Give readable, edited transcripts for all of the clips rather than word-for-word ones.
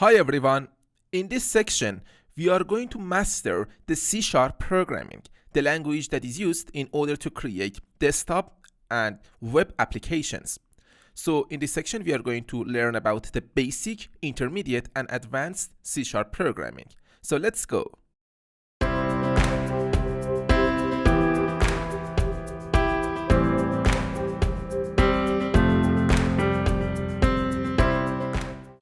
Hi everyone. In this section, we are going to master the C# programming, the language that is used in order to create desktop and web applications. So in this section, we are going to learn about the basic, intermediate, and advanced C# programming. So let's go.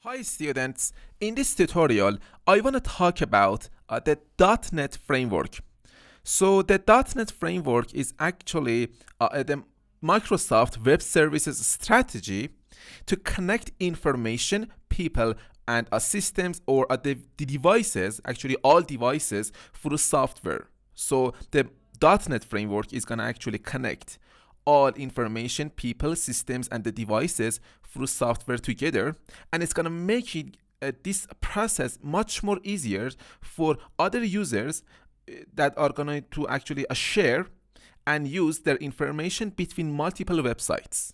Hi students, in this tutorial I want to talk about the .NET framework. So the .NET framework is actually the Microsoft Web Services strategy to connect information, people, and systems or the devices, actually all devices, through software. So the .NET framework is going to actually connect all information, people, systems, and the devices through software together, and it's going to make it, this process much more easier for other users that are going to actually share and use their information between multiple websites.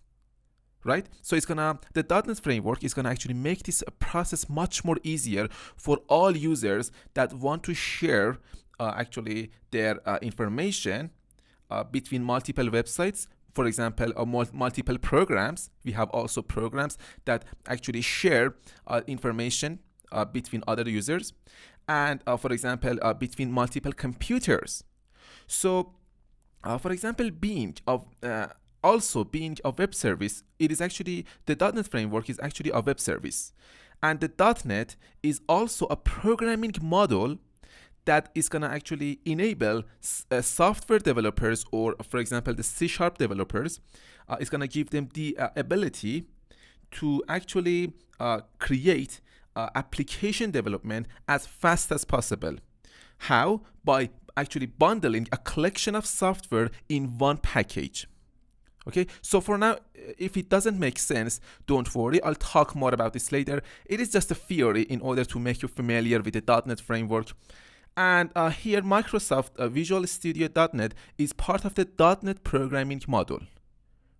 Right? So the .NET framework is gonna actually make this process much more easier for all users that want to share actually their information between multiple websites. For example, multiple programs. We have also programs that actually share information between other users, and for example, between multiple computers. So, for example, being a web service, it is actually the .NET framework is actually a web service, and the .NET is also a programming model that is going to actually enable software developers, or for example the C# developers, is going to give them the ability to actually create application development as fast as possible. How? By actually bundling a collection of software in one package. Okay, so for now, if it doesn't make sense, don't worry, I'll talk more about this later. It is just a theory in order to make you familiar with the .NET framework. And here, Microsoft Visual Studio .NET is part of the .NET programming model,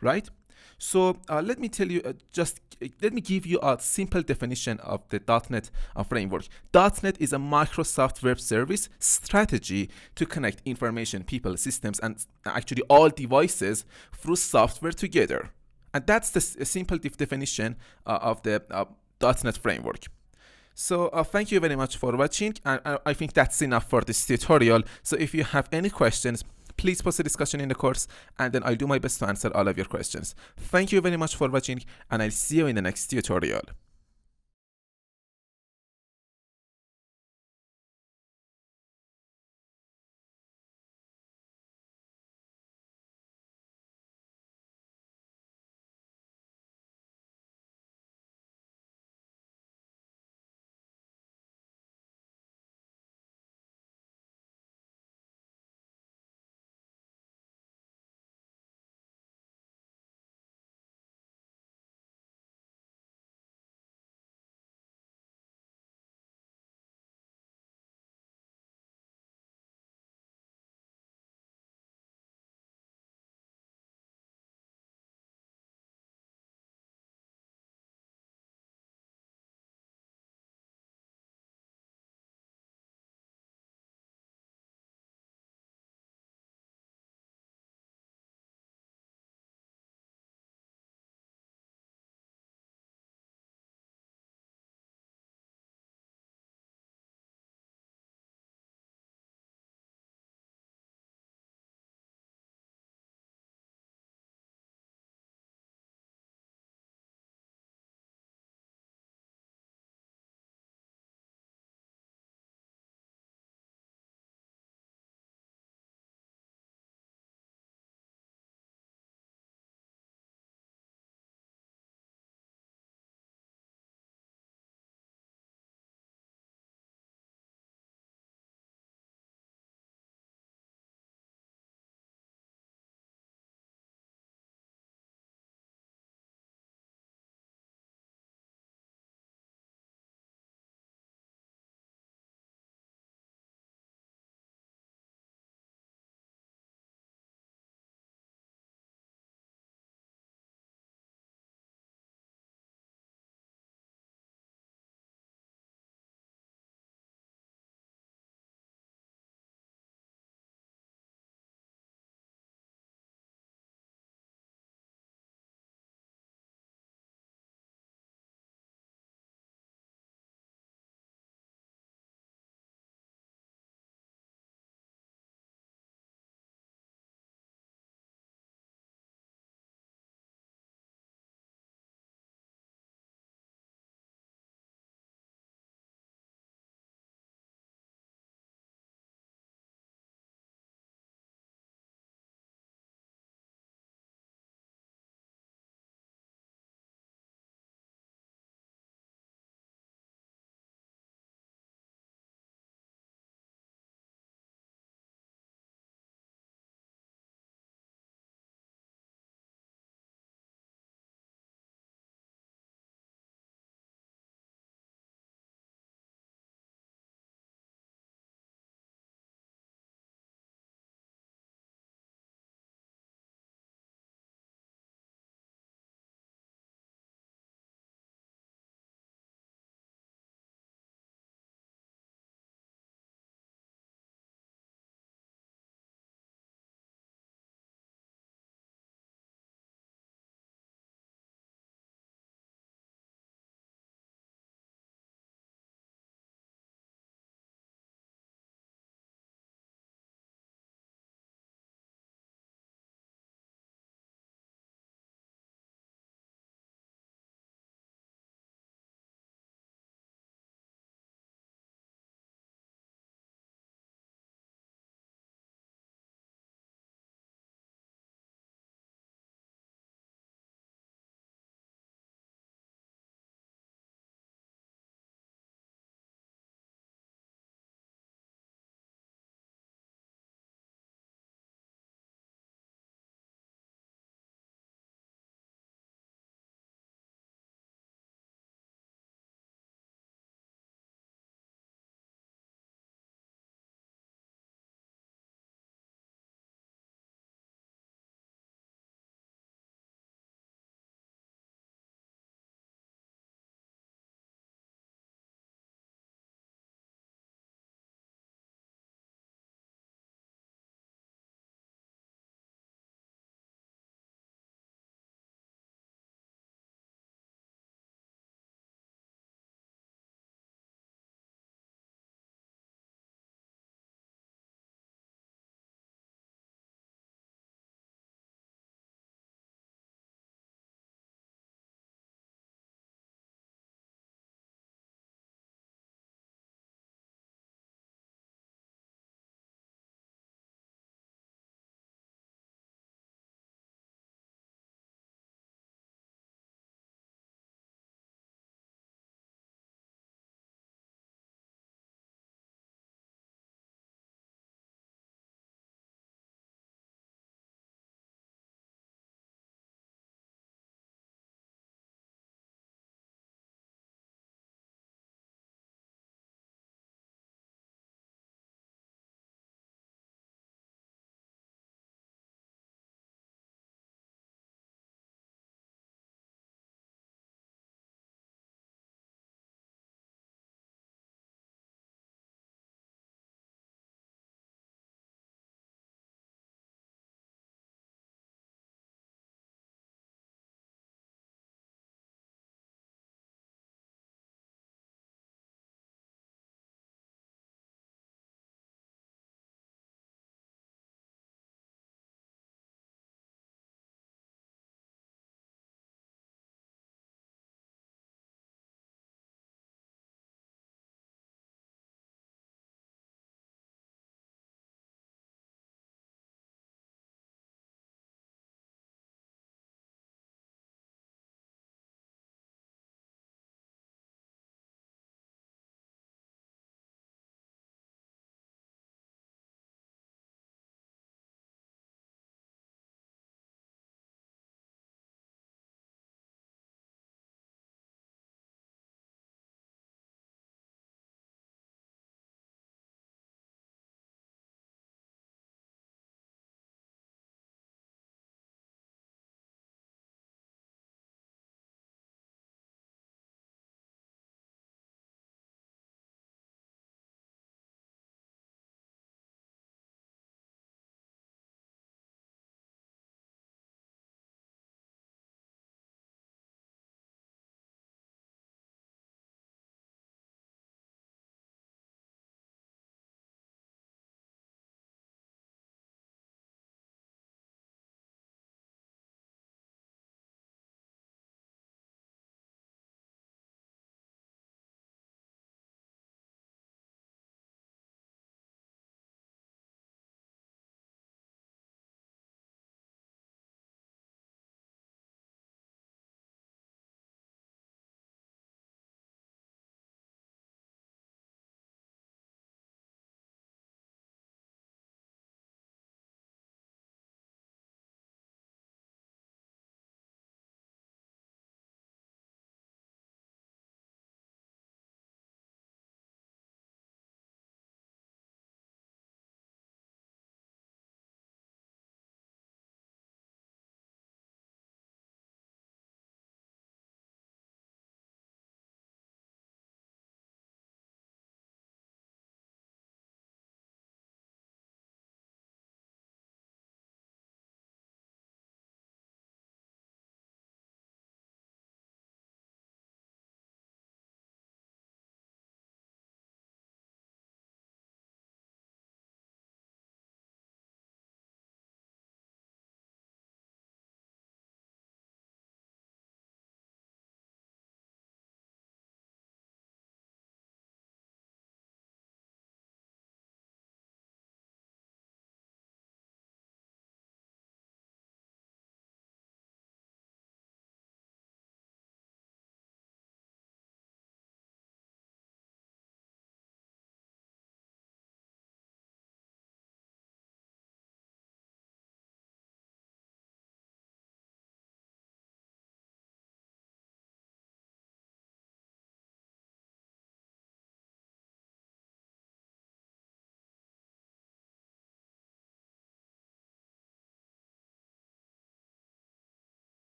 right? So let me tell you, let me give you a simple definition of the .NET framework. .NET is a Microsoft Web Service strategy to connect information, people, systems, and actually all devices through software together. And that's the simple definition of the .NET framework. So thank you very much for watching, and I think that's enough for this tutorial. So if you have any questions, please post a discussion in the course, and then I'll do my best to answer all of your questions. Thank you very much for watching, and I'll see you in the next tutorial.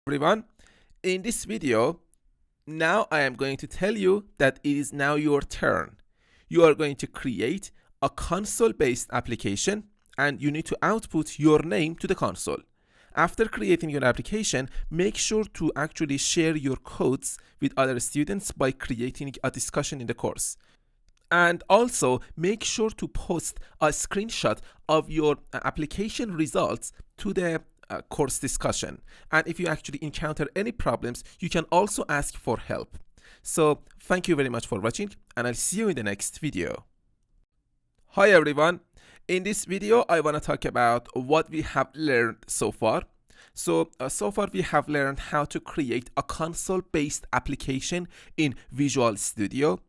Everyone, in this video, now I am going to tell you that it is now your turn. You are going to create a console-based application and you need to output your name to the console. After creating your application, make sure to actually share your codes with other students by creating a discussion in the course. And also make sure to post a screenshot of your application results to the course discussion. And if you actually encounter any problems, you can also ask for help. So thank you very much for watching, and I'll see you in the next video. Hi everyone. In this video, I want to talk about what we have learned so far. So far we have learned how to create a console-based application in Visual Studio.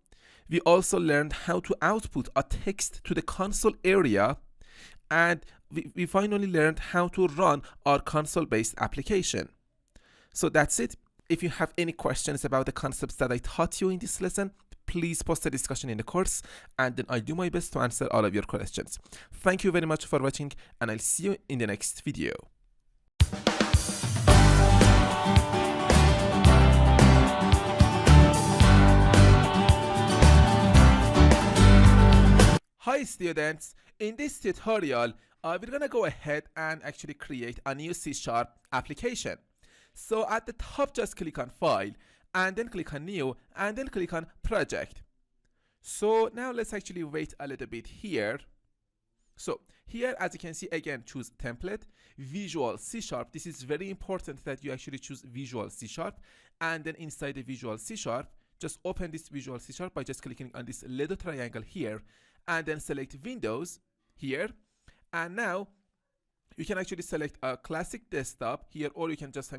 We also learned how to output a text to the console area, and we finally learned how to run our console-based application. So that's it. If you have any questions about the concepts that I taught you in this lesson, please post a discussion in the course, and then I'll do my best to answer all of your questions. Thank you very much for watching, and I'll see you in the next video. Hi students, in this tutorial, we're gonna go ahead and actually create a new C# application. So at the top, just click on File, and then click on New, and then click on Project. So now let's actually wait a little bit here. So here, as you can see, again, choose Template, Visual C#. This is very important that you actually choose Visual C#, and then inside the Visual C#, just open this Visual C# by just clicking on this little triangle here, and then select Windows here. And now you can actually select a classic desktop here, or you can just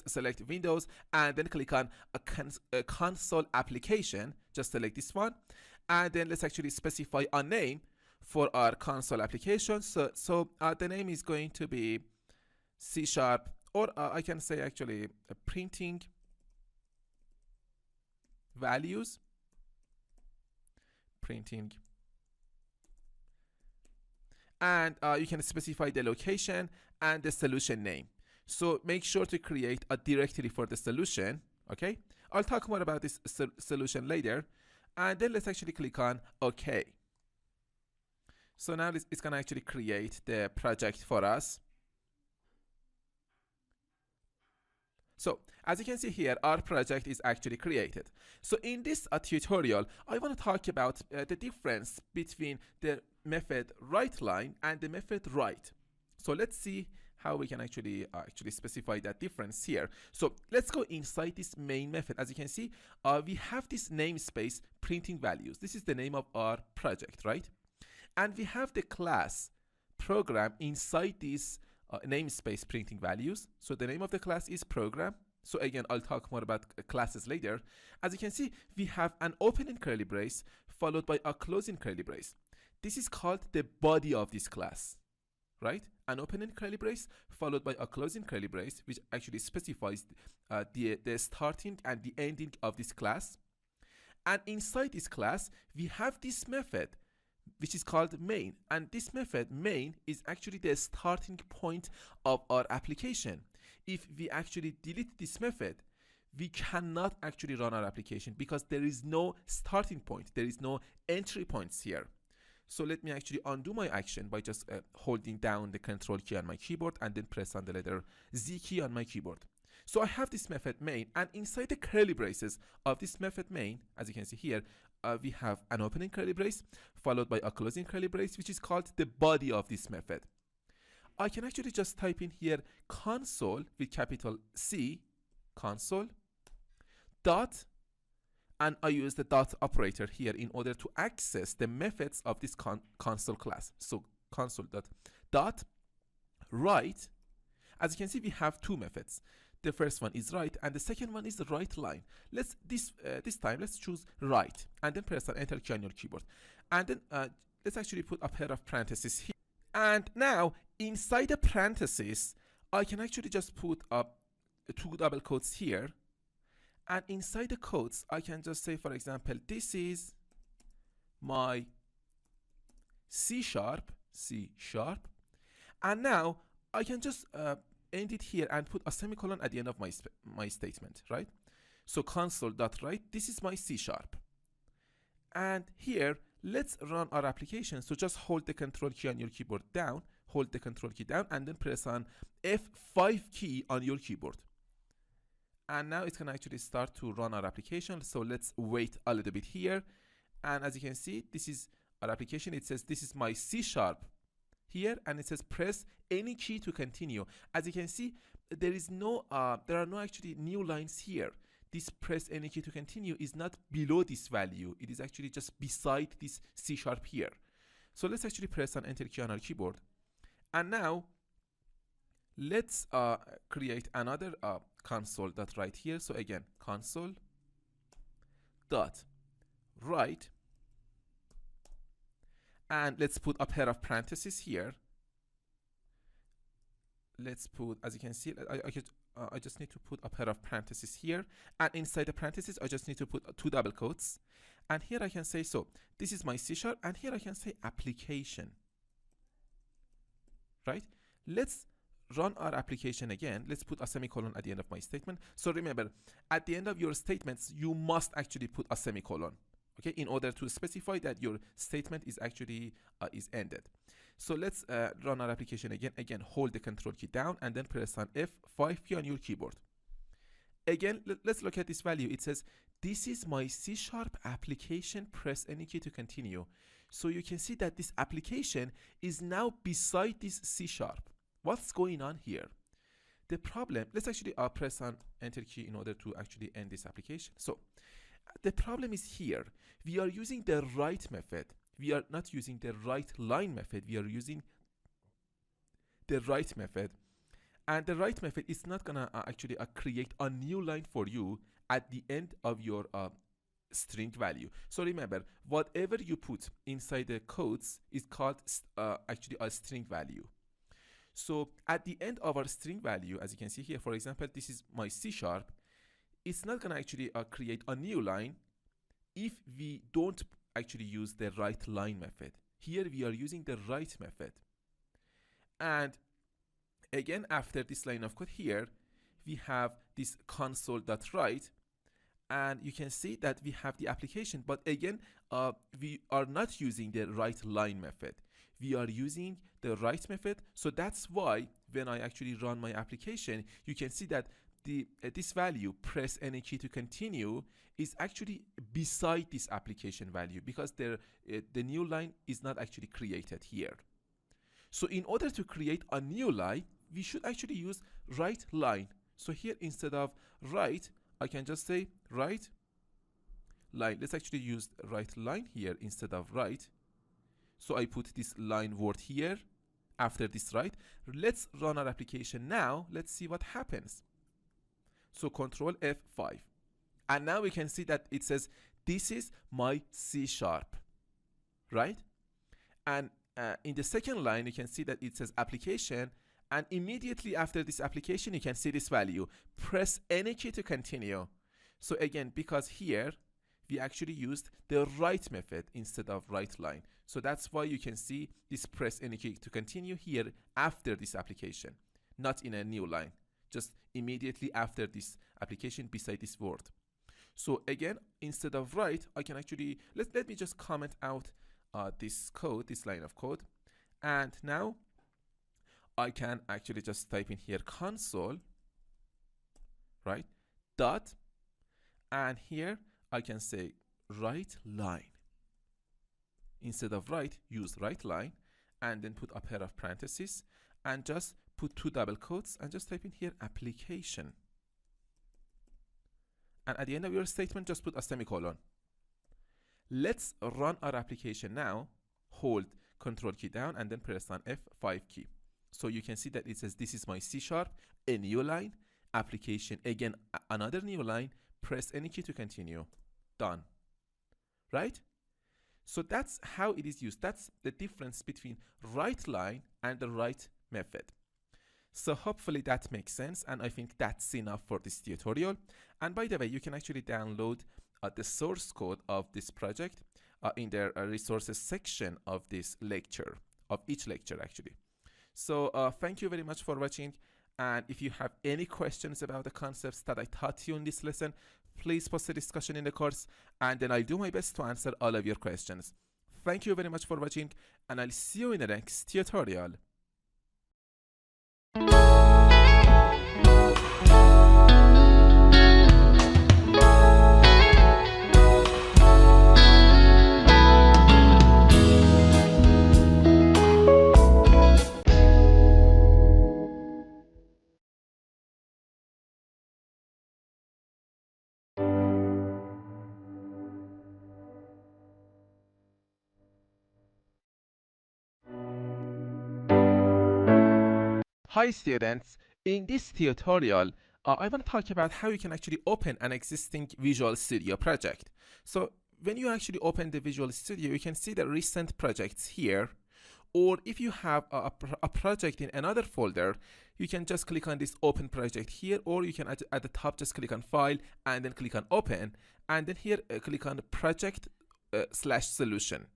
select Windows and then click on a console application. Just select this one, and then let's actually specify a name for our console application. So the name is going to be C#, or I can say actually printing values, and you can specify the location and the solution name. So make sure to create a directory for the solution. Okay, I'll talk more about this solution later. And then let's actually click on OK. So now it's gonna actually create the project for us. So as you can see here, our project is actually created. So in this tutorial, I want to talk about the difference between the method writeLine and the method write. So let's see how we can actually specify that difference here. So let's go inside this main method. As you can see, we have this namespace printing values. This is the name of our project, right? And we have the class program inside this namespace printing values. So the name of the class is program. So again, I'll talk more about classes later. As you can see, we have an opening curly brace followed by a closing curly brace. This is called the body of this class, right? An opening curly brace followed by a closing curly brace, which actually specifies the starting and the ending of this class. And inside this class, we have this method, which is called main. And this method, main, is actually the starting point of our application. If we actually delete this method, we cannot actually run our application because there is no starting point. There is no entry points here. So let me actually undo my action by just holding down the Control key on my keyboard and then press on the letter Z key on my keyboard. So I have this method main, and inside the curly braces of this method main, as you can see here, we have an opening curly brace followed by a closing curly brace, which is called the body of this method. I can actually just type in here console with capital C, console, dot, and I use the dot operator here in order to access the methods of this console class. So console dot write. As you can see, we have two methods. The first one is write, and the second one is the writeLine. This time let's choose write, and then press on Enter key on your keyboard, and then let's actually put a pair of parentheses here. And now inside the parentheses, I can actually just put up two double quotes here, and inside the quotes, I can just say, for example, this is my C#, and now I can just end it here and put a semicolon at the end of my statement, right? So console.write, this is my C#. And here, let's run our application. So just hold the control key on your keyboard down, hold the control key down, and then press on F5 key on your keyboard. And now it's going to actually start to run our application. So let's wait a little bit here. And as you can see, this is our application. It says this is my C# here, and it says press any key to continue. As you can see, there are no actually new lines here. This press any key to continue is not below this value. It is actually just beside this C# here. So let's actually press an enter key on our keyboard. And now let's create another console.write here. So again, console.write, and let's put a pair of parentheses here. Let's put, as you can see, I just need to put a pair of parentheses here, and inside the parentheses I just need to put 2 double quotes, and here I can say, so this is my C#, and here I can say application, right? Let's run our application again. Let's put a semicolon at the end of my statement. So remember, at the end of your statements you must actually put a semicolon, okay, in order to specify that your statement is actually is ended. So let's run our application again, hold the control key down and then press on F5 key on your keyboard. Again, let's look at this value. It says this is my C# application, press any key to continue. So you can see that this application is now beside this C#. What's going on here? The problem, let's actually press on enter key in order to actually end this application. So the problem is here. We are using the write method. We are not using the write line method. We are using the write method. And the write method is not going to actually create a new line for you at the end of your string value. So remember, whatever you put inside the codes is called actually a string value. So at the end of our string value, as you can see here, for example, this is my C#. It's not going to actually create a new line if we don't actually use the write line method. Here we are using the write method. And again, after this line of code here, we have this console.write, and you can see that we have the application, but again, we are not using the write line method. We are using the write method. So that's why when I actually run my application, you can see that this value, press any key to continue, is actually beside this application value, because the new line is not actually created here. So in order to create a new line, we should actually use write line. So here, instead of write, I can just say write line. Let's actually use write line here instead of write. So I put this line word here after this write. Let's run our application now. Let's see what happens. So Control F5. And now we can see that it says, this is my C#, right? And in the second line, you can see that it says application. And immediately after this application, you can see this value. Press any key to continue. So again, because here, we actually used the write method instead of write line. So that's why you can see this press any key to continue here after this application, not in a new line. Just immediately after this application beside this word. So again, instead of write, I can actually, let me just comment out this code, this line of code. And now I can actually just type in here console, right, dot, and here I can say write line. Instead of write, use write line, and then put a pair of parentheses, and just put 2 double quotes, and just type in here application. And at the end of your statement, just put a semicolon. Let's run our application now. Hold Control key down and then press on F5 key. So you can see that it says, this is my C#, a new line, application, again, another new line, press any key to continue. Done. Right? So that's how it is used. That's the difference between write line and the write method. So hopefully that makes sense, and I think that's enough for this tutorial. And by the way, you can actually download the source code of this project in the resources section of this lecture, of each lecture actually. So thank you very much for watching, And if you have any questions about the concepts that I taught you in this lesson, please post a discussion in the course, and then I'll do my best to answer all of your questions. Thank you very much for watching, and I'll see you in the next tutorial. Hi students, in this tutorial I want to talk about how you can actually open an existing Visual Studio project. So when you actually open the Visual Studio, you can see the recent projects here, or if you have a project in another folder, you can just click on this open project here, or you can at the top just click on file and then click on open, and then here click on project slash solution.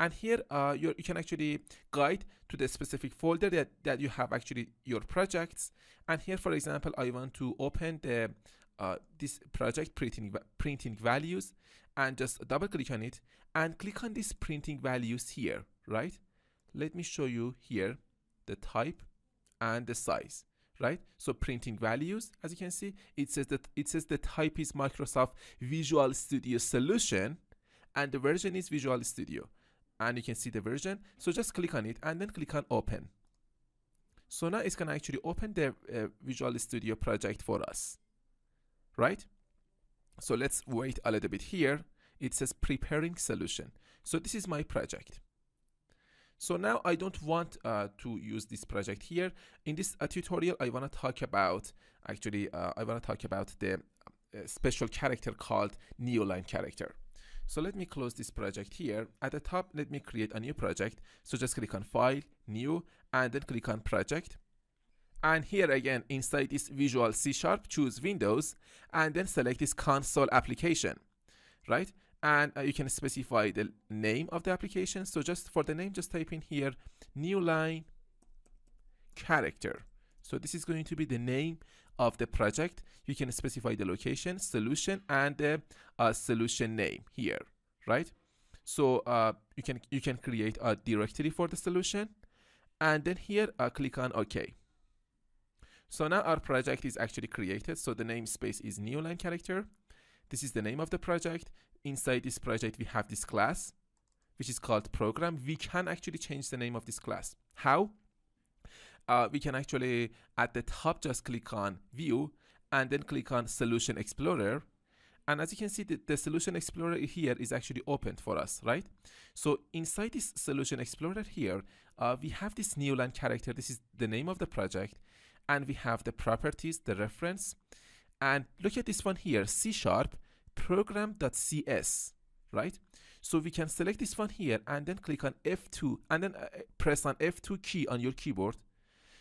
And here you can actually guide to the specific folder that you have actually your projects. And here, for example, I want to open the this project printing values, and just double click on it and click on this printing values here, right? Let me show you here the type and the size, right? So printing values, as you can see, it says the type is Microsoft Visual Studio Solution and the version is Visual Studio. And you can see the version, so just click on it and then click on open. So now it's gonna actually open the Visual Studio project for us, right? So let's wait a little bit here. It says preparing solution. So this is my project. So now I don't want to use this project here. In this tutorial, I want to talk about the special character called Neoline character. So let me close this project here. At the top, let me create a new project. So just click on File, New, and then click on Project. And here again, inside this Visual C#, choose Windows, and then select this Console application, right? And you can specify the name of the application. So just for the name, just type in here, Neoline character. So this is going to be the name of the project. You can specify the location, solution, and the solution name here, right? So you can create a directory for the solution, and then here click on OK. So now our project is actually created. So the namespace is Neoline character. This is the name of the project. Inside this project, we have this class, which is called program. We can actually change the name of this class. How? We can actually, at the top, just click on View, and then click on Solution Explorer. And as you can see, the Solution Explorer here is actually opened for us, right? So inside this Solution Explorer here, we have this Neoline character. This is the name of the project. And we have the properties, the reference. And look at this one here, C# program.cs, right? So we can select this one here and then click on F2 and then press on F2 key on your keyboard.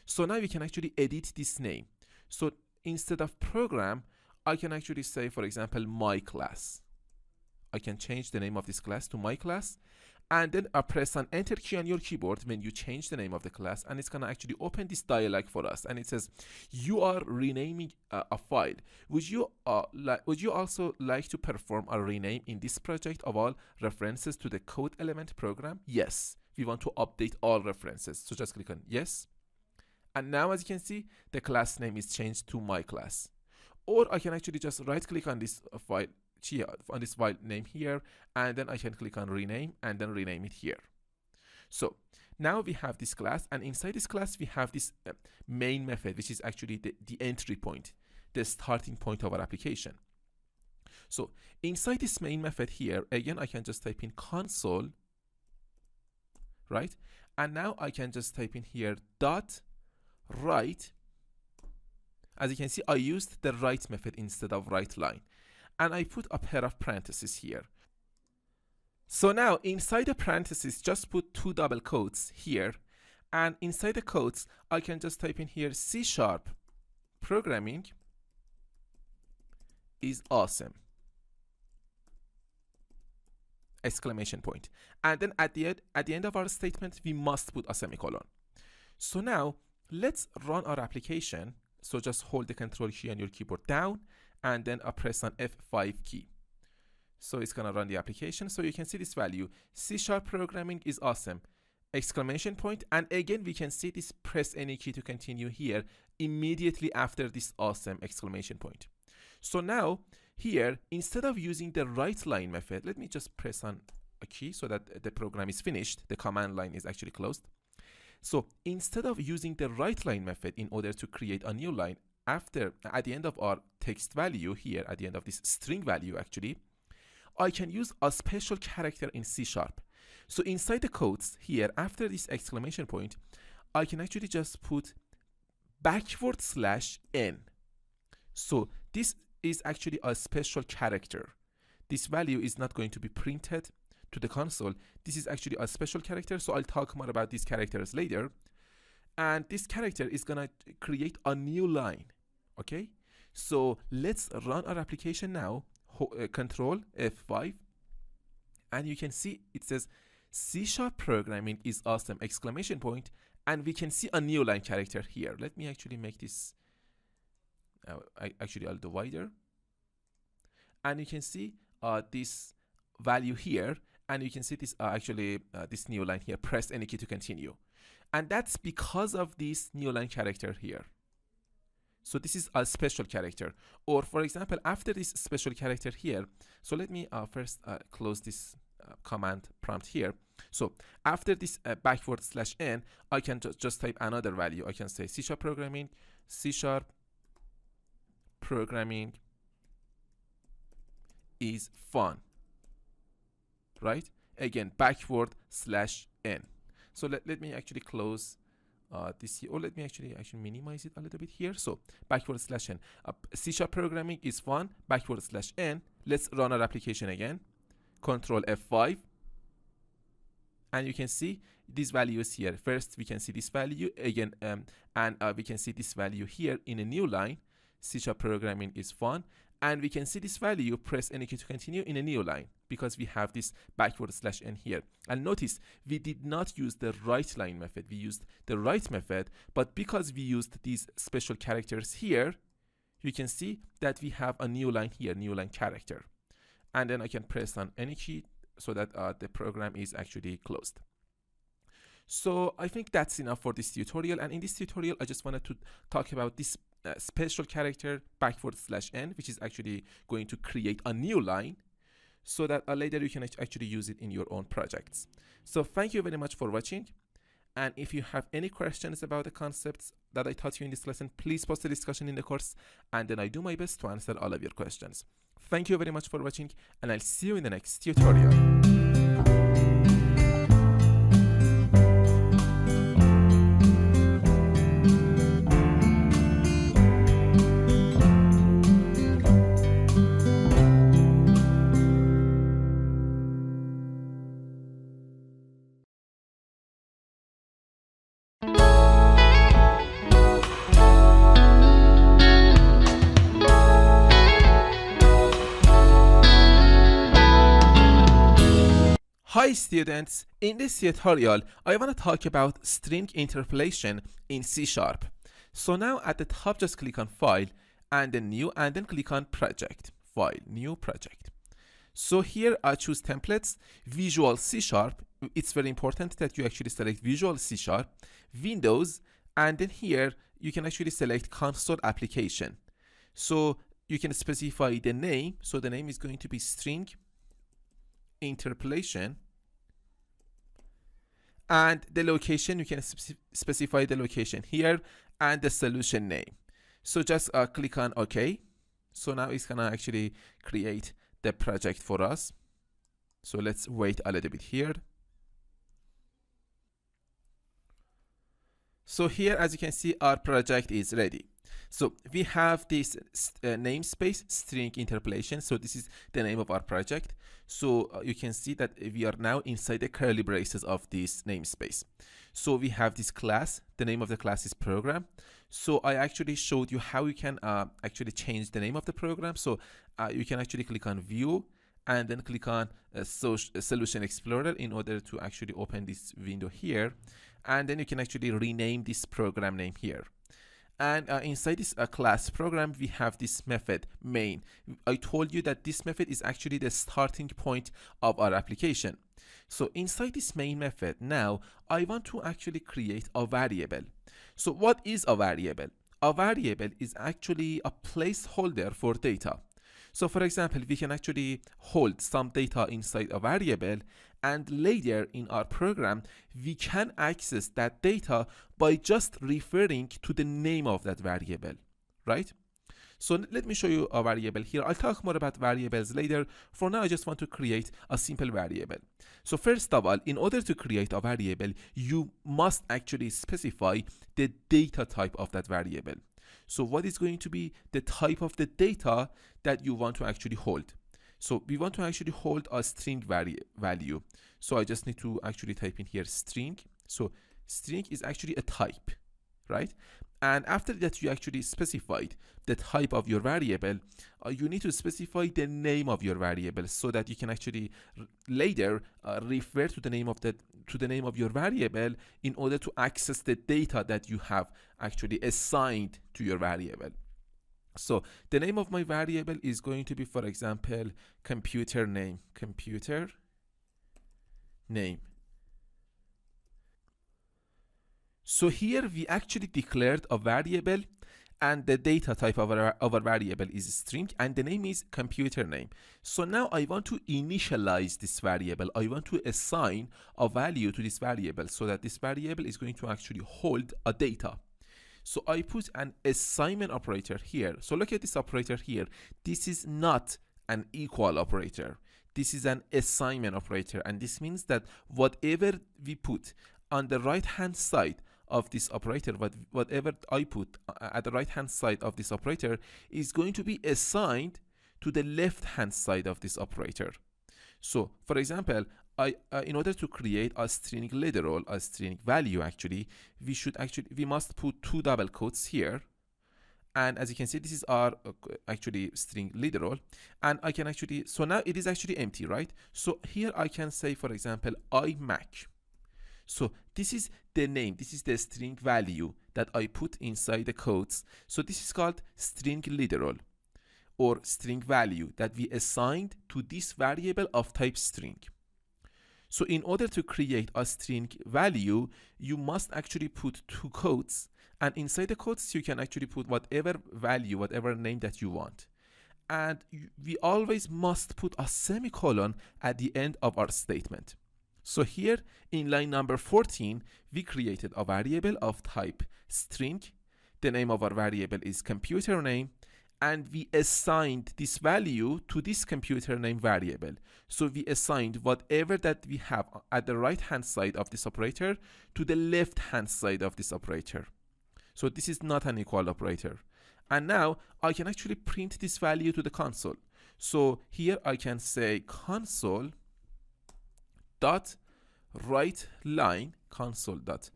So now we can actually edit this name. So instead of program, I can actually say, for example, my class. I can change the name of this class to my class, and then I press on enter key on your keyboard when you change the name of the class, and it's gonna actually open this dialog for us, and it says you are renaming a file. Would you also like to perform a rename in this project of all references to the code element program? Yes, we want to update all references. So just click on yes. And now, as you can see, the class name is changed to my class. Or I can actually just right click on this file here, on this file name here, and then I can click on rename and then rename it here. So now we have this class, and inside this class we have this main method, which is actually the entry point, the starting point of our application. So inside this main method here, again, I can just type in console, right? And now I can just type in here dot write. As you can see, I used the write method instead of write line, and I put a pair of parentheses here. So now inside the parentheses, just put 2 double quotes here, and inside the quotes I can just type in here C# programming is awesome, exclamation point. And then at the end of our statement, we must put a semicolon. So now let's run our application. So just hold the control key on your keyboard down and then press on F5 key. So it's gonna run the application. So you can see this value, C# programming is awesome, exclamation point. And again, we can see this press any key to continue here immediately after this awesome exclamation point. So now here, instead of using the write line method, let me just press on a key so that the program is finished. The command line is actually closed. So instead of using the write line method in order to create a new line at the end of our text value here, at the end of this string value actually, I can use a special character in C#. So inside the quotes here, after this exclamation point, I can actually just put \n. So this is actually a special character. This value is not going to be printed to the console. This is actually a special character, so I'll talk more about these characters later. And this character is gonna create a new line, okay? So let's run our application now. Control F5, and you can see it says C# programming is awesome, exclamation point, and we can see a new line character here. Let me actually make this, I'll do wider, and you can see this value here, and you can see this this new line here, press any key to continue. And that's because of this new line character here. So this is a special character. Or for example, after this special character here, so let me first close this command prompt here. So after this \n, I can just type another value. I can say C# programming, C# programming is fun, right? Again, \n. So let me actually close this here, or let me actually minimize it a little bit here. So \n, C# programming is fun, \n. Let's run our application again. Control F5, and you can see these values here. First, we can see this value again, and we can see this value here in a new line. C# programming is fun, and we can see this value, press any key to continue, in a new line, because we have this \n here. And notice we did not use the write line method, we used the write method, but because we used these special characters here, you can see that we have a new line here, new line character. And then I can press on any key so that the program is actually closed. So I think that's enough for this tutorial. And in this tutorial, I just wanted to talk about this special character \n, which is actually going to create a new line, so that later you can actually use it in your own projects. So thank you very much for watching. And if you have any questions about the concepts that I taught you in this lesson, please post a discussion in the course, and then I do my best to answer all of your questions. Thank you very much for watching, and I'll see you in the next tutorial. Hi students, in this tutorial I want to talk about string interpolation in C#. So now at the top just click on File and then New, and then click on Project, File, New Project. So here I choose Templates, Visual C#. It's very important that you actually select Visual C#, Windows, and then here you can actually select Console Application. So you can specify the name, so the name is going to be string interpolation, and the location, you can specify the location here, and the solution name. So just click on OK. So now it's gonna actually create the project for us. So let's wait a little bit here. So here, as you can see, our project is ready. So we have this namespace string interpolation. So this is the name of our project. So you can see that we are now inside the curly braces of this namespace. So we have this class. The name of the class is program. So I actually showed you how you can actually change the name of the program. So you can actually click on View and then click on Solution Explorer in order to actually open this window here. and then you can actually rename this program name here. And inside this class program, we have this method main. I told you that this method is actually the starting point of our application. So inside this main method, now I want to actually create a variable. So what is a variable? A variable is actually a placeholder for data. So for example, we can actually hold some data inside a variable, and later in our program, we can access that data by just referring to the name of that variable, right? So let me show you a variable here. I'll talk more about variables later. For now, I just want to create a simple variable. So first of all, in order to create a variable, you must actually specify the data type of that variable. So what is going to be the type of the data that you want to actually hold? So we want to actually hold a string value. So I just need to actually type in here string. So string is actually a type, right? And after that, you actually specified the type of your variable. You need to specify the name of your variable so that you can actually later refer to the name of your variable in order to access the data that you have actually assigned to your variable. So the name of my variable is going to be, for example, computer name. So here we actually declared a variable, and the data type of our variable is string, and the name is computer name. So now I want to initialize this variable. I want to assign a value to this variable so that this variable is going to actually hold a data. So I put an assignment operator here. So look at this operator here. This is not an equal operator. This is an assignment operator, and this means that whatever we put on the right hand side of this operator, whatever I put at the right hand side of this operator is going to be assigned to the left hand side of this operator. So for example, in order to create a string literal, a string value, actually we must put two double quotes here, and as you can see, this is our actually string literal, and I can actually, so now it is actually empty, right? So here I can say, for example, iMac. So this is the name, this is the string value that I put inside the quotes. So this is called string literal, or string value that we assigned to this variable of type string. So in order to create a string value, you must actually put two quotes, and inside the quotes you can actually put whatever value, whatever name that you want. And we always must put a semicolon at the end of our statement. So here in line number 14, we created a variable of type string. The name of our variable is computer name, and we assigned this value to this computer name variable. So we assigned whatever that we have at the right hand side of this operator to the left hand side of this operator. So this is not an equal operator. And now I can actually print this value to the console. So here I can say console dot write line, console dot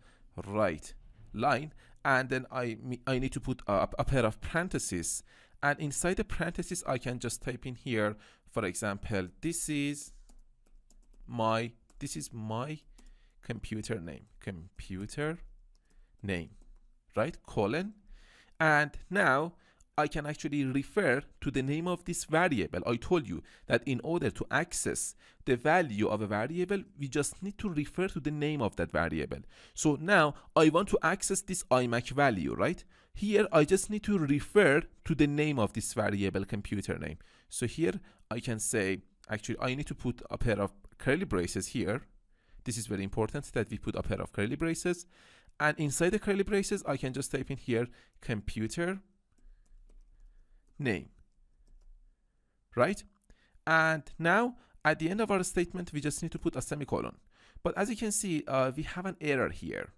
write line, and then I need to put a pair of parentheses, and inside the parentheses I can just type in here, for example, this is my computer name, right, colon, and now I can actually refer to the name of this variable. I told you that in order to access the value of a variable, we just need to refer to the name of that variable. So now I want to access this iMac value, right? Here I just need to refer to the name of this variable computer name. So here I can say, actually I need to put a pair of curly braces here. This is very important that we put a pair of curly braces. And inside the curly braces, I can just type in here computer name, right? And now at the end of our statement, we just need to put a semicolon. But as you can see, we have an error here.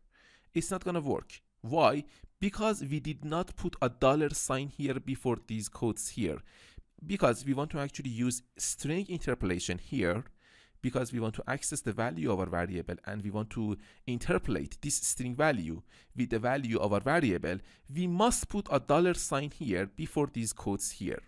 It's not gonna work. Why? Because we did not put a $sign here before these quotes here. Because we want to actually use string interpolation here, because we want to access the value of our variable and we want to interpolate this string value with the value of our variable, we must put a $sign here before these quotes here,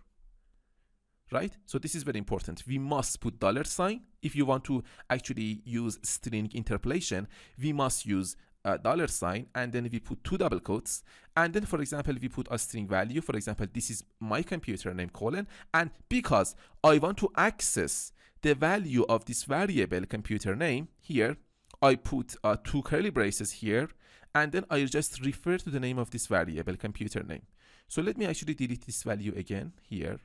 right? So this is very important. We must put $sign. If you want to actually use string interpolation, we must use dollar sign, and then we put two double quotes, and then for example we put a string value. For example, this is my computer name colon, and because I want to access the value of this variable computer name here, I put two curly braces here, and then I just refer to the name of this variable computer name. So let me actually delete this value again here.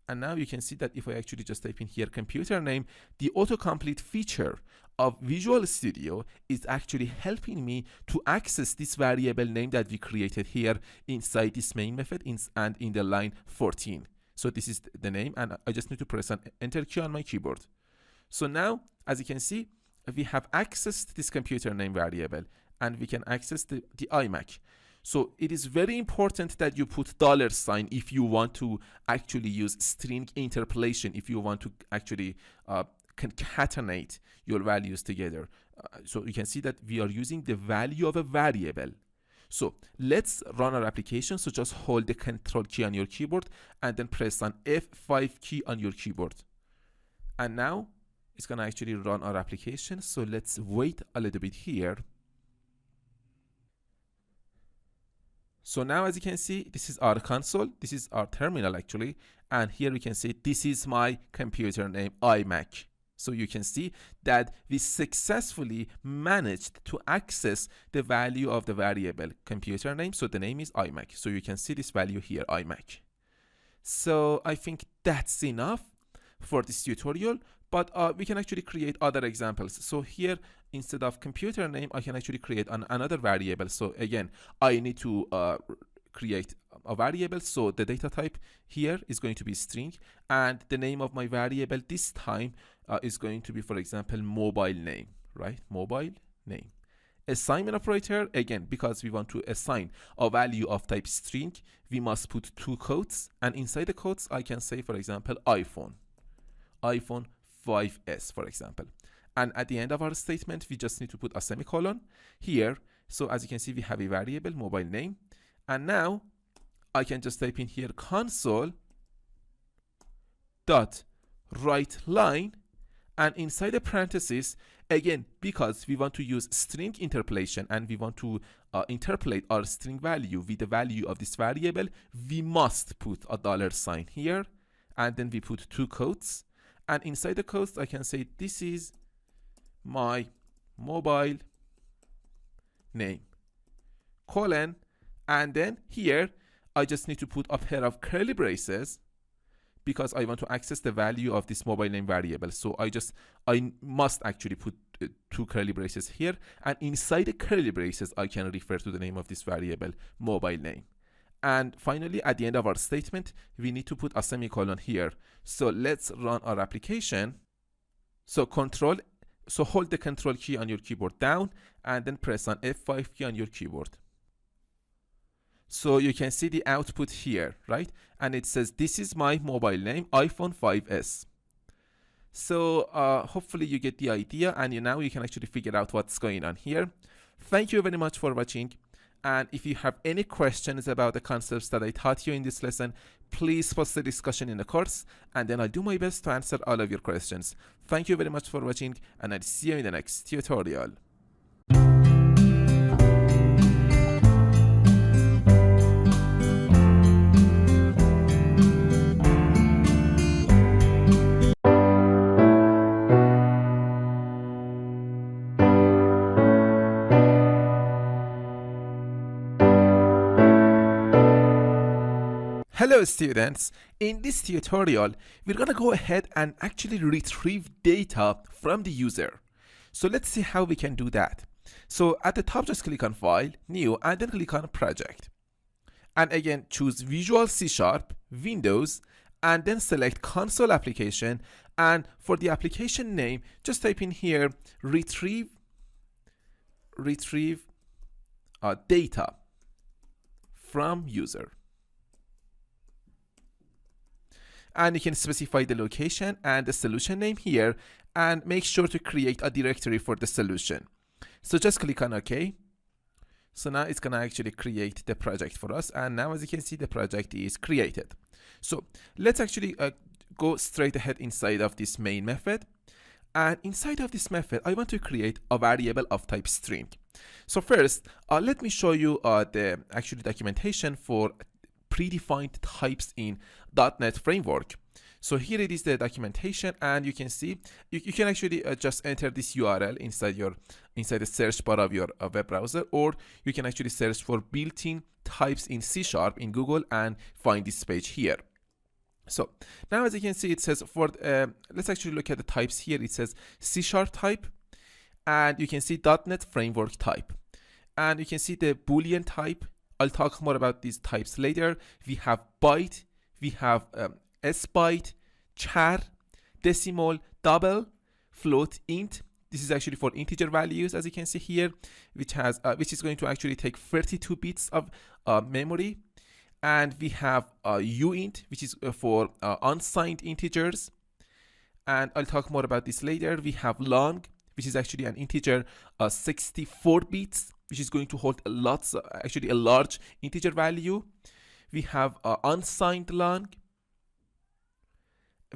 And now you can see that if I actually just type in here computer name, the autocomplete feature of Visual Studio is actually helping me to access this variable name that we created here inside this main method and in the line 14. So this is the name, and I just need to press an enter key on my keyboard. So now, as you can see, we have accessed this computer name variable, and we can access the iMac. So it is very important that you put dollar sign if you want to actually use string interpolation, if you want to actually concatenate your values together. So you can see that we are using the value of a variable. So let's run our application. So just hold the control key on your keyboard and then press on F5 key on your keyboard. And now it's gonna actually run our application. So let's wait a little bit here. So now, as you can see, this is our console, this is our terminal actually, and here we can see this is my computer name iMac. So you can see that we successfully managed to access the value of the variable computer name. So the name is iMac. So you can see this value here, iMac. So I think that's enough for this tutorial, but we can actually create other examples. So here, instead of computer name, I can actually create another variable. So again, I need to create a variable. So the data type here is going to be string, and the name of my variable this time is going to be, for example, mobile name, right? Mobile name. Assignment operator, again, because we want to assign a value of type string, we must put two quotes, and inside the quotes, I can say, for example, iPhone 5S, for example. And at the end of our statement, we just need to put a semicolon here. So as you can see, we have a variable mobile name. And now I can just type in here console dot write line, and inside the parentheses, again, because we want to use string interpolation and we want to interpolate our string value with the value of this variable, we must put a dollar sign here, and then we put two quotes. And inside the quotes, I can say this is my mobile name colon, and then here I just need to put a pair of curly braces because I want to access the value of this mobile name variable. So I must actually put two curly braces here, and inside the curly braces I can refer to the name of this variable mobile name. And finally, at the end of our statement, we need to put a semicolon here. So let's run our application. So hold the control key on your keyboard down, and then press on F5 key on your keyboard. So you can see the output here, right? And it says, this is my mobile name, iPhone 5S. So hopefully you get the idea, and now you can actually figure out what's going on here. Thank you very much for watching. And if you have any questions about the concepts that I taught you in this lesson, please post the discussion in the course, and then I'll do my best to answer all of your questions. Thank you very much for watching, and I'll see you in the next tutorial. Hello students, in this tutorial we're gonna go ahead and actually retrieve data from the user. So let's see how we can do that. So at the top, just click on File, New, and then click on Project. And again, choose Visual C#, Windows, and then select Console Application. And for the application name, just type in here retrieve data from user. And you can specify the location and the solution name here, and make sure to create a directory for the solution. So just click on OK. So now it's gonna actually create the project for us, and now as you can see, the project is created. So let's actually go straight ahead inside of this main method, And inside of this method, I want to create a variable of type string. So first, let me show you the actually documentation for predefined types in .NET Framework. So here it is the documentation, and you can see you can actually just enter this URL inside the search bar of your web browser, or you can actually search for built-in types in C# in Google and find this page here. So now, as you can see, it says let's actually look at the types here. It says C# type, and you can see .NET Framework type, and you can see the Boolean type. I'll talk more about these types later. We have byte, we have sbyte, char, decimal, double, float, int. This is actually for integer values, as you can see here, which is going to actually take 32 bits of memory. And we have uint, which is for unsigned integers. And I'll talk more about this later. We have long, which is actually an integer 64 bits, which is going to hold actually a large integer value. We have unsigned long.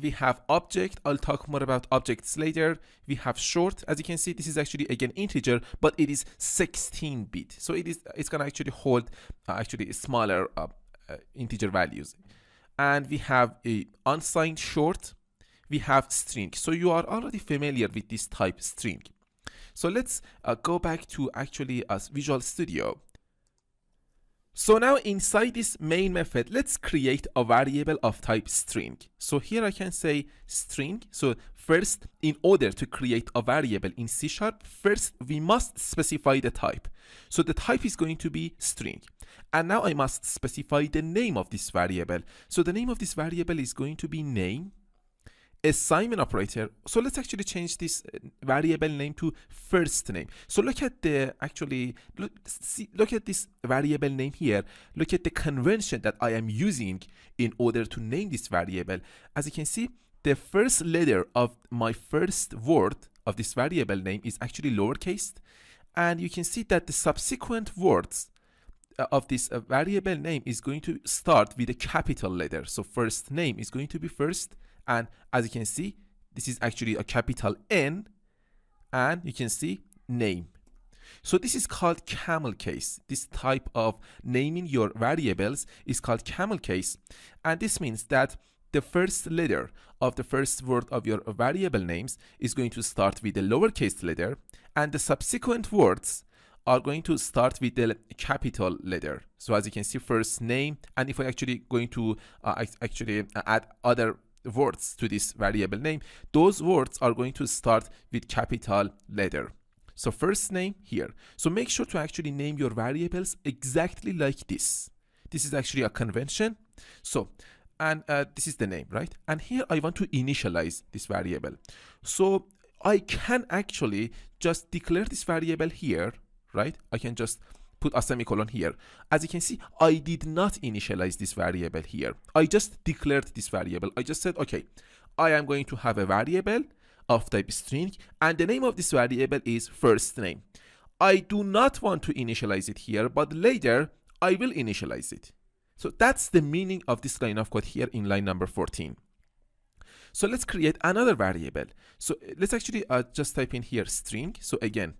We have object. I'll talk more about objects later. We have short. As you can see, this is actually again integer, but it is 16-bit. So it's gonna actually hold actually smaller integer values. And we have a unsigned short. We have string. So you are already familiar with this type string. So let's go back to actually Visual Studio. So now inside this main method, let's create a variable of type string. So here I can say string. So first, in order to create a variable in C#, first we must specify the type. So the type is going to be string. And now I must specify the name of this variable. So the name of this variable is going to be name. Assignment operator. So let's actually change this variable name to first name. So look at look at this variable name here. Look at the convention that I am using in order to name this variable. As you can see, the first letter of my first word of this variable name is actually lowercase, and you can see that the subsequent words of this variable name is going to start with a capital letter. So first name is going to be first. And as you can see, this is actually a capital N, and you can see name. So this is called camel case. This type of naming your variables is called camel case. And this means that the first letter of the first word of your variable names is going to start with the lowercase letter, and the subsequent words are going to start with the capital letter. So as you can see, first name, and if we're actually going to add other words to this variable name, those words are going to start with capital letter. So first name here. So make sure to actually name your variables exactly like this. This is actually a convention. So, and this is the name, right? And here I want to initialize this variable. So I can actually just declare this variable here, right? I can just put a semicolon here. As you can see, I did not initialize this variable here. I just declared this variable. I just said, okay, I am going to have a variable of type string, and the name of this variable is first name. I do not want to initialize it here, but later I will initialize it. So that's the meaning of this line of code here in line number 14. So let's create another variable. So let's actually just type in here string. So again,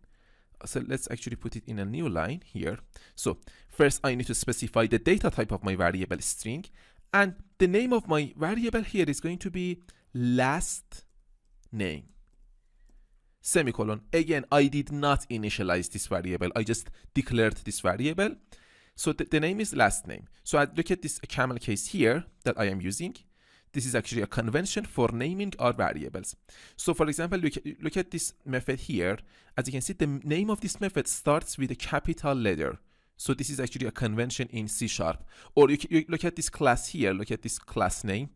so let's actually put it in a new line here. So first I need to specify the data type of my variable string, and the name of my variable here is going to be last name. Semicolon. Again, I did not initialize this variable. I just declared this variable. So the name is last name. So I look at this camel case here that I am using. This is actually a convention for naming our variables. So for example, look at this method here. As you can see, the name of this method starts with a capital letter. So this is actually a convention in C#. Or you look at this class here, look at this class name.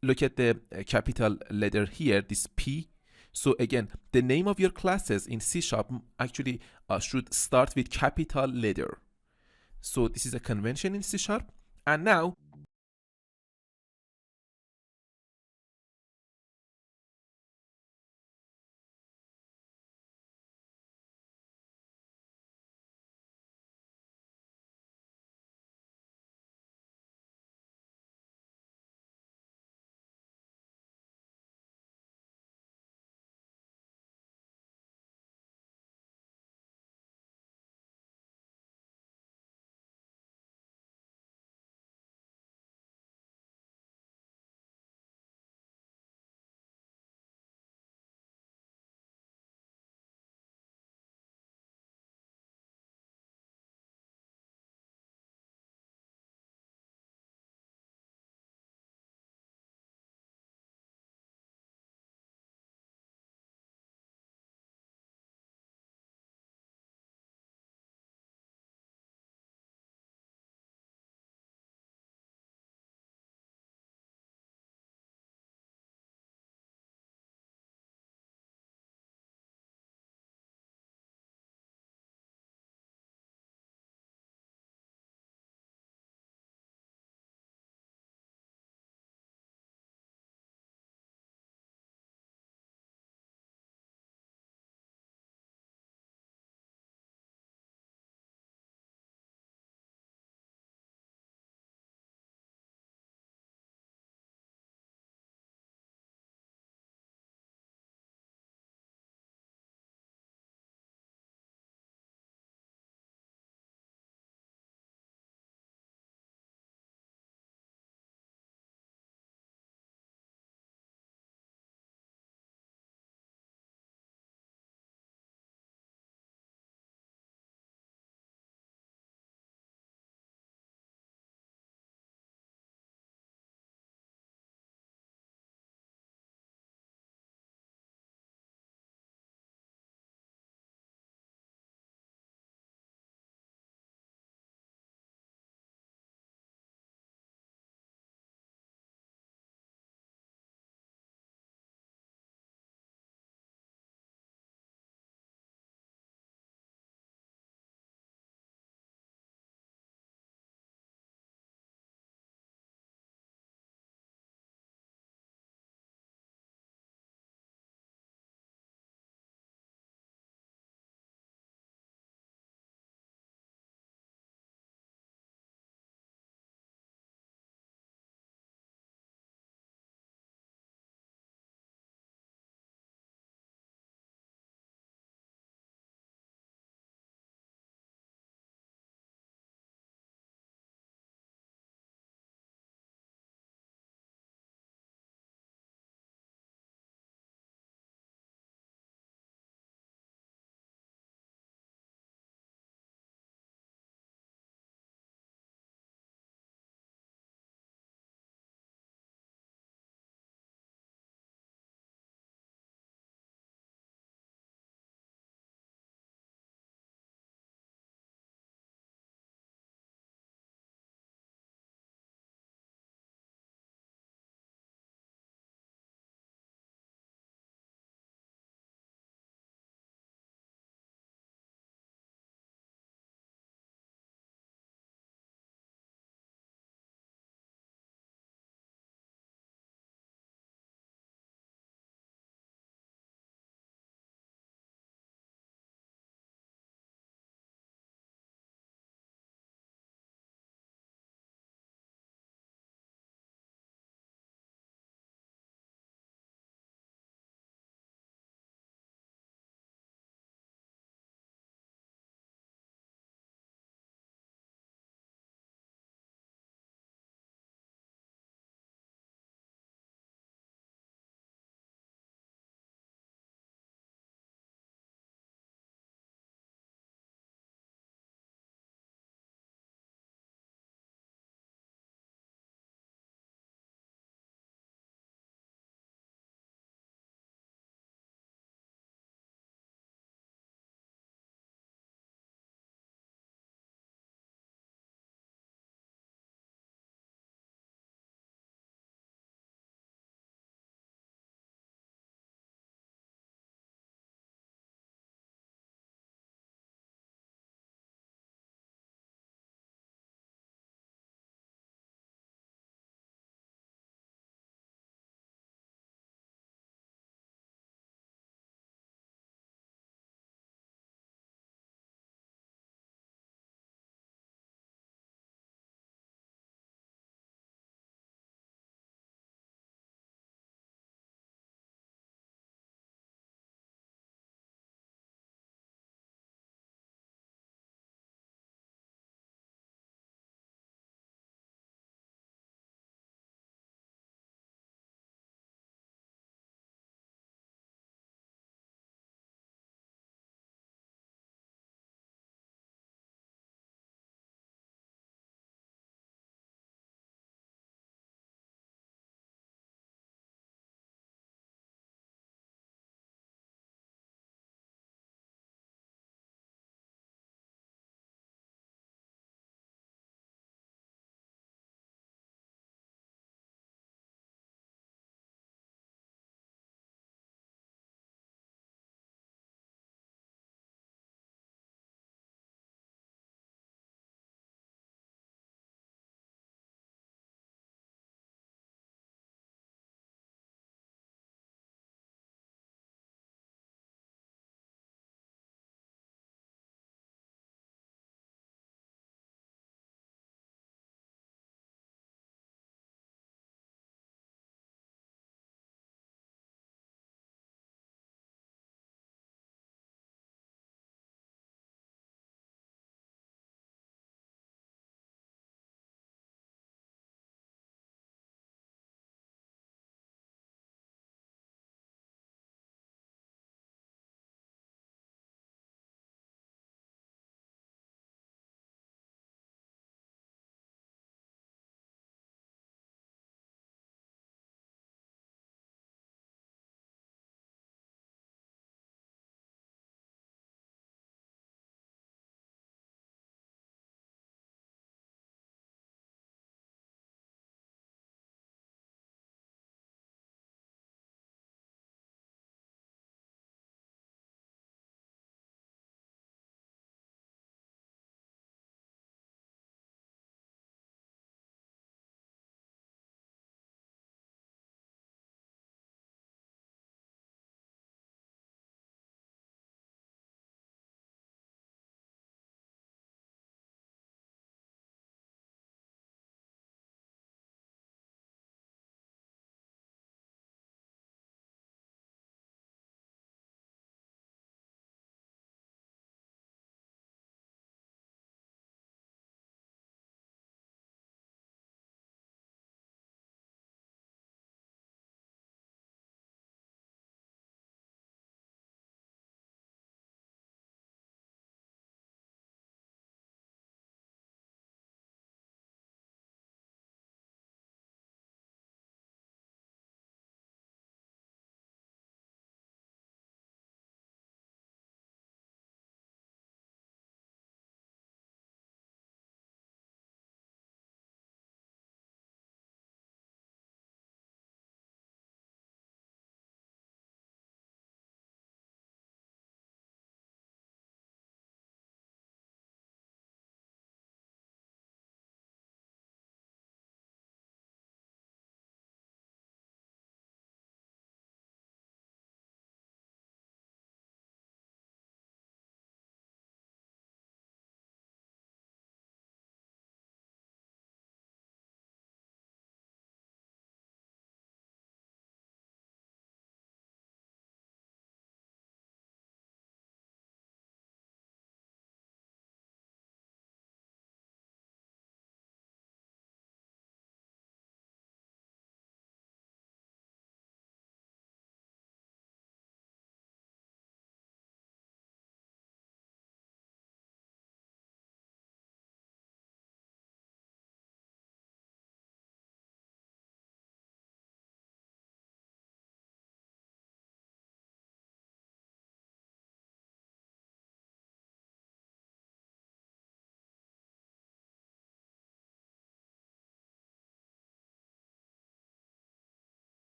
Look at the capital letter here, this P. So again, the name of your classes in C# actually should start with capital letter. So this is a convention in C#. And now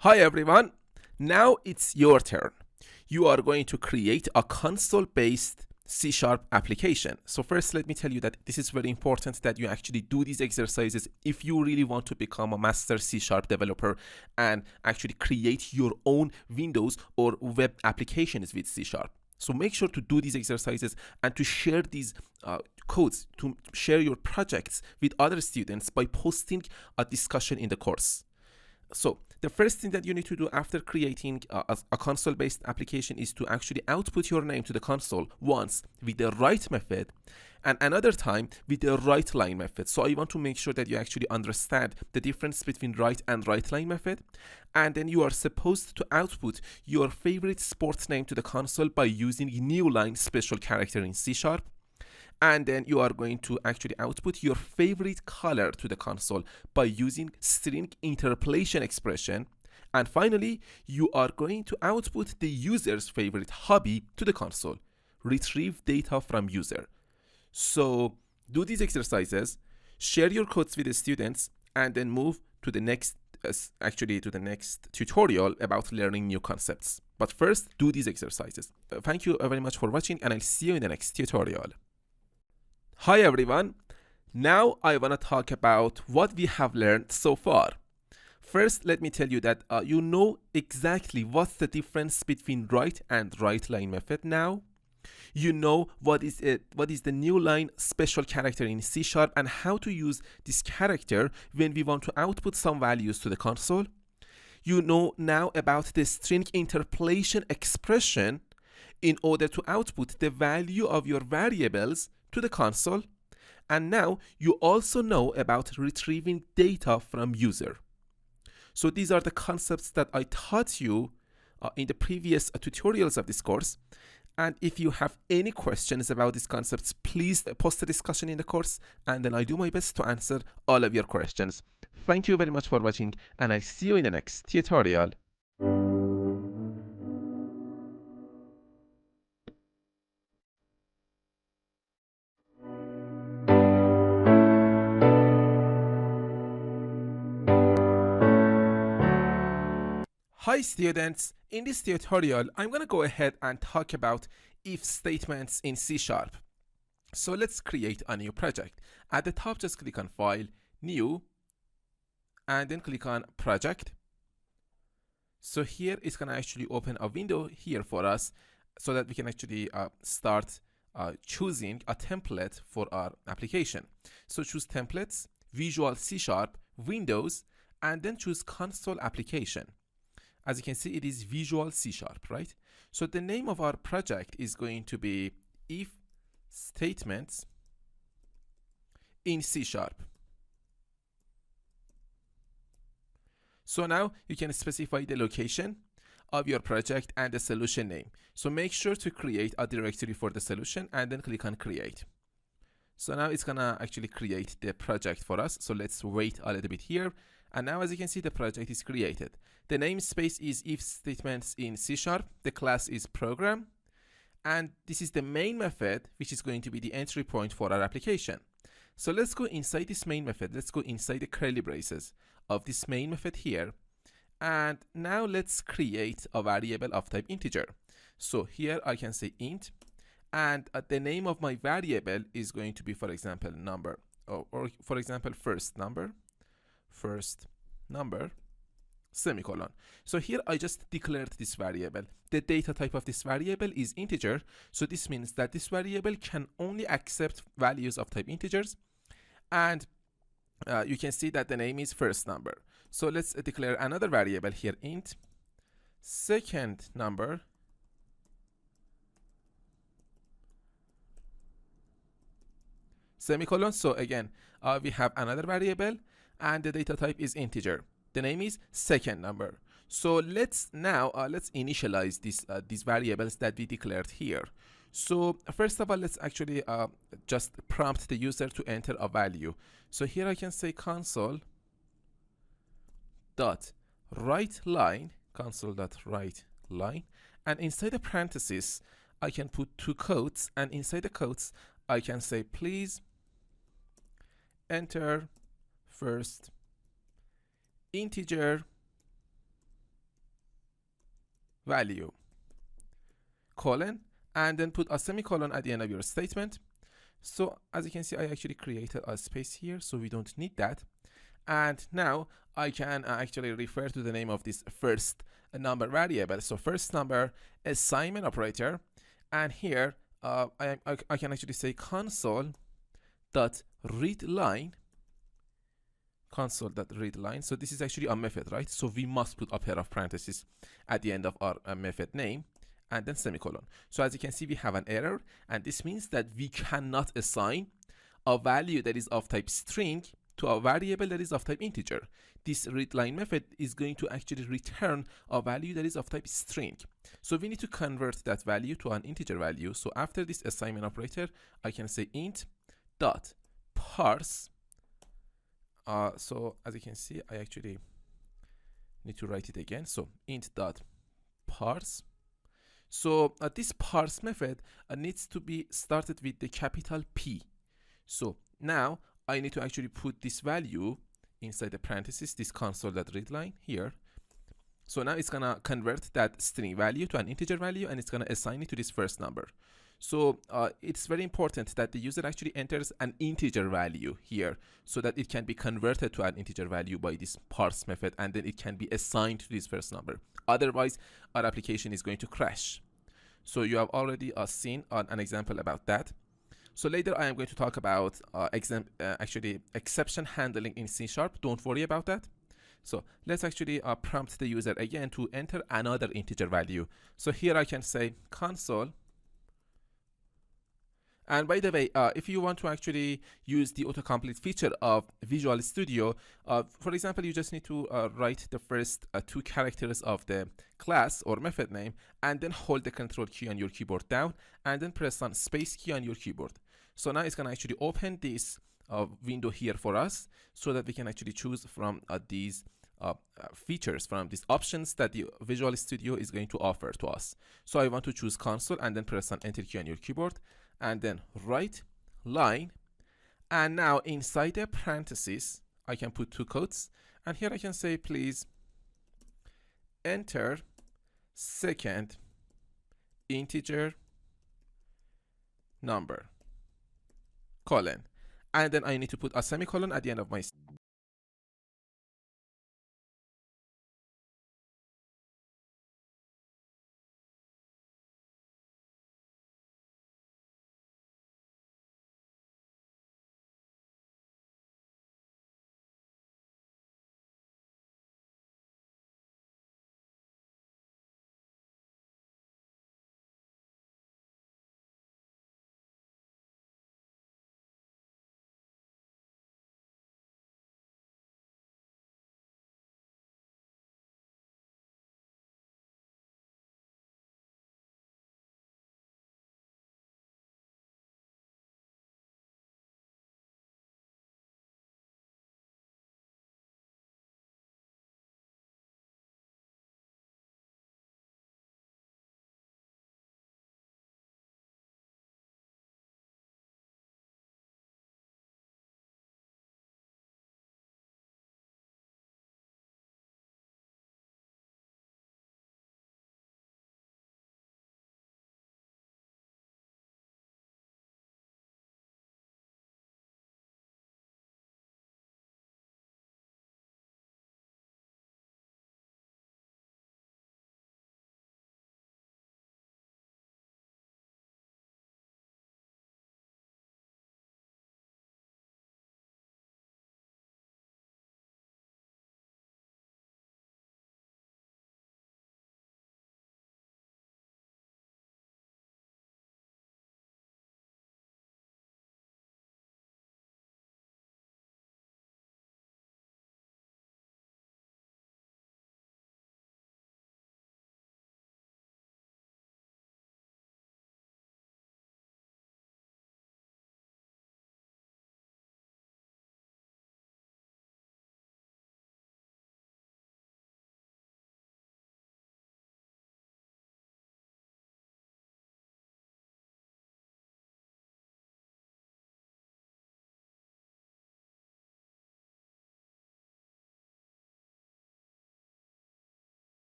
Hi everyone, now it's your turn. You are going to create a console-based C# application. So first let me tell you that this is very important that you actually do these exercises if you really want to become a master C# developer and actually create your own Windows or web applications with C#. So make sure to do these exercises and to share these codes, to share your projects with other students by posting a discussion in the course. So the first thing that you need to do after creating a console-based application is to actually output your name to the console once with the write method and another time with the write line method. So I want to make sure that you actually understand the difference between write and write line method. And then you are supposed to output your favorite sports name to the console by using new line special character in C#. And then you are going to actually output your favorite color to the console by using string interpolation expression. And finally, you are going to output the user's favorite hobby to the console. Retrieve data from user. So do these exercises, share your codes with the students, and then move to the next tutorial about learning new concepts. But first, do these exercises. Thank you very much for watching, and I'll see you in the next tutorial. Hi everyone, now I want to talk about what we have learned so far. First, let me tell you that you know exactly what's the difference between write and write line method now. You know what is the new line special character in C# and how to use this character when we want to output some values to the console. You know now about the string interpolation expression in order to output the value of your variables to the console. And now you also know about retrieving data from user. So these are the concepts that I taught you in the previous tutorials of this course. And if you have any questions about these concepts, please post a discussion in the course, and then I do my best to answer all of your questions. Thank you very much for watching, and I'll see you in the next tutorial. Hi students, in this tutorial I'm going to go ahead and talk about if statements in C#. So let's create a new project. At the top just click on File, New, and then click on Project. So here it's going to actually open a window here for us so that we can actually start choosing a template for our application. So choose Templates, Visual C#, Windows, and then choose Console Application. As you can see, it is Visual C#, right? So the name of our project is going to be if statements in C#. So now you can specify the location of your project and the solution name. So make sure to create a directory for the solution and then click on create. So now it's gonna actually create the project for us. So let's wait a little bit here. And now as you can see, the project is created. The namespace is if statements in C#, the class is program, and this is the main method, which is going to be the entry point for our application. So let's go inside this main method. Let's go inside the curly braces of this main method here. And now let's create a variable of type integer. So here I can say int, and the name of my variable is going to be, for example, number, or for example, first number, semicolon. So here I just declared this variable. The data type of this variable is integer. So this means that this variable can only accept values of type integers. And you can see that the name is first number. So let's declare another variable here, int second number, semicolon. So again, we have another variable and the data type is integer. The name is second number. So let's now let's initialize these variables that we declared here. So first of all, let's actually just prompt the user to enter a value. So here I can say console dot write line, console dot write line, and inside the parentheses I can put two quotes, and inside the quotes I can say please enter first integer value, colon, and then put a semicolon at the end of your statement. So as you can see, I actually created a space here, so we don't need that. And now I can actually refer to the name of this first number variable. So first number assignment operator, and here I can actually say console dot read line, console.readline. So this is actually a method, right? So we must put a pair of parentheses at the end of our method name and then semicolon. So as you can see, we have an error, and this means that we cannot assign a value that is of type string to a variable that is of type integer. This readLine method is going to actually return a value that is of type string. So we need to convert that value to an integer value. So after this assignment operator, I can say int dot parse. So as you can see, I actually need to write it again. So int dot parse. So this parse method needs to be started with the capital P. So now I need to actually put this value inside the parentheses, this console.readline here. So now it's gonna convert that string value to an integer value, and it's gonna assign it to this first number. So it's very important that the user actually enters an integer value here, so that it can be converted to an integer value by this parse method, and then it can be assigned to this first number. Otherwise, our application is going to crash. So you have already seen an example about that. So later I am going to talk about actually exception handling in C#. Don't worry about that. So let's actually prompt the user again to enter another integer value. So here I can say console. And by the way, if you want to actually use the autocomplete feature of Visual Studio, for example, you just need to write the first two characters of the class or method name, and then hold the control key on your keyboard down, and then press on space key on your keyboard. So now it's going to actually open this window here for us, so that we can actually choose from these features, from these options that the Visual Studio is going to offer to us. So I want to choose console, and then press on enter key on your keyboard, and then write line, and now inside the parentheses I can put two quotes, and here I can say please enter second integer number, colon, and then I need to put a semicolon at the end of my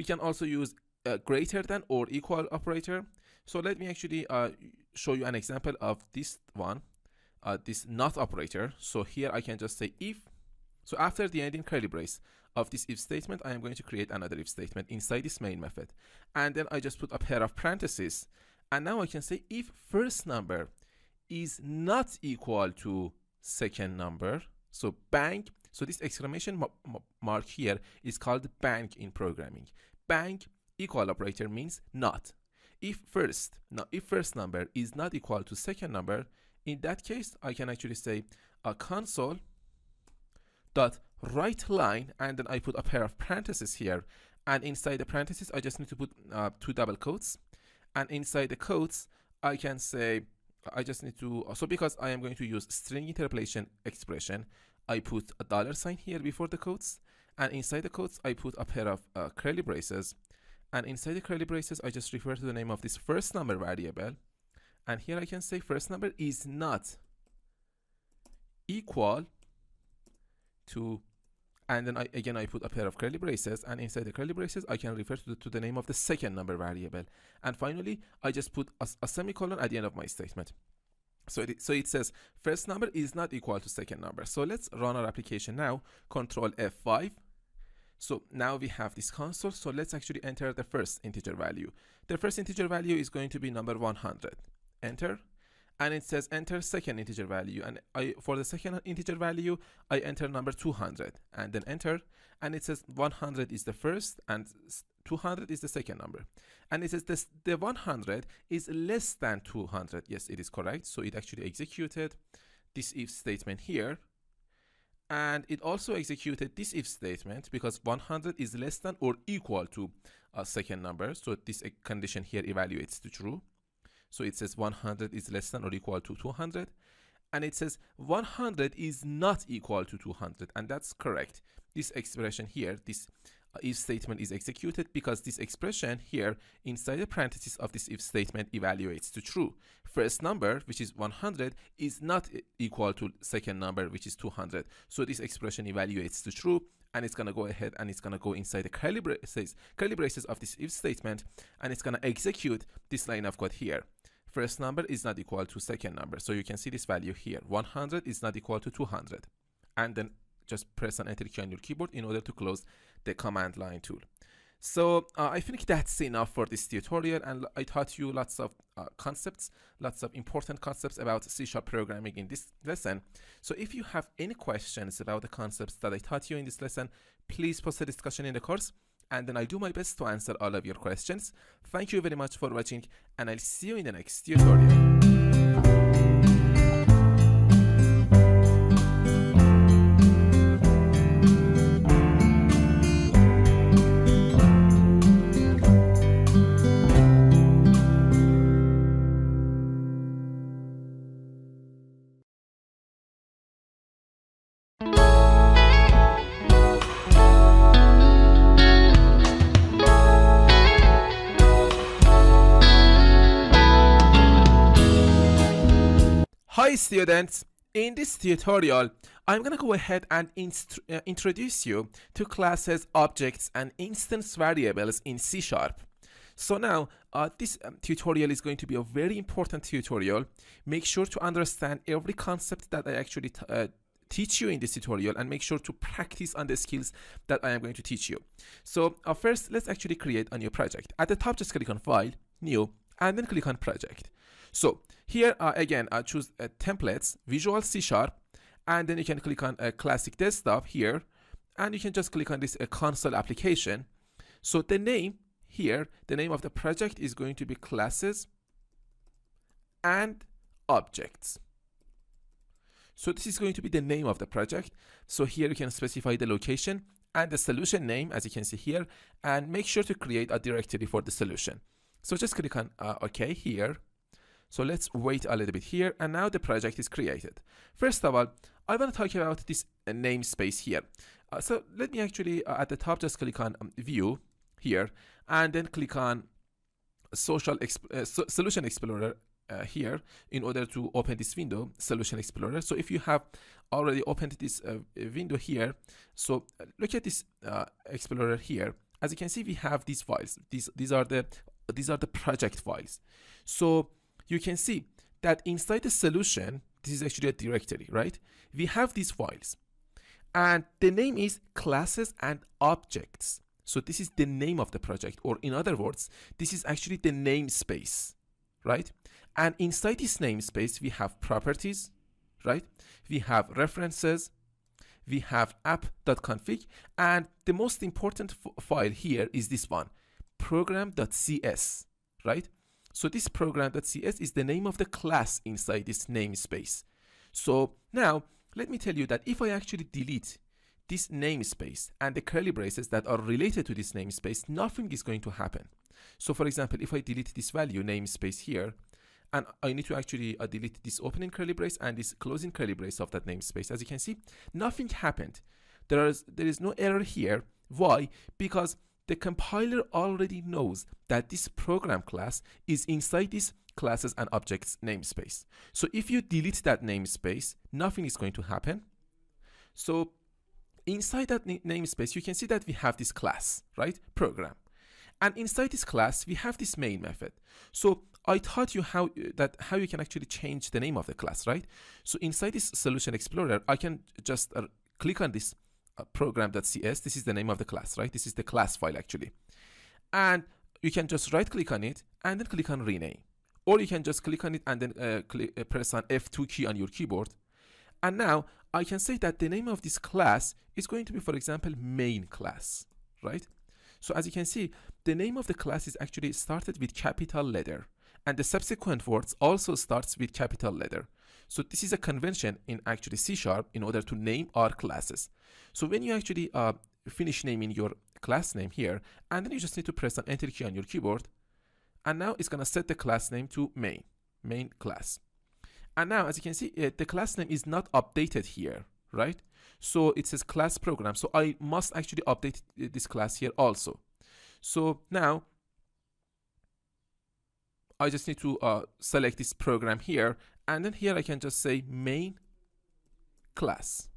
can also use greater than or equal operator. So let me actually show you an example of this one, this not operator. So here I can just say if. So after the ending curly brace of this if statement, I am going to create another if statement inside this main method. And then I just put a pair of parentheses. And now I can say if first number is not equal to second number, so bang. So this exclamation mark here is called bang in programming. Bang equal operator means not. If first number is not equal to second number, in that case, I can actually say a console dot write line, and then I put a pair of parentheses here. And inside the parentheses, I just need to put 2 double quotes. And inside the quotes, I can say, I just need to, so because I am going to use string interpolation expression, I put a $sign here before the quotes. And inside the quotes, I put a pair of curly braces. And inside the curly braces, I just refer to the name of this first number variable. And here I can say first number is not equal to, and then I put a pair of curly braces, and inside the curly braces I can refer to the name of the second number variable. And finally I just put a semicolon at the end of my statement. So it says first number is not equal to second number. So let's run our application now. Control F5. So now we have this console. So let's actually enter the first integer value. The first integer value is going to be number 100. Enter. And it says enter second integer value, and for the second integer value I enter number 200 and then enter, and it says 100 is the first and 200 is the second number, and it says the 100 is less than 200. Yes, it is correct. So it actually executed this if statement here, and it also executed this if statement because 100 is less than or equal to a second number. So this condition here evaluates to true. So it says 100 is less than or equal to 200, and it says 100 is not equal to 200, and that's correct. This expression here, this if statement is executed because this expression here inside the parentheses of this if statement evaluates to true. First number, which is 100, is not equal to second number, which is 200. So this expression evaluates to true, and it's going to go ahead and it's going to go inside the curly braces of this if statement, and it's going to execute this line of code here. First number is not equal to second number. So you can see this value here. 100 is not equal to 200. And then just press an enter key on your keyboard in order to close the command line tool. So I think that's enough for this tutorial, and I taught you lots of concepts, lots of important concepts about C# programming in this lesson. So if you have any questions about the concepts that I taught you in this lesson, please post a discussion in the course, and then I do my best to answer all of your questions. Thank you very much for watching, and I'll see you in the next tutorial. Hi students, in this tutorial I'm going to go ahead and introduce you to classes, objects, and instance variables in C#. So now this tutorial is going to be a very important tutorial. Make sure to understand every concept that I actually teach you in this tutorial, and make sure to practice on the skills that I am going to teach you. So first, let's actually create a new project. At the top, just click on File, New, and then click on Project. So here again, choose Templates, Visual C#, and then you can click on Classic Desktop here, and you can just click on this console application. So the name here, the name of the project is going to be Classes and Objects. So this is going to be the name of the project. So here you can specify the location and the solution name, as you can see here, and make sure to create a directory for the solution. So just click on OK here. So let's wait a little bit here, and now the project is created. First of all, I want to talk about this namespace here. So let me actually at the top just click on View here, and then click on Solution Explorer here in order to open this window, Solution Explorer. So if you have already opened this window here, so look at this Explorer here. as you can see, we have these files. These are the project files. So you can see that inside the solution, this is actually a directory, right? We have these files, and the name is classes and objects. So this is the name of the project, or in other words, this is actually the namespace, right? And inside this namespace, we have properties, right? We have references, we have app.config, and the most important file here is this one, program.cs, right? So this program.cs is the name of the class inside this namespace. So now let me tell you that if I actually delete this namespace and the curly braces that are related to this namespace, nothing is going to happen. So for example, if I delete this value namespace here, and I need to actually delete this opening curly brace and this closing curly brace of that namespace, as you can see, nothing happened. There is no error here. Why? Because the compiler already knows that this program class is inside this classes and objects namespace. So if you delete that namespace, nothing is going to happen. So inside that namespace, you can see that we have this class, right? Program. And inside this class, we have this main method. So I taught you how you can actually change the name of the class, right? So inside this Solution Explorer, I can just click on this program.cs. This is the name of the class, right? This is the class file actually. And you can just right click on it and then click on rename. Or you can just click on it and then press on F2 key on your keyboard. And now I can say that the name of this class is going to be, for example, main class, right? So as you can see, the name of the class is actually started with capital letter, and the subsequent words also starts with capital letter. So this is a convention in actually C# in order to name our classes. So when you actually finish naming your class name here, and then you just need to press an enter key on your keyboard, and now it's gonna set the class name to main class. And now as you can see, the class name is not updated here, right? So it says class program. So I must actually update this class here also. So now I just need to select this program here, and then here I can just say main class.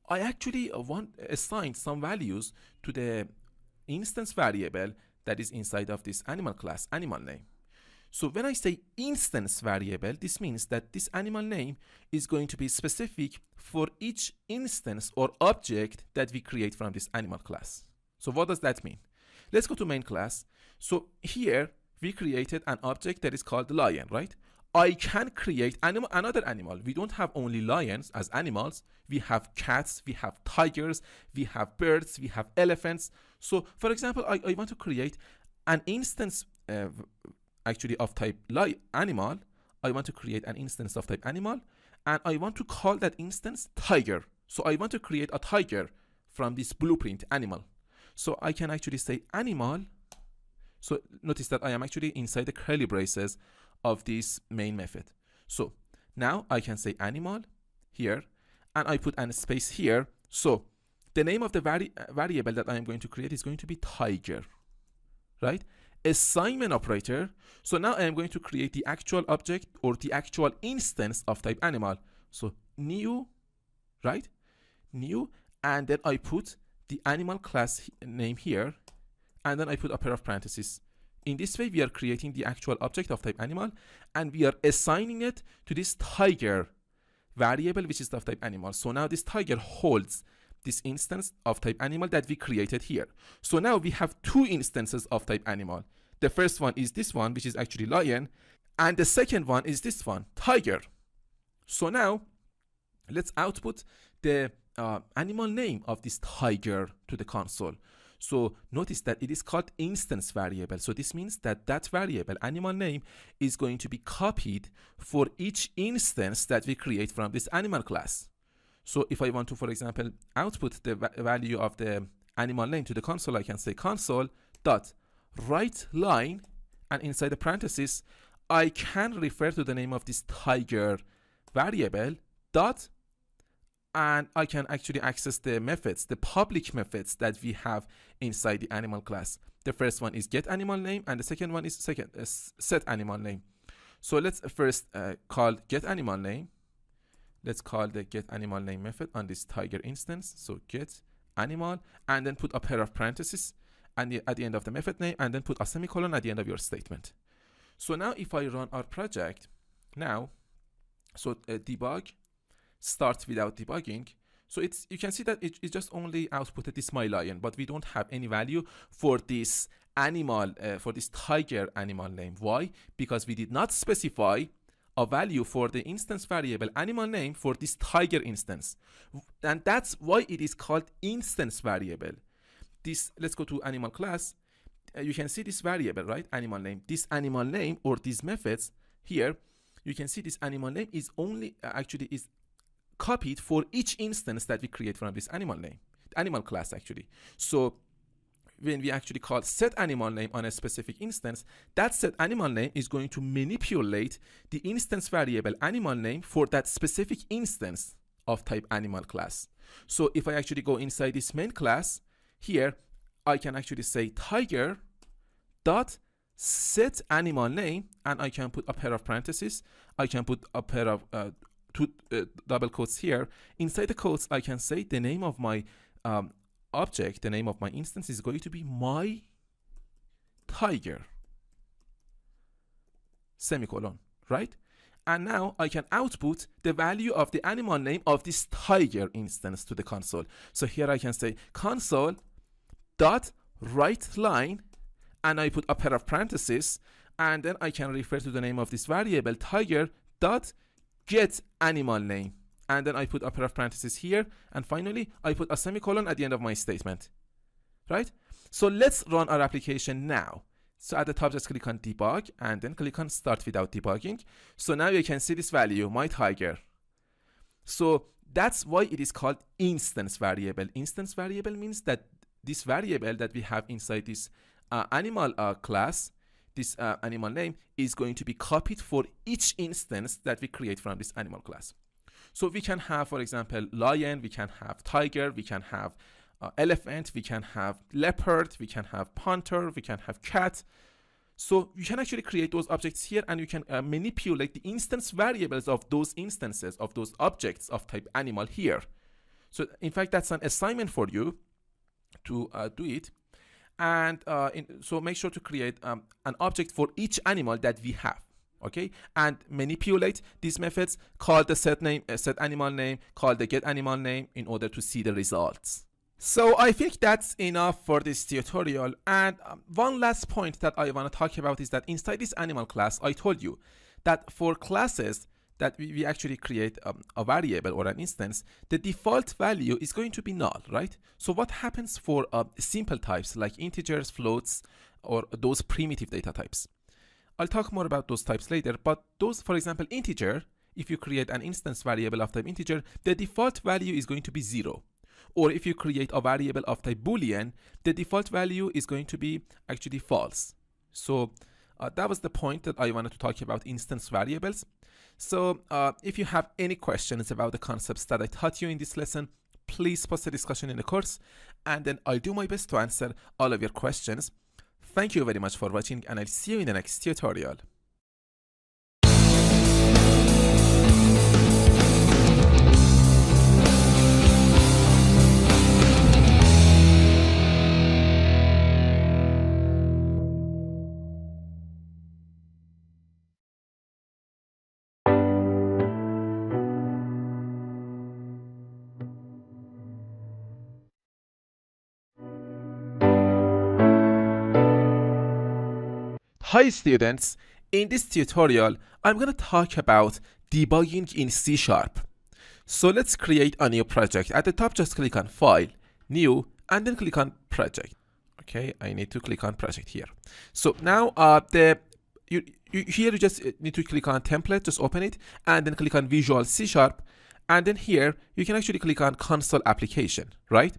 I actually want assign some values to the instance variable that is inside of this animal class, animal name. So when I say instance variable, this means that this animal name is going to be specific for each instance or object that we create from this animal class. So what does that mean? Let's go to main class. So here we created an object that is called lion, right? I can create another animal. We don't have only lions as animals. We have cats, we have tigers, we have birds, we have elephants. So for example, I want to create an instance actually of type animal. I want to create an instance of type animal, and I want to call that instance tiger. So I want to create a tiger from this blueprint animal. So I can actually say animal. So notice that I am actually inside the curly braces of this main method. So now I can say animal here, and I put a space here. So the name of the variable that I am going to create is going to be tiger, right? Assignment operator. So now I am going to create the actual object or the actual instance of type animal. So new, right? New, and then I put the animal class name here, and then I put a pair of parentheses. In this way, we are creating the actual object of type animal, and we are assigning it to this tiger variable, which is of type animal. So now this tiger holds this instance of type animal that we created here. So now we have two instances of type animal. The first one is this one, which is actually lion, and the second one is this one, tiger. So now let's output the animal name of this tiger to the console. So notice that it is called instance variable. So this means that that variable, animal name, is going to be copied for each instance that we create from this animal class. So if I want to, for example, output the value of the animal name to the console, I can say console dot write line, and inside the parentheses, I can refer to the name of this tiger variable dot, and I can actually access the methods, the public methods that we have inside the animal class. The first one is get animal name, and the second one is set animal name. So let's first call get animal name. Let's call the get animal name method on this tiger instance. So get animal, and then put a pair of parentheses and at the end of the method name, and then put a semicolon at the end of your statement. So now if I run our project now, so debug, start without debugging. So you can see that it just only outputted this my lion, but we don't have any value for this animal, for this tiger animal name. Why? Because we did not specify a value for the instance variable animal name for this tiger instance. And that's why it is called instance variable. This, let's go to animal class. You can see this variable, right? Animal name. This animal name or these methods here, you can see this animal name is only actually is copied for each instance that we create from this animal name, animal class actually. So when we actually call set animal name on a specific instance, that set animal name is going to manipulate the instance variable animal name for that specific instance of type animal class. So if I actually go inside this main class here, I can actually say tiger dot set animal name, and I can put a pair of parentheses. I can put a pair of two double quotes here. Inside the quotes, I can say the name of my object, the name of my instance is going to be my tiger, semicolon, right? And now I can output the value of the animal name of this tiger instance to the console. So here I can say console dot write line, and I put a pair of parentheses, and then I can refer to the name of this variable tiger dot get animal name, and then I put a pair of parentheses here, and finally I put a semicolon at the end of my statement, right? So let's run our application now. So at the top, just click on debug, and then click on start without debugging. So now you can see this value, my tiger. So that's why it is called instance variable. Instance variable means that this variable that we have inside this animal class, this animal name, is going to be copied for each instance that we create from this animal class. So we can have, for example, lion, we can have tiger, we can have elephant, we can have leopard, we can have panther, we can have cat. So you can actually create those objects here, and you can manipulate the instance variables of those instances, of those objects of type animal here. So in fact, that's an assignment for you to do it. And so make sure to create an object for each animal that we have. Okay, and manipulate these methods, call the set name, set animal name, call the get animal name in order to see the results. So I think that's enough for this tutorial. And one last point that I want to talk about is that inside this animal class, I told you that for classes that we actually create a variable or an instance, the default value is going to be null, right? So what happens for simple types like integers, floats, or those primitive data types? I'll talk more about those types later, but those, for example, integer, if you create an instance variable of type integer, the default value is going to be 0. Or if you create a variable of type boolean, the default value is going to be actually false. So that was the point that I wanted to talk about instance variables. So if you have any questions about the concepts that I taught you in this lesson, please post a discussion in the course, and then I'll do my best to answer all of your questions. Thank you very much for watching, and I'll see you in the next tutorial. Hi students, in this tutorial I'm going to talk about debugging in C#. So let's create a new project. At the top just click on File, New, and then click on Project. Okay, I need to click on Project here. So now here you just need to click on Template, just open it, and then click on Visual C#, and then here you can actually click on Console Application, right?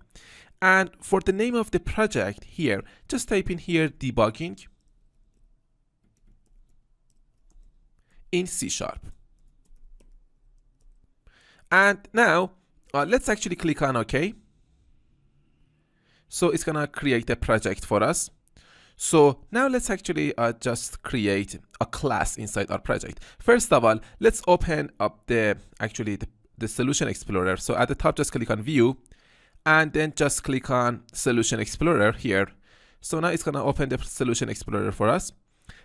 And for the name of the project here, just type in here debugging in C#. And now let's actually click on OK. So it's gonna create a project for us. So now let's actually just create a class inside our project. First of all, let's open up the Solution Explorer. So at the top, just click on View, and then just click on Solution Explorer here. So now it's gonna open the Solution Explorer for us.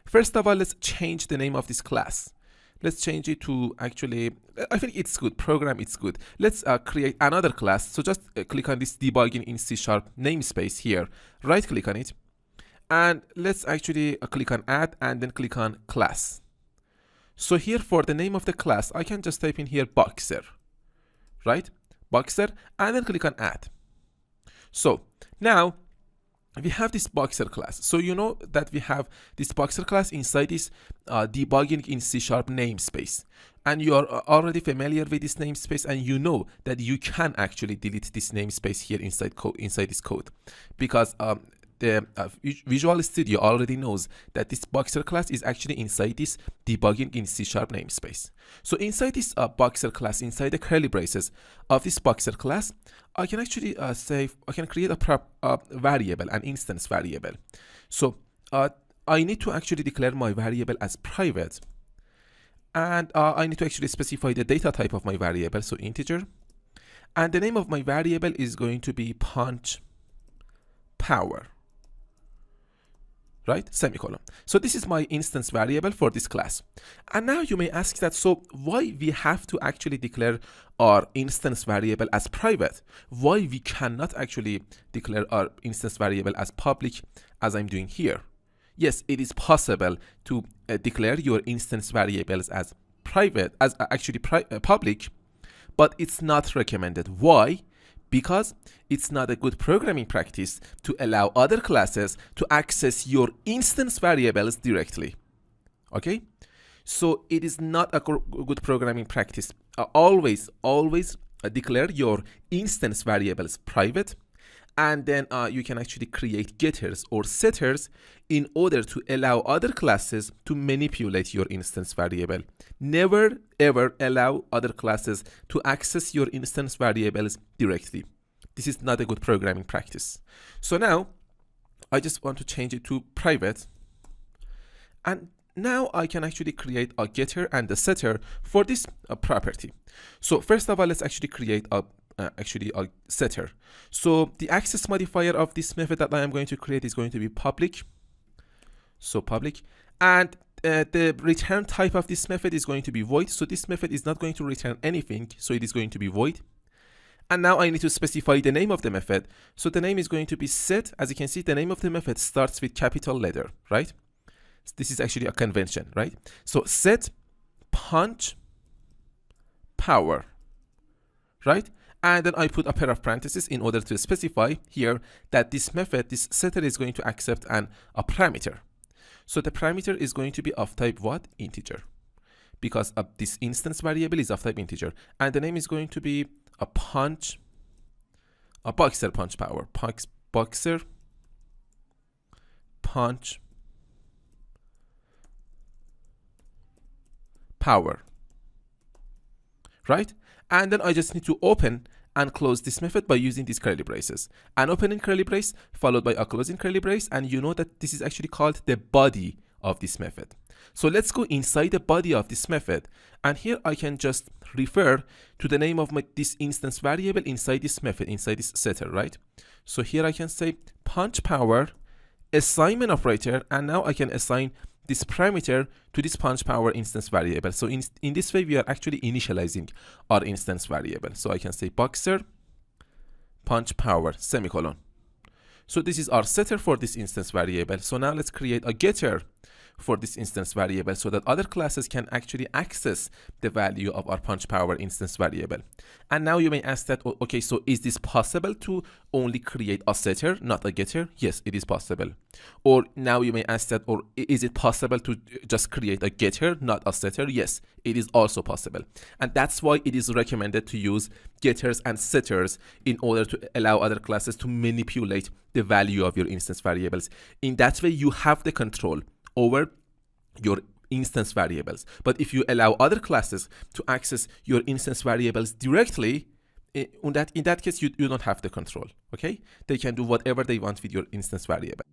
First of all, let's change the name of this class. Let's change it to actually, I think it's good, program, it's good. Let's create another class. So just click on this debugging in C# namespace here, right click on it. And let's actually click on add and then click on class. So here for the name of the class, I can just type in here boxer, right? Boxer, and then click on add. So now we have this boxer class. So you know that we have this boxer class inside this debugging in C# namespace. And you are already familiar with this namespace, and you know that you can actually delete this namespace here inside this code, because the Visual Studio already knows that this boxer class is actually inside this debugging in C# namespace. So inside this boxer class, inside the curly braces of this boxer class, I can actually I can create a variable, an instance variable. So I need to actually declare my variable as private, and I need to actually specify the data type of my variable, so integer, and the name of my variable is going to be punch power, right? Semicolon. So this is my instance variable for this class. And now you may ask that, so why we have to actually declare our instance variable as private? Why we cannot actually declare our instance variable as public, as I'm doing here? Yes, it is possible to declare your instance variables as private, as public, but it's not recommended. Why? Because it's not a good programming practice to allow other classes to access your instance variables directly. Okay? So it is not a good programming practice. Always declare your instance variables private, and then you can actually create getters or setters in order to allow other classes to manipulate your instance variable. Never ever allow other classes to access your instance variables directly. This is not a good programming practice. So now I just want to change it to private, and now I can actually create a getter and a setter for this property. So first of all, let's actually create a actually a setter. So the access modifier of this method that I am going to create is going to be public. So public, and the return type of this method is going to be void. So this method is not going to return anything, so it is going to be void. And now I need to specify the name of the method. So the name is going to be set. As you can see, the name of the method starts with capital letter, right? This is actually a convention, right? So set punch power, right? And then I put a pair of parentheses in order to specify here that this method, this setter, is going to accept a parameter. So the parameter is going to be of type what? Integer. Because of this instance variable is of type integer. And the name is going to be a boxer punch power. Boxer punch power. Right? And then I just need to open and close this method by using these curly braces. An opening curly brace followed by a closing curly brace, and you know that this is actually called the body of this method. So let's go inside the body of this method, and here I can just refer to the name of this instance variable inside this method, inside this setter, right? So here I can say punch power assignment operator, and now I can assign this parameter to this punch power instance variable. So in this way, we are actually initializing our instance variable. So I can say boxer punch power semicolon. So this is our setter for this instance variable. So now let's create a getter for this instance variable so that other classes can actually access the value of our punch power instance variable. And now you may ask that, okay, so is this possible to only create a setter, not a getter? Yes, it is possible. Or now you may ask that, or is it possible to just create a getter, not a setter? Yes, it is also possible. And that's why it is recommended to use getters and setters in order to allow other classes to manipulate the value of your instance variables. In that way, you have the control over your instance variables. But if you allow other classes to access your instance variables directly, in that case, you don't have the control, okay? They can do whatever they want with your instance variable.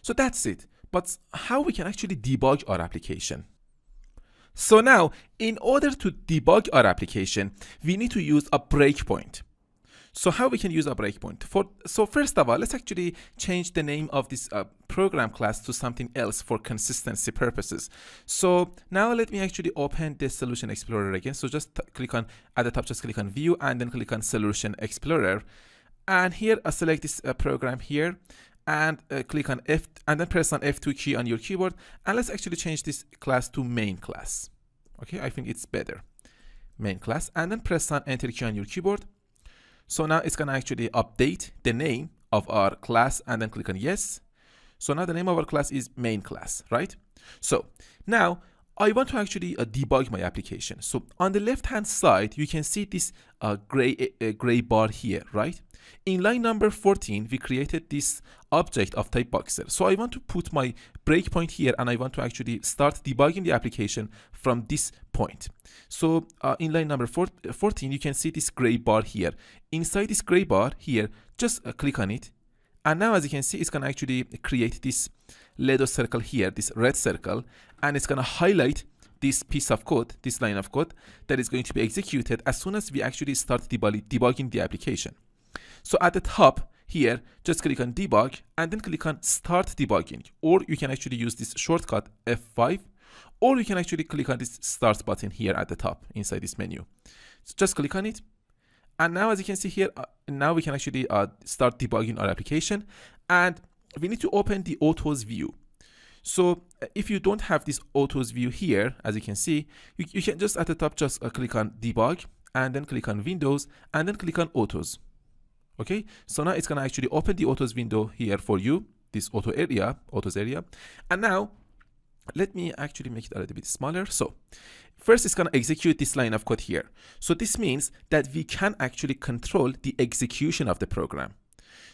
So that's it. But how we can actually debug our application? So now, in order to debug our application, we need to use a breakpoint. So how we can use a breakpoint? So first of all, let's actually change the name of this program class to something else for consistency purposes. So now let me actually open the Solution Explorer again. So just click on, at the top, just click on View and then click on Solution Explorer. And here I select this program here and click on F and then press on F2 key on your keyboard. And let's actually change this class to main class. Okay, I think it's better. Main class, and then press on Enter key on your keyboard. So now it's gonna actually update the name of our class and then click on yes. So now the name of our class is main class, right? So now I want to actually debug my application. So on the left hand side, you can see this gray bar here, right? In line number 14, we created this object of type boxer. So I want to put my breakpoint here and I want to actually start debugging the application from this point. So in line number 14, you can see this gray bar here. Inside this gray bar here, just click on it. And now as you can see, it's gonna actually create this little circle here, this red circle, and it's gonna highlight this piece of code, this line of code that is going to be executed as soon as we actually start debugging the application. So at the top here, just click on debug and then click on start debugging, or you can actually use this shortcut F5, or you can actually click on this start button here at the top inside this menu. So just click on it. And now as you can see here, now we can actually start debugging our application, and we need to open the autos view. So if you don't have this autos view here, as you can see, you can just at the top just click on debug and then click on Windows and then click on autos. Okay, so now it's gonna actually open the autos window here for you, this autos area. And now let me actually make it a little bit smaller. So first it's gonna execute this line of code here. So this means that we can actually control the execution of the program.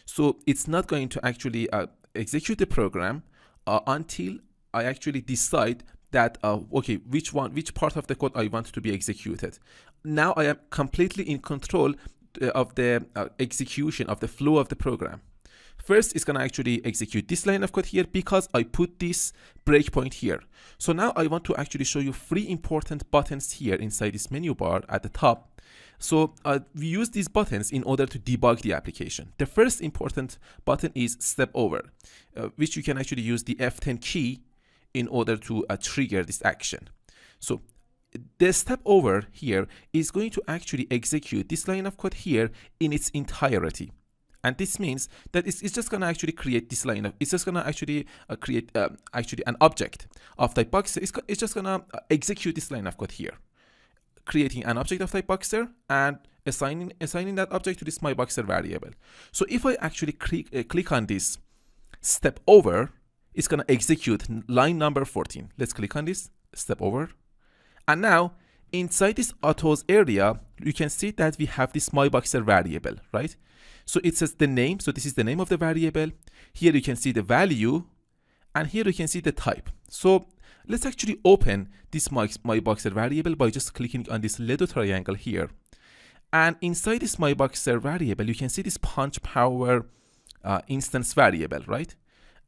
So it's not going to actually execute the program until I actually decide that okay, which part of the code I want to be executed. Now I am completely in control of the execution of the flow of the program. First, it's gonna actually execute this line of code here because I put this breakpoint here. So now I want to actually show you 3 important buttons here inside this menu bar at the top. So we use these buttons in order to debug the application. The first important button is step over, which you can actually use the F10 key in order to trigger this action. So the step over here is going to actually execute this line of code here in its entirety. And this means that it's just going to actually create this line of, it's just going to actually create actually an object of type boxer. It's just going to execute this line of code here, creating an object of type boxer and assigning that object to this myBoxer variable. So if I actually click on this step over, it's going to execute line number 14. Let's click on this step over. And now inside this autos area, you can see that we have this myBoxer variable, right? So it says the name. So this is the name of the variable. Here you can see the value, and here you can see the type. So let's actually open this myBoxer variable by just clicking on this little triangle here. And inside this myBoxer variable, you can see this punch power instance variable, right?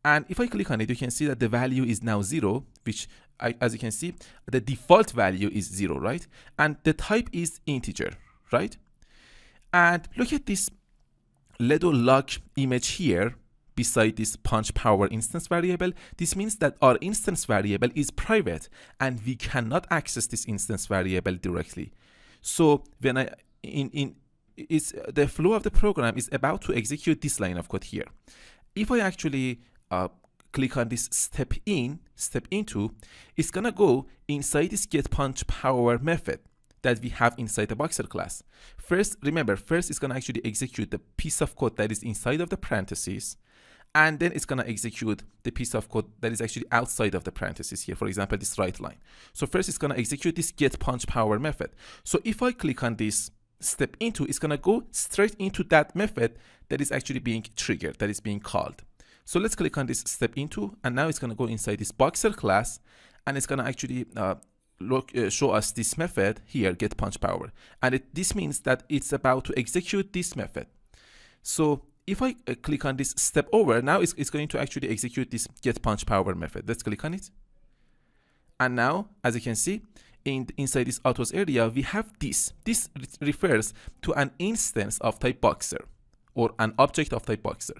And if I click on it, you can see that the value is now 0, which as you can see, the default value is 0, right? And the type is integer, right? And look at this little log image here beside this punch power instance variable. This means that our instance variable is private and we cannot access this instance variable directly. So when the flow of the program is about to execute this line of code here. If I actually click on this step into, it's gonna go inside this get punch power method that we have inside the boxer class. First, remember, it's gonna actually execute the piece of code that is inside of the parentheses, and then it's gonna execute the piece of code that is actually outside of the parentheses here, for example, this right line. So first it's gonna execute this get punch power method. So if I click on this step into, it's gonna go straight into that method that is actually being triggered, that is being called. So let's click on this step into, and now it's gonna go inside this boxer class, and it's gonna actually show us this method here, get punch power. And this means that it's about to execute this method. So if I click on this step over, now it's going to actually execute this get punch power method. Let's click on it. And now, as you can see, inside this autos area, we have this. This refers to an instance of type boxer or an object of type boxer.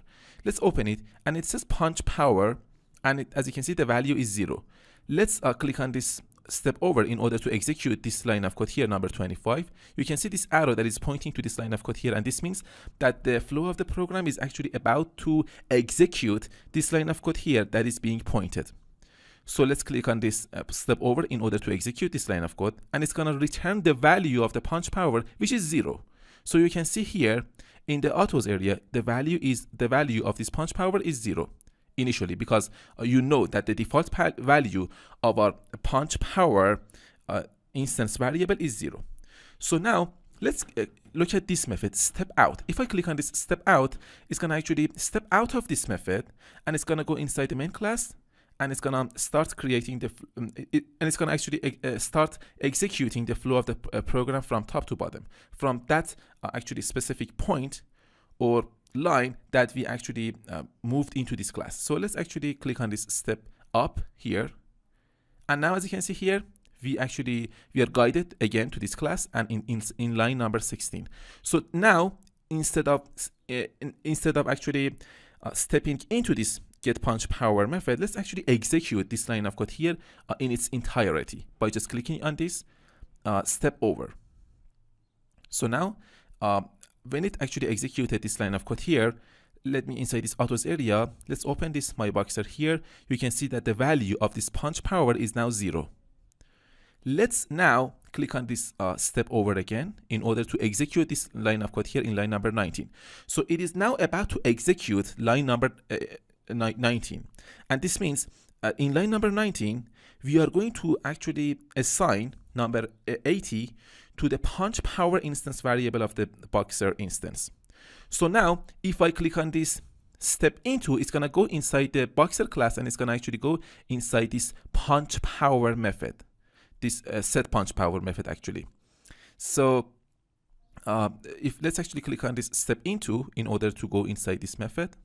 Let's open it, and it says punch power, and as you can see, the value is 0. Let's click on this step over in order to execute this line of code here, number 25. You can see this arrow that is pointing to this line of code here, and this means that the flow of the program is actually about to execute this line of code here that is being pointed. So let's click on this step over in order to execute this line of code, and it's going to return the value of the punch power, which is 0. So you can see here in the autos area, the value of this punch power is 0 initially, because you know that the default value of our punch power instance variable is 0. So now let's look at this method, step out. If I click on this step out, it's going to actually step out of this method, and it's going to go inside the main class, and it's going to start creating the and it's going to actually start executing the flow of the program from top to bottom, from that actually specific point or line that we actually moved into this class. So let's actually click on this step up here, and now as you can see here, we are guided again to this class and in line number 16. So now instead of actually stepping into this get punch power method, let's actually execute this line of code here in its entirety by just clicking on this step over. So now when it actually executed this line of code here, let me inside this autos area, let's open this my boxer here. You can see that the value of this punch power is now 0. Let's now click on this step over again in order to execute this line of code here in line number 19. So it is now about to execute line number 19, and this means in line number 19 we are going to actually assign number 80 to the punch power instance variable of the boxer instance. So now if I click on this step into, it's going to go inside the boxer class, and it's going to actually go inside this punch power method, this set punch power method actually. So let's actually click on this step into in order to go inside this method.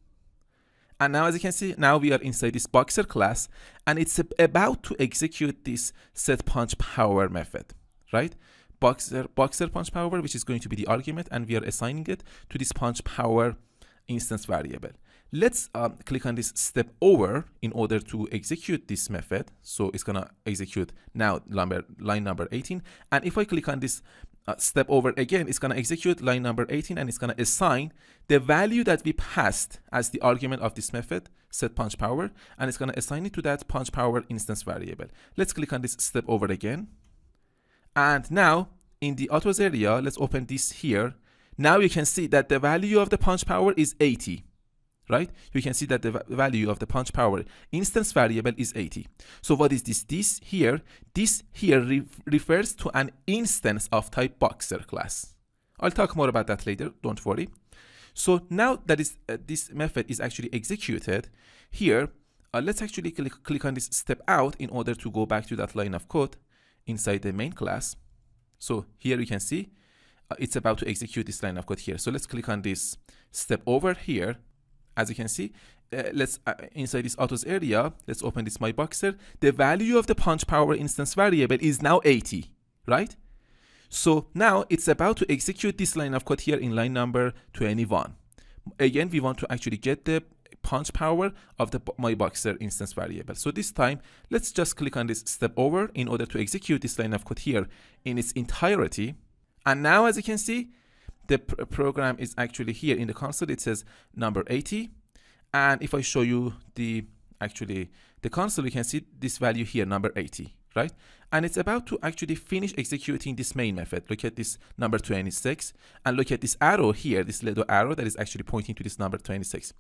And now as you can see, now we are inside this boxer class, and it's about to execute this set punch power method, right? Boxer punch power, which is going to be the argument, and we are assigning it to this punch power instance variable. Let's click on this step over in order to execute this method. So it's gonna execute now line number 18, and if I click on this step over again, it's gonna execute line number 18, and it's gonna assign the value that we passed as the argument of this method, set punch power, and it's gonna assign it to that punch power instance variable. Let's click on this step over again, and now in the autos area, let's open this here. Now you can see that the value of the punch power is 80, right? You can see that the value of the punch power instance variable is 80. So what is this? This here refers to an instance of type boxer class. I'll talk more about that later, don't worry. So now that this method is actually executed here, let's actually click on this step out in order to go back to that line of code inside the main class. So here you can see it's about to execute this line of code here. So let's click on this step over here. As you can see, let's inside this autos area, let's open this my boxer. The value of the punch power instance variable is now 80, right? So now it's about to execute this line of code here in line number 21. Again, we want to actually get the punch power of the my boxer instance variable. So this time, let's just click on this step over in order to execute this line of code here in its entirety. And now, as you can see, the program is actually here in the console. It says number 80, and if I show you the console, you can see this value here, number 80, right? And it's about to actually finish executing this main method. Look at this number 26, and look at this arrow here, this little arrow that is actually pointing to this number 26.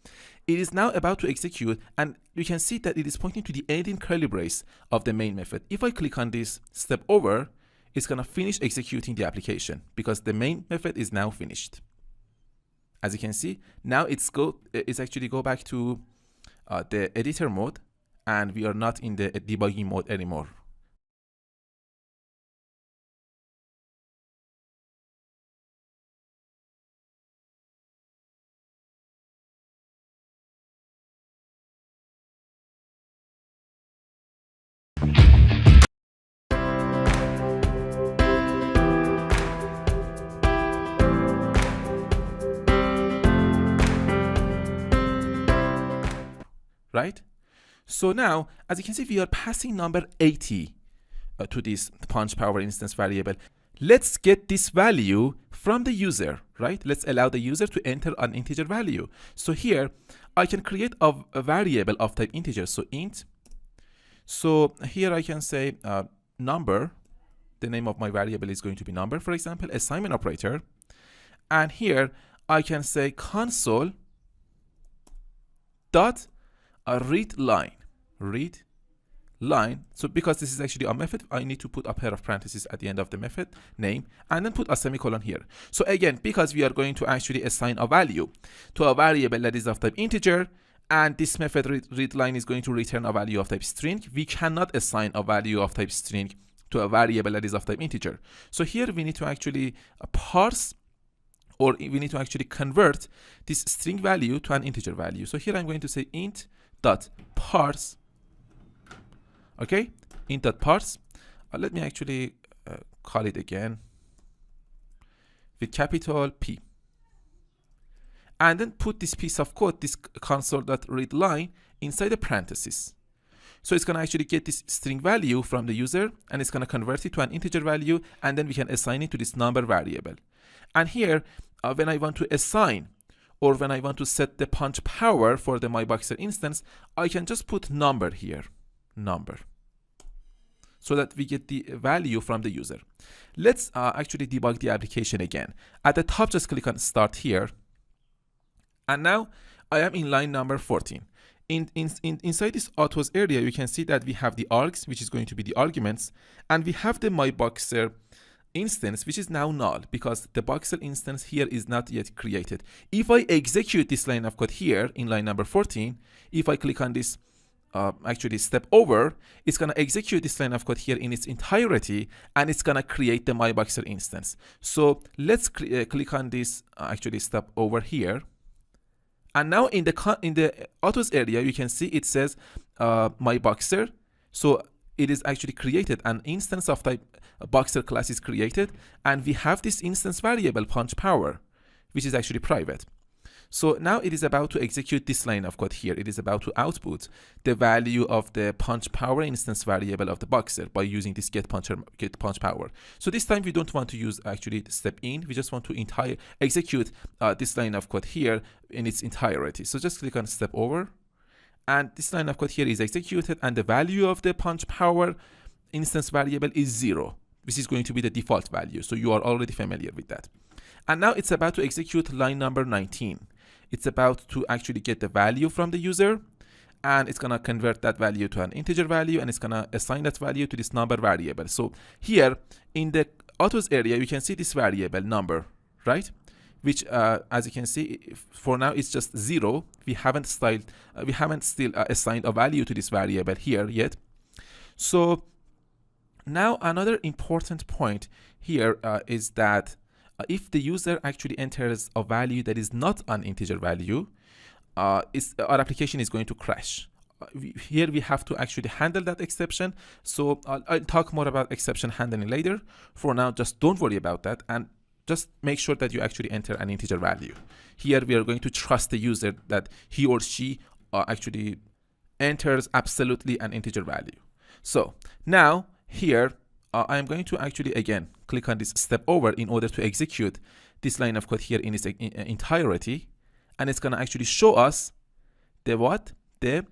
It is now about to execute, and you can see that it is pointing to the ending curly brace of the main method. If I click on this step over, it's going to finish executing the application because the main method is now finished. As you can see, now it's actually go back to the editor mode, and we are not in the debugging mode anymore. right? So now, as you can see, we are passing number 80 to this punch power instance variable. Let's get this value from the user, right? Let's allow the user to enter an integer value. So here, I can create a variable of type integer. So int. So here I can say number. The name of my variable is going to be number, for example, assignment operator. And here I can say console dot read line. So because this is actually a method, I need to put a pair of parentheses at the end of the method name and then put a semicolon here. So again, because we are going to actually assign a value to a variable that is of type integer, and this method read line is going to return a value of type string, we cannot assign a value of type string to a variable that is of type integer. So here we need to actually parse, or we need to actually convert this string value to an integer value. So here I'm going to say int dot parse. Okay, int dot parse. Let me actually call it again with capital P. And then put this piece of code, this console.read line, inside the parentheses. So it's going to actually get this string value from the user, and it's going to convert it to an integer value, and then we can assign it to this number variable. And here, when I want to assign, or when I want to set the punch power for the myboxer instance, I can just put number here, number, so that we get the value from the user. Let's actually debug the application again. At the top, just click on start here. And now I am in line number 14. Inside this autos area, you can see that we have the args, which is going to be the arguments, and we have the myboxer instance, which is now null because the boxer instance here is not yet created. If I execute this line of code here in line number 14, if I click on this actually step over, it's going to execute this line of code here in its entirety, and it's going to create the myboxer instance. So let's click on this actually step over here. And now in the autos area, you can see it says myboxer. So it is actually created. An instance of type boxer class is created, and we have this instance variable punch power, which is actually private. So now it is about to execute this line of code here. It is about to output the value of the punch power instance variable of the boxer by using this get punch power. So this time we don't want to use actually the step in. We just want to execute this line of code here in its entirety. So just click on step over, and this line of code here is executed, and the value of the punch power instance variable is 0. This is going to be the default value. So you are already familiar with that. And now it's about to execute line number 19. It's about to actually get the value from the user, and it's going to convert that value to an integer value, and it's going to assign that value to this number variable. So here in the autos area, you can see this variable number, right? Which, as you can see, for now it's just 0. We haven't still assigned a value to this variable here yet. So now another important point here is that if the user actually enters a value that is not an integer value, our application is going to crash. Here we have to actually handle that exception. So I'll talk more about exception handling later. For now, just don't worry about that, and just make sure that you actually enter an integer value. Here we are going to trust the user that he or she actually enters absolutely an integer value. So now here, I am going to actually again click on this step over in order to execute this line of code here in its entirety, and it's going to actually show us the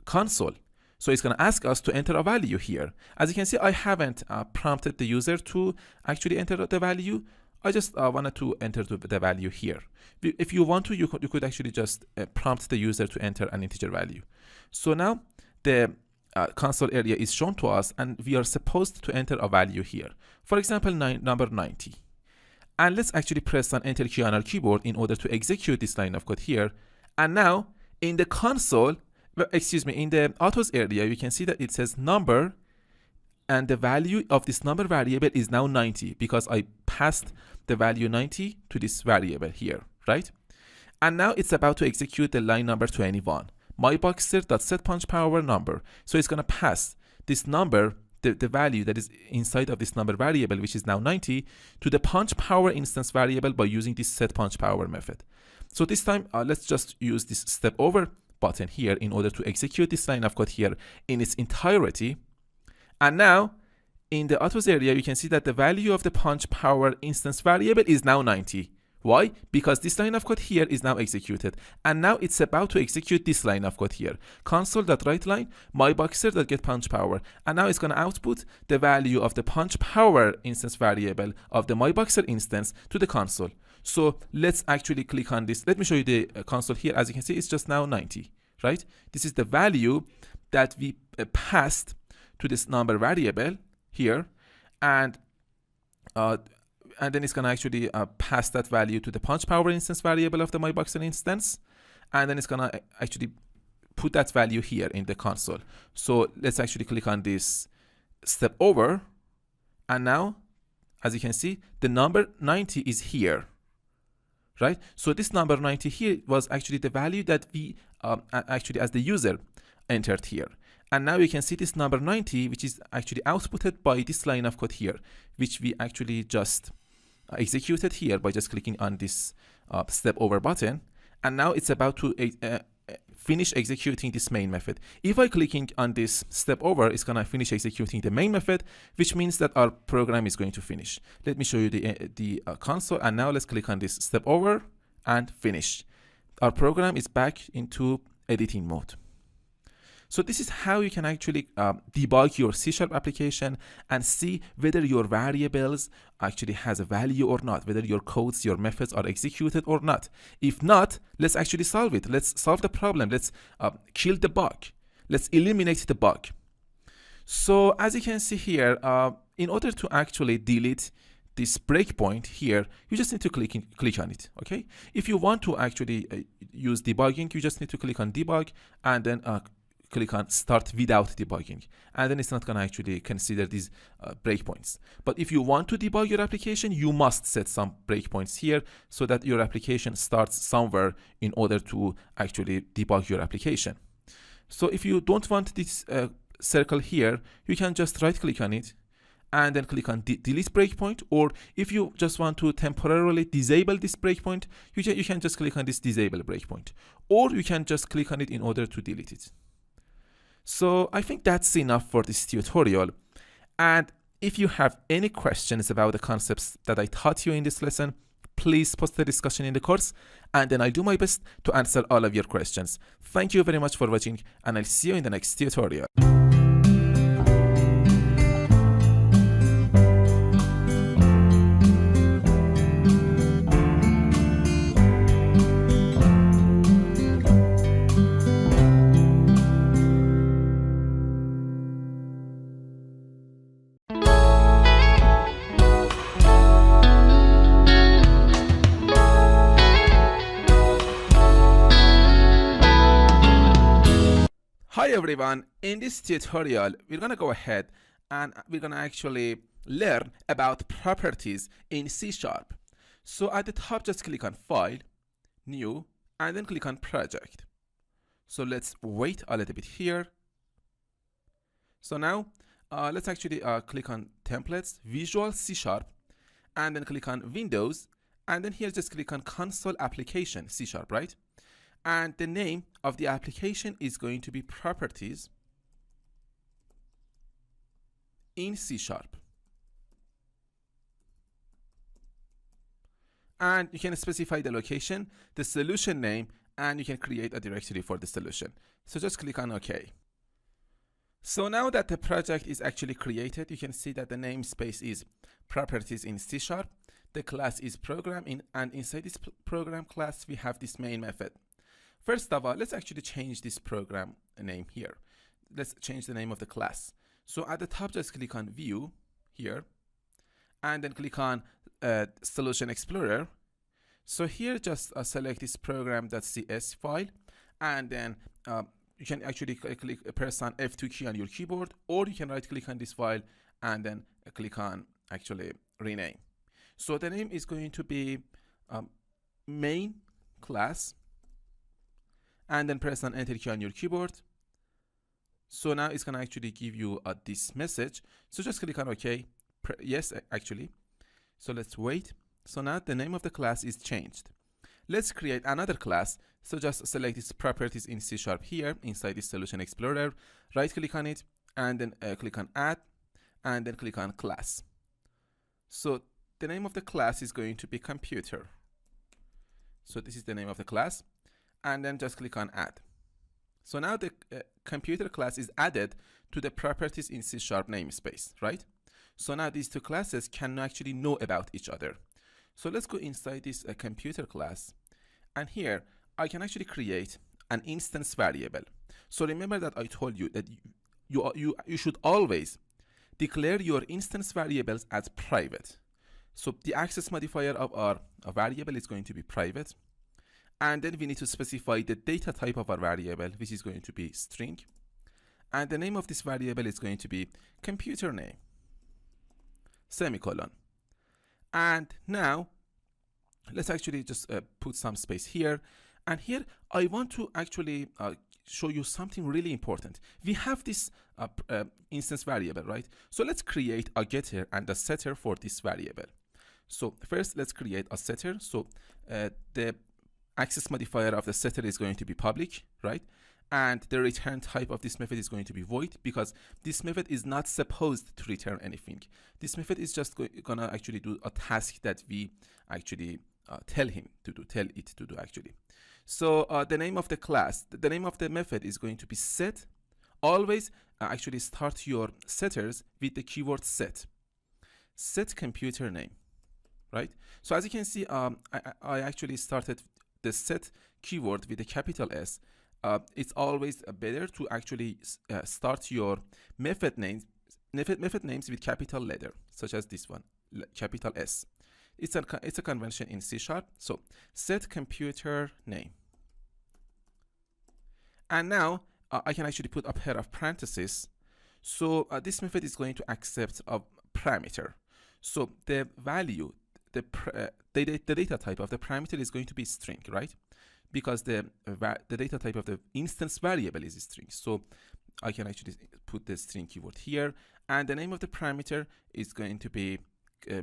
console. So it's going to ask us to enter a value here. As you can see, I haven't prompted the user to actually enter the value. I just wanted to enter the value here. If you want to, you could actually just prompt the user to enter an integer value. So now the console area is shown to us, and we are supposed to enter a value here. For example, number 90. And let's actually press on enter key on our keyboard in order to execute this line of code here. And now in the console, in the autos area, you can see that it says number, and the value of this number variable is now 90 because I passed the value 90 to this variable here, right? And now it's about to execute the line number 21. myboxer.setPunchPower number. So it's going to pass this number, the value that is inside of this number variable, which is now 90, to the punch power instance variable by using this setPunchPower method. So this time, let's just use this step over button here in order to execute this line of code here in its entirety. And now in the autos area, you can see that the value of the punch power instance variable is now 90. Why? Because this line of code here is now executed. And now it's about to execute this line of code here. Console.writeLine, myboxer.getPunchPower. And now it's going to output the value of the punch power instance variable of the myboxer instance to the console. So let's actually click on this. Let me show you the console here. As you can see, it's just now 90, right? This is the value that we passed to this number variable here. And then it's going to actually pass that value to the punch power instance variable of the myboxer instance. And then it's going to actually put that value here in the console. So let's actually click on this step over. And now, as you can see, the number 90 is here, right? So this number 90 here was actually the value that we actually as the user entered here. And now you can see this number 90, which is actually outputted by this line of code here, which we actually just executed here by just clicking on this step over button. And now it's about to finish executing this main method. If I clicking on this step over, it's gonna finish executing the main method, which means that our program is going to finish. Let me show you the console. And now let's click on this step over and finish. Our program is back into editing mode. So this is how you can actually debug your C# application and see whether your variables actually has a value or not, whether your codes, your methods are executed or not. If not, let's actually solve it. Let's solve the problem. Let's kill the bug. Let's eliminate the bug. So as you can see here, in order to actually delete this breakpoint here, you just need to click on it, okay? If you want to actually use debugging, you just need to click on debug and then click on start without debugging, and then it's not going to actually consider these breakpoints. But if you want to debug your application, you must set some breakpoints here so that your application starts somewhere in order to actually debug your application. So if you don't want this circle here, you can just right click on it and then click on delete breakpoint. Or if you just want to temporarily disable this breakpoint, you can just click on this disable breakpoint, or you can just click on it in order to delete it. So I think that's enough for this tutorial. And if you have any questions about the concepts that I taught you in this lesson, please post the discussion in the course, and then I'll do my best to answer all of your questions. Thank you very much for watching, and I'll see you in the next tutorial. Hi everyone, in this tutorial we're gonna go ahead and we're gonna actually learn about properties in C#. So at the top, just click on File, New, and then click on Project. So let's wait a little bit here. So now let's actually click on Templates, Visual C#, and then click on Windows, and then here just click on Console Application C#, right? And the name of the application is going to be Properties in C#. And you can specify the location, the solution name, and you can create a directory for the solution. So just click on OK. So now that the project is actually created, you can see that the namespace is Properties in C#. The class is Program, and inside this program class, we have this main method. First of all, let's actually change this program name here. Let's change the name of the class. So at the top, just click on View here, and then click on Solution Explorer. So here, just select this program.cs file, and then you can actually press on F2 key on your keyboard, or you can right click on this file and then click on actually rename. So the name is going to be main class, and then press on Enter key on your keyboard. So now it's gonna actually give you this message. So just click on OK. Yes, actually. So let's wait. So now the name of the class is changed. Let's create another class. So just select its properties in C# here inside the Solution Explorer, right click on it, and then click on Add, and then click on Class. So the name of the class is going to be Computer. So this is the name of the class, and then just click on Add. So now the Computer class is added to the properties in C# namespace, right? So now these two classes can actually know about each other. So let's go inside this Computer class, and here I can actually create an instance variable. So remember that I told you that you should always declare your instance variables as private. So the access modifier of our variable is going to be private, and then we need to specify the data type of our variable, which is going to be string, and the name of this variable is going to be computer name, semicolon. And now let's actually just put some space here, and here I want to actually show you something really important. We have this instance variable, right? So let's create a getter and a setter for this variable. So first let's create a setter. So the access modifier of the setter is going to be public, right? And the return type of this method is going to be void, because this method is not supposed to return anything. This method is just gonna actually do a task that we actually tell it to do actually. So the name of the class, the name of the method is going to be set. Always actually start your setters with the keyword set. Set computer name, right? So as you can see, I actually started the set keyword with a capital S. It's always better to actually start your method names with capital letter, such as this one, capital S. It's a convention in C#. So set computer name. And now I can actually put a pair of parentheses. So this method is going to accept a parameter. So the value, the data type of the parameter is going to be string, right? Because the data type of the instance variable is string. So I can actually put the string keyword here, and the name of the parameter is going to be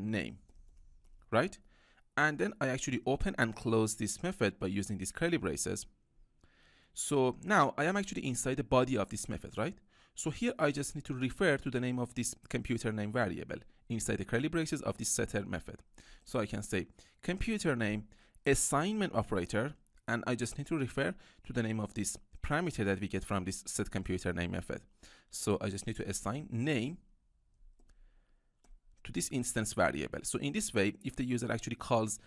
name, right? And then I actually open and close this method by using these curly braces. So now I am actually inside the body of this method, right? So here I just need to refer to the name of this computer name variable inside the curly braces of this setter method. So I can say computer name assignment operator, and I just need to refer to the name of this parameter that we get from this set computer name method. So I just need to assign name to this instance variable. So in this way, if the user actually calls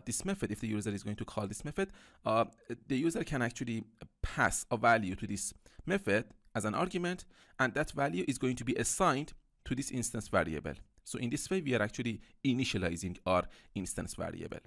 this method, if the user is going to call this method, the user can actually pass a value to this method as an argument, and that value is going to be assigned to this instance variable. So in this way, we are actually initializing our instance variable.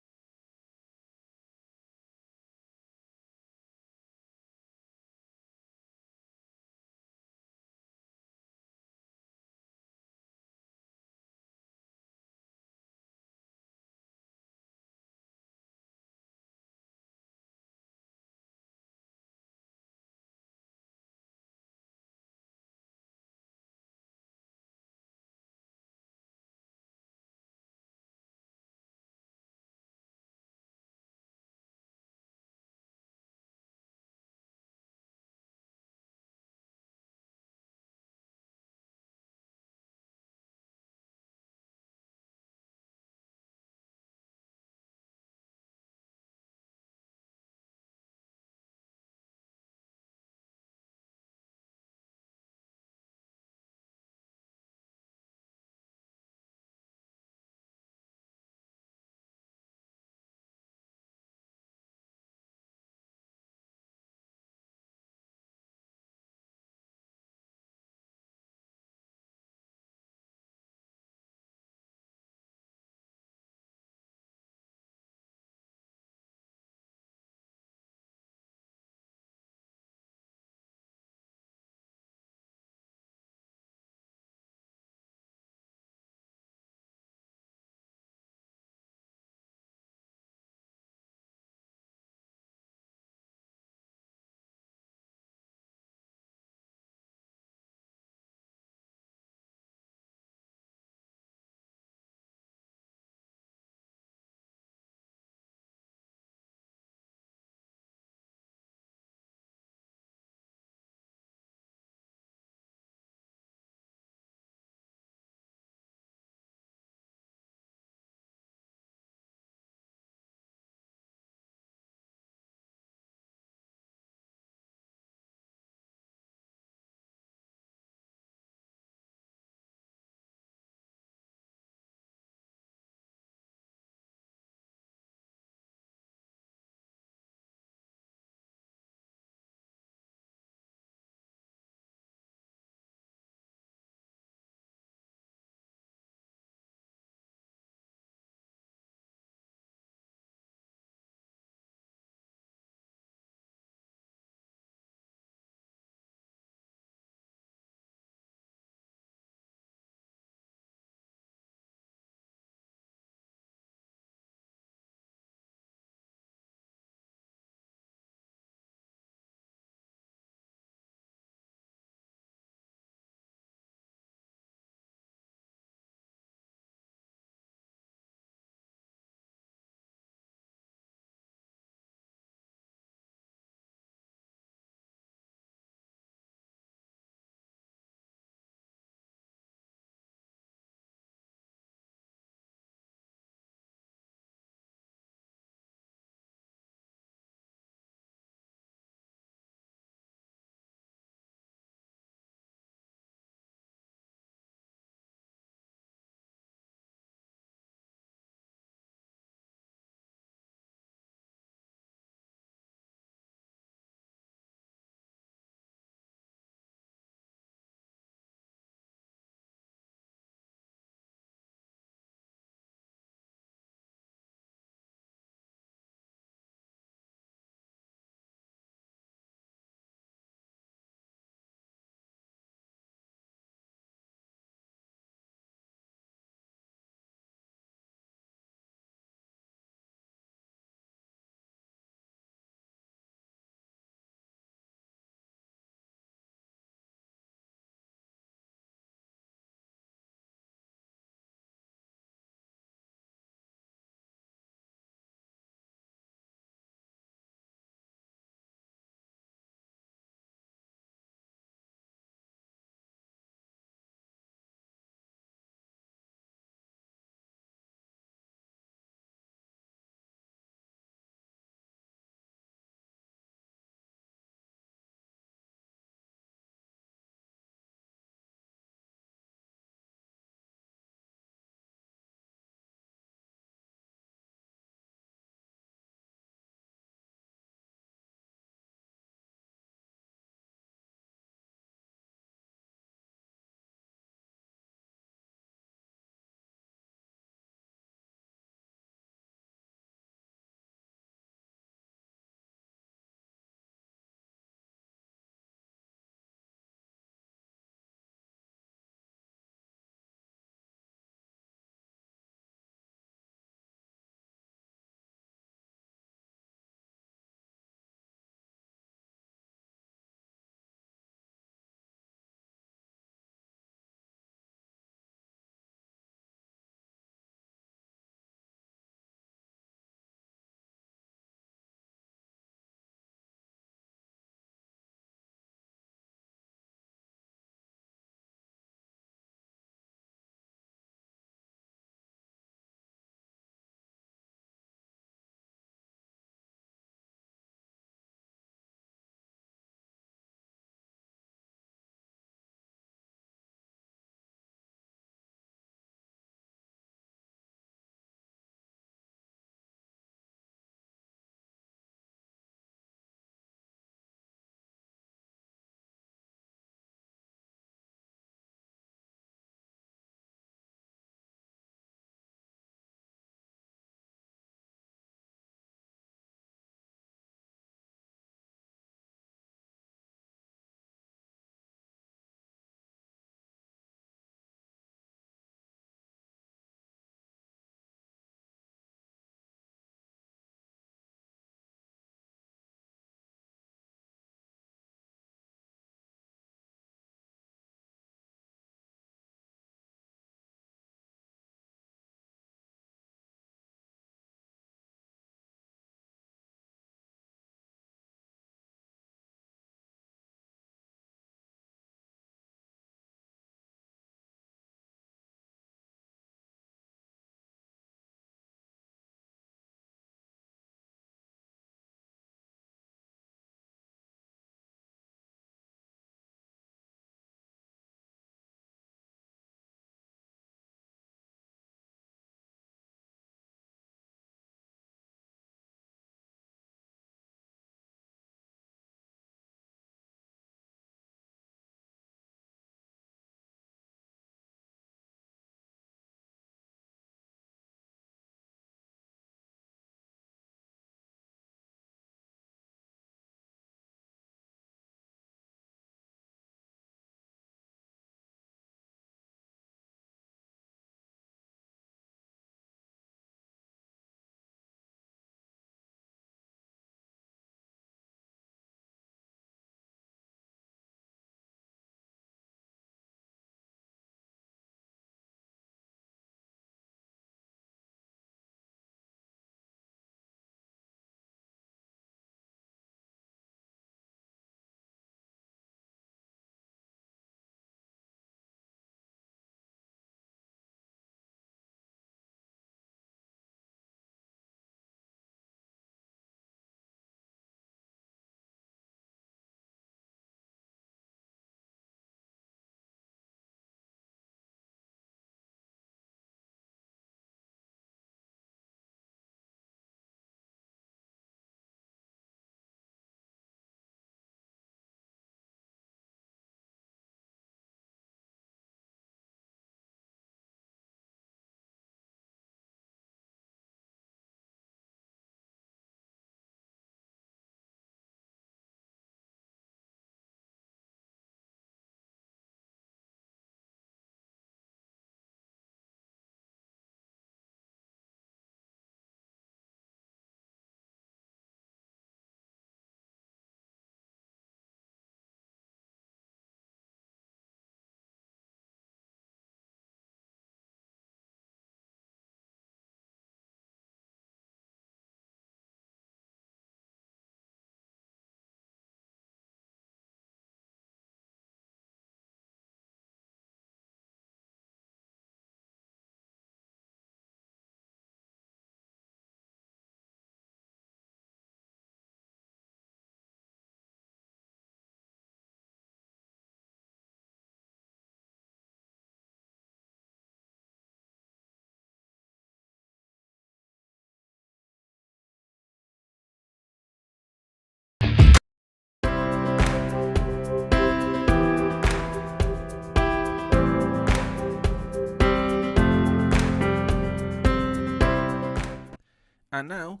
And now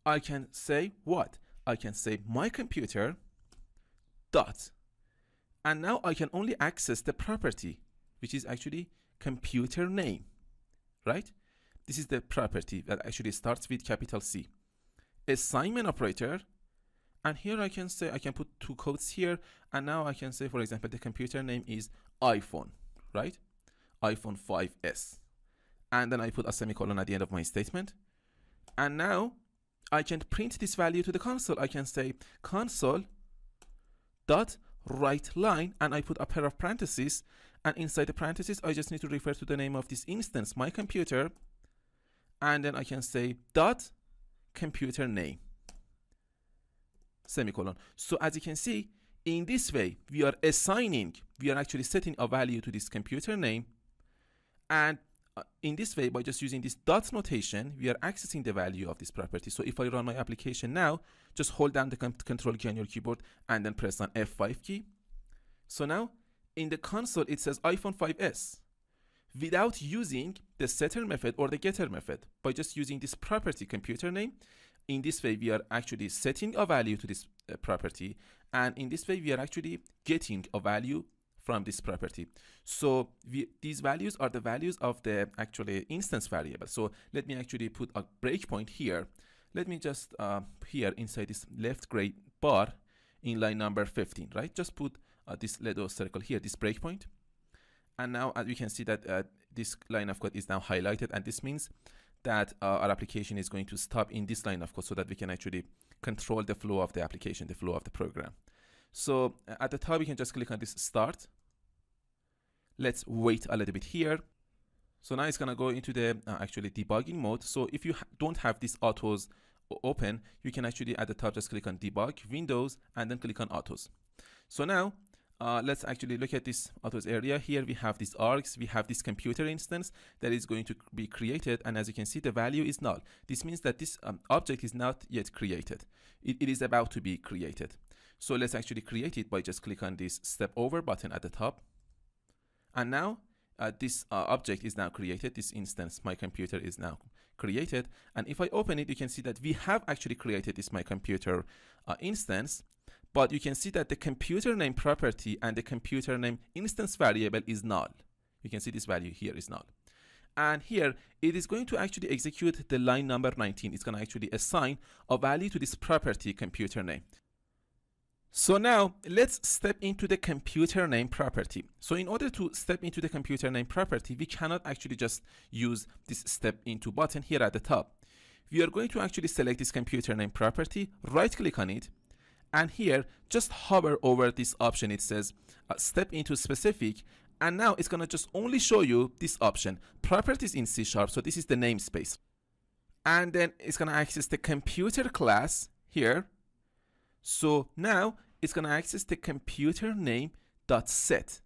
I can say what? I can say my computer dot. And now I can only access the property, which is actually computer name, right? This is the property that actually starts with capital C. Assignment operator. And here I can say, I can put two quotes here. And now I can say, for example, the computer name is iPhone, right? iPhone 5S. And then I put a semicolon at the end of my statement. And now I can print this value to the console. I can say console dot write line, and I put a pair of parentheses, and inside the parentheses I just need to refer to the name of this instance, my computer, and then I can say dot computer name, semicolon. So as you can see, in this way we are actually setting a value to this computer name, and in this way, by just using this dot notation, we are accessing the value of this property. So if I run my application now, just hold down the control key on your keyboard and then press on F5 key. So now in the console, it says iPhone 5S without using the setter method or the getter method. By just using this property computer name, in this way, we are actually setting a value to this property. And in this way, we are actually getting a value from this property. So these values are the values of the actually instance variable. So let me actually put a breakpoint here. Let me just here inside this left gray bar in line number 15, right? Just put this little circle here, this breakpoint. And now as you can see that this line of code is now highlighted, and this means that our application is going to stop in this line of code so that we can actually control the flow of the application, the flow of the program. So at the top, you can just click on this start. Let's wait a little bit here. So now it's going to go into the actually debugging mode. So if you don't have these autos open, you can actually at the top just click on debug, Windows, and then click on autos. So now let's actually look at this autos area. Here we have these args, we have this computer instance that is going to be created, and as you can see, the value is null. This means that this object is not yet created. It is about to be created. So let's actually create it by just click on this step over button at the top. And now this object is now created. This instance, my computer, is now created. And if I open it, you can see that we have actually created this my computer instance. But you can see that the computer name property and the computer name instance variable is null. You can see this value here is null. And here it is going to actually execute the line number 19. It's going to actually assign a value to this property computer name. So now let's step into the computer name property. So in order to step into the computer name property, we cannot actually just use this step into button here at the top. We are going to actually select this computer name property, right click on it, and here just hover over this option. It says step into specific, and now it's going to just only show you this option, properties in C#. So this is the namespace, and then it's going to access the computer class here. So now it's going to access the computer name dot set.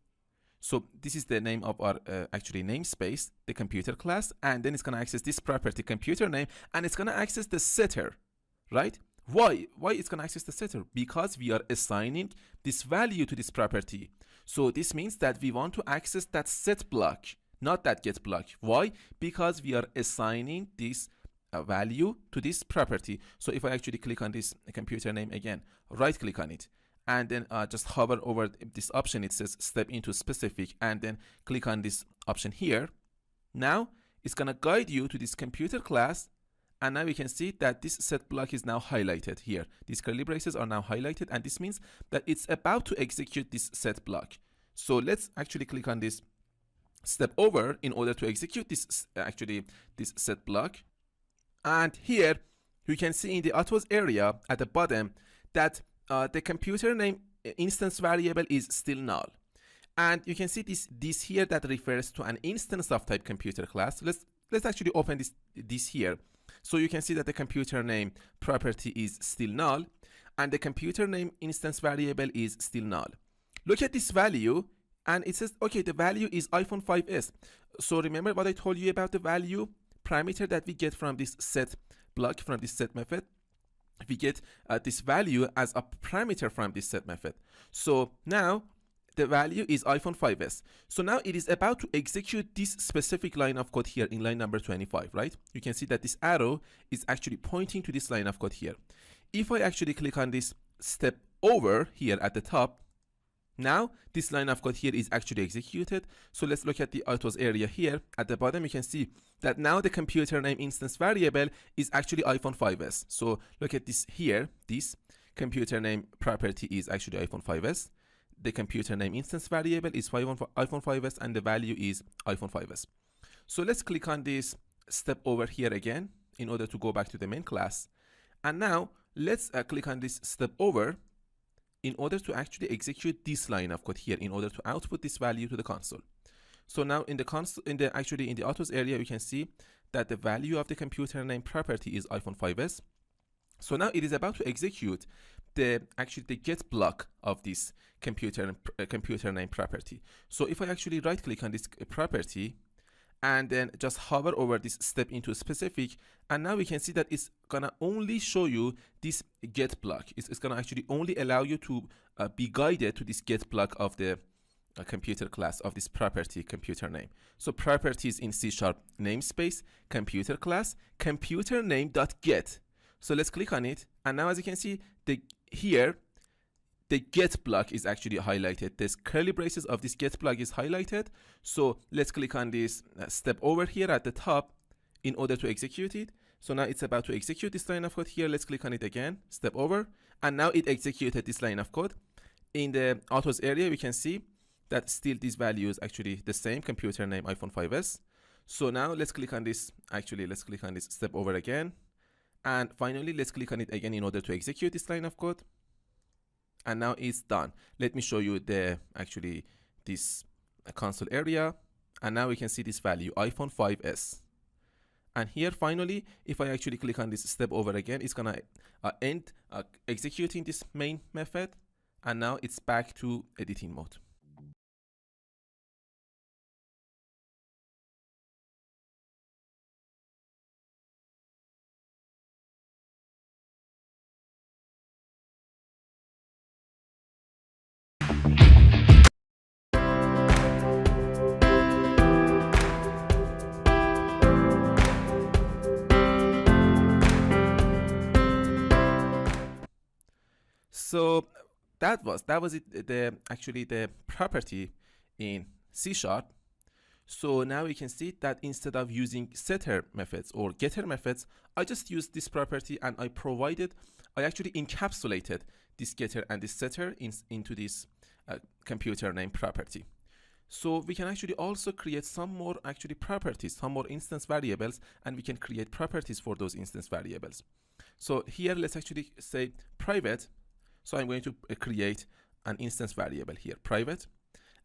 So this is the name of our actually namespace, the computer class, and then it's going to access this property computer name, and it's going to access the setter, right? Why it's going to access the setter? Because we are assigning this value to this property. So this means that we want to access that set block, not that get block. Why? Because we are assigning this value to this property. So if I actually click on this computer name again, right click on it, and then just hover over this option, it says step into specific, and then click on this option here. Now it's going to guide you to this computer class, and now we can see that this set block is now highlighted here. These curly braces are now highlighted, and this means that it's about to execute this set block. So let's actually click on this step over in order to execute this this set block. And here you can see in the autos area at the bottom that the computer name instance variable is still null. And you can see this here that refers to an instance of type computer class. Let's actually open this here. So you can see that the computer name property is still null, and the computer name instance variable is still null. Look at this value, and it says, okay, the value is iPhone 5S. So remember what I told you about the value parameter that we get from this set block, from this set method? We get this value as a parameter from this set method. So now the value is iPhone 5s. So now it is about to execute this specific line of code here in line number 25, right? You can see that this arrow is actually pointing to this line of code here. If I actually click on this step over here at the top, now this line of code here is actually executed. So let's look at the autos area here. At the bottom, you can see that now the computer name instance variable is actually iPhone 5s. So look at this here. This computer name property is actually iPhone 5s. The computer name instance variable is iPhone 5s, and the value is iPhone 5s. So let's click on this step over here again in order to go back to the main class. And now let's click on this step over in order to actually execute this line of code here in order to output this value to the console. So now in the console, in the autos area, you can see that the value of the computer name property is iPhone 5s. So now it is about to execute the get block of this computer name property. So if I actually right click on this property and then just hover over this step into specific, and now we can see that it's gonna only show you this get block. It's gonna actually only allow you to be guided to this get block of the computer class of this property computer name. So properties in C# namespace computer class computer name.get. So let's click on it, and now as you can see, here the get block is actually highlighted. This curly braces of this get block is highlighted. So let's click on this step over here at the top in order to execute it. So now it's about to execute this line of code here. Let's click on it again, step over, and now it executed this line of code. In the autos area, we can see that still this value is actually the same, computer name iPhone 5s. So now let's click on this, let's click on this step over again. And finally, let's click on it again in order to execute this line of code. And now it's done. Let me show you this console area. And now we can see this value, iPhone 5s. And here, finally, if I actually click on this step over again, it's gonna end executing this main method. And now it's back to editing mode. So that was it, the property in C#. So now we can see that instead of using setter methods or getter methods, I just used this property, and I actually encapsulated this getter and this setter into this computer name property. So we can actually also create some more properties, some more instance variables, and we can create properties for those instance variables. So here, let's actually say private. So I'm going to create an instance variable here, private.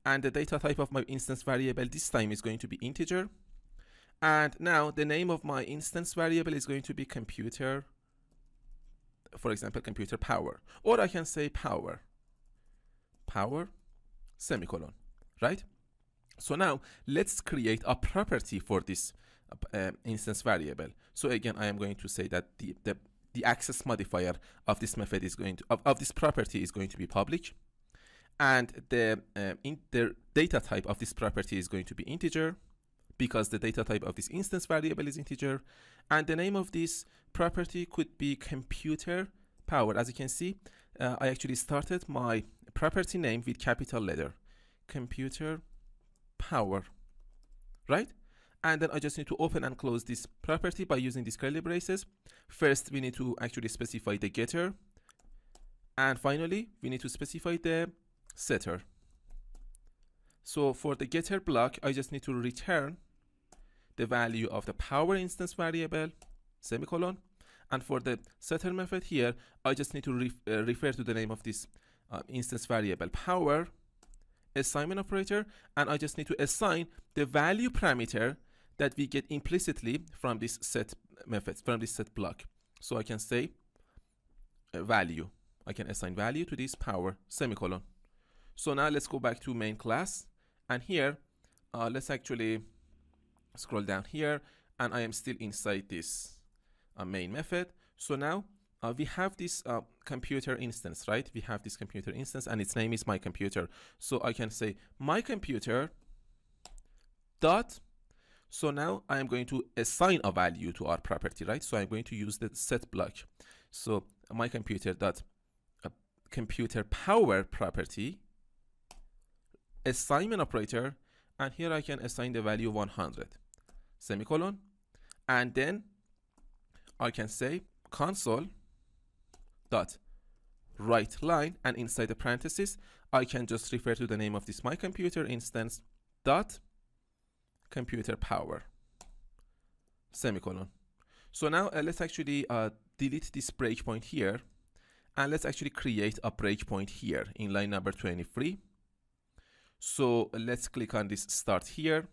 And the data type of my instance variable this time is going to be integer. And now the name of my instance variable is going to be computer, for example, computer power. Or I can say power, semicolon, right? So now let's create a property for this instance variable. So again, I am going to say that the access modifier of this method is going to of this property is going to be public, and the data type of this property is going to be integer, because the data type of this instance variable is integer, and the name of this property could be computer power. As you can see, I actually started my property name with capital letter, computer power, right? And then I just need to open and close this property by using these curly braces. First, we need to actually specify the getter. And finally, we need to specify the setter. So for the getter block, I just need to return the value of the power instance variable, semicolon. And for the setter method here, I just need to refer to the name of this instance variable, power, assignment operator, and I just need to assign the value parameter that we get implicitly from this set method, from this set block. So I can say value. I can assign value to this power, semicolon. So now let's go back to main class, and here let's actually scroll down here, and I am still inside this main method. So now we have this computer instance, right? We have this computer instance and its name is my computer. So I can say my computer dot. So now I am going to assign a value to our property, right? So I'm going to use the set block. So my computer dot computer power property assignment operator, and here I can assign the value 100 semicolon, and then I can say console dot write line, and inside the parentheses I can just refer to the name of this my computer instance dot computer power semicolon. So now let's actually delete this breakpoint here, and let's actually create a breakpoint here in line number 23. So let's click on this start here,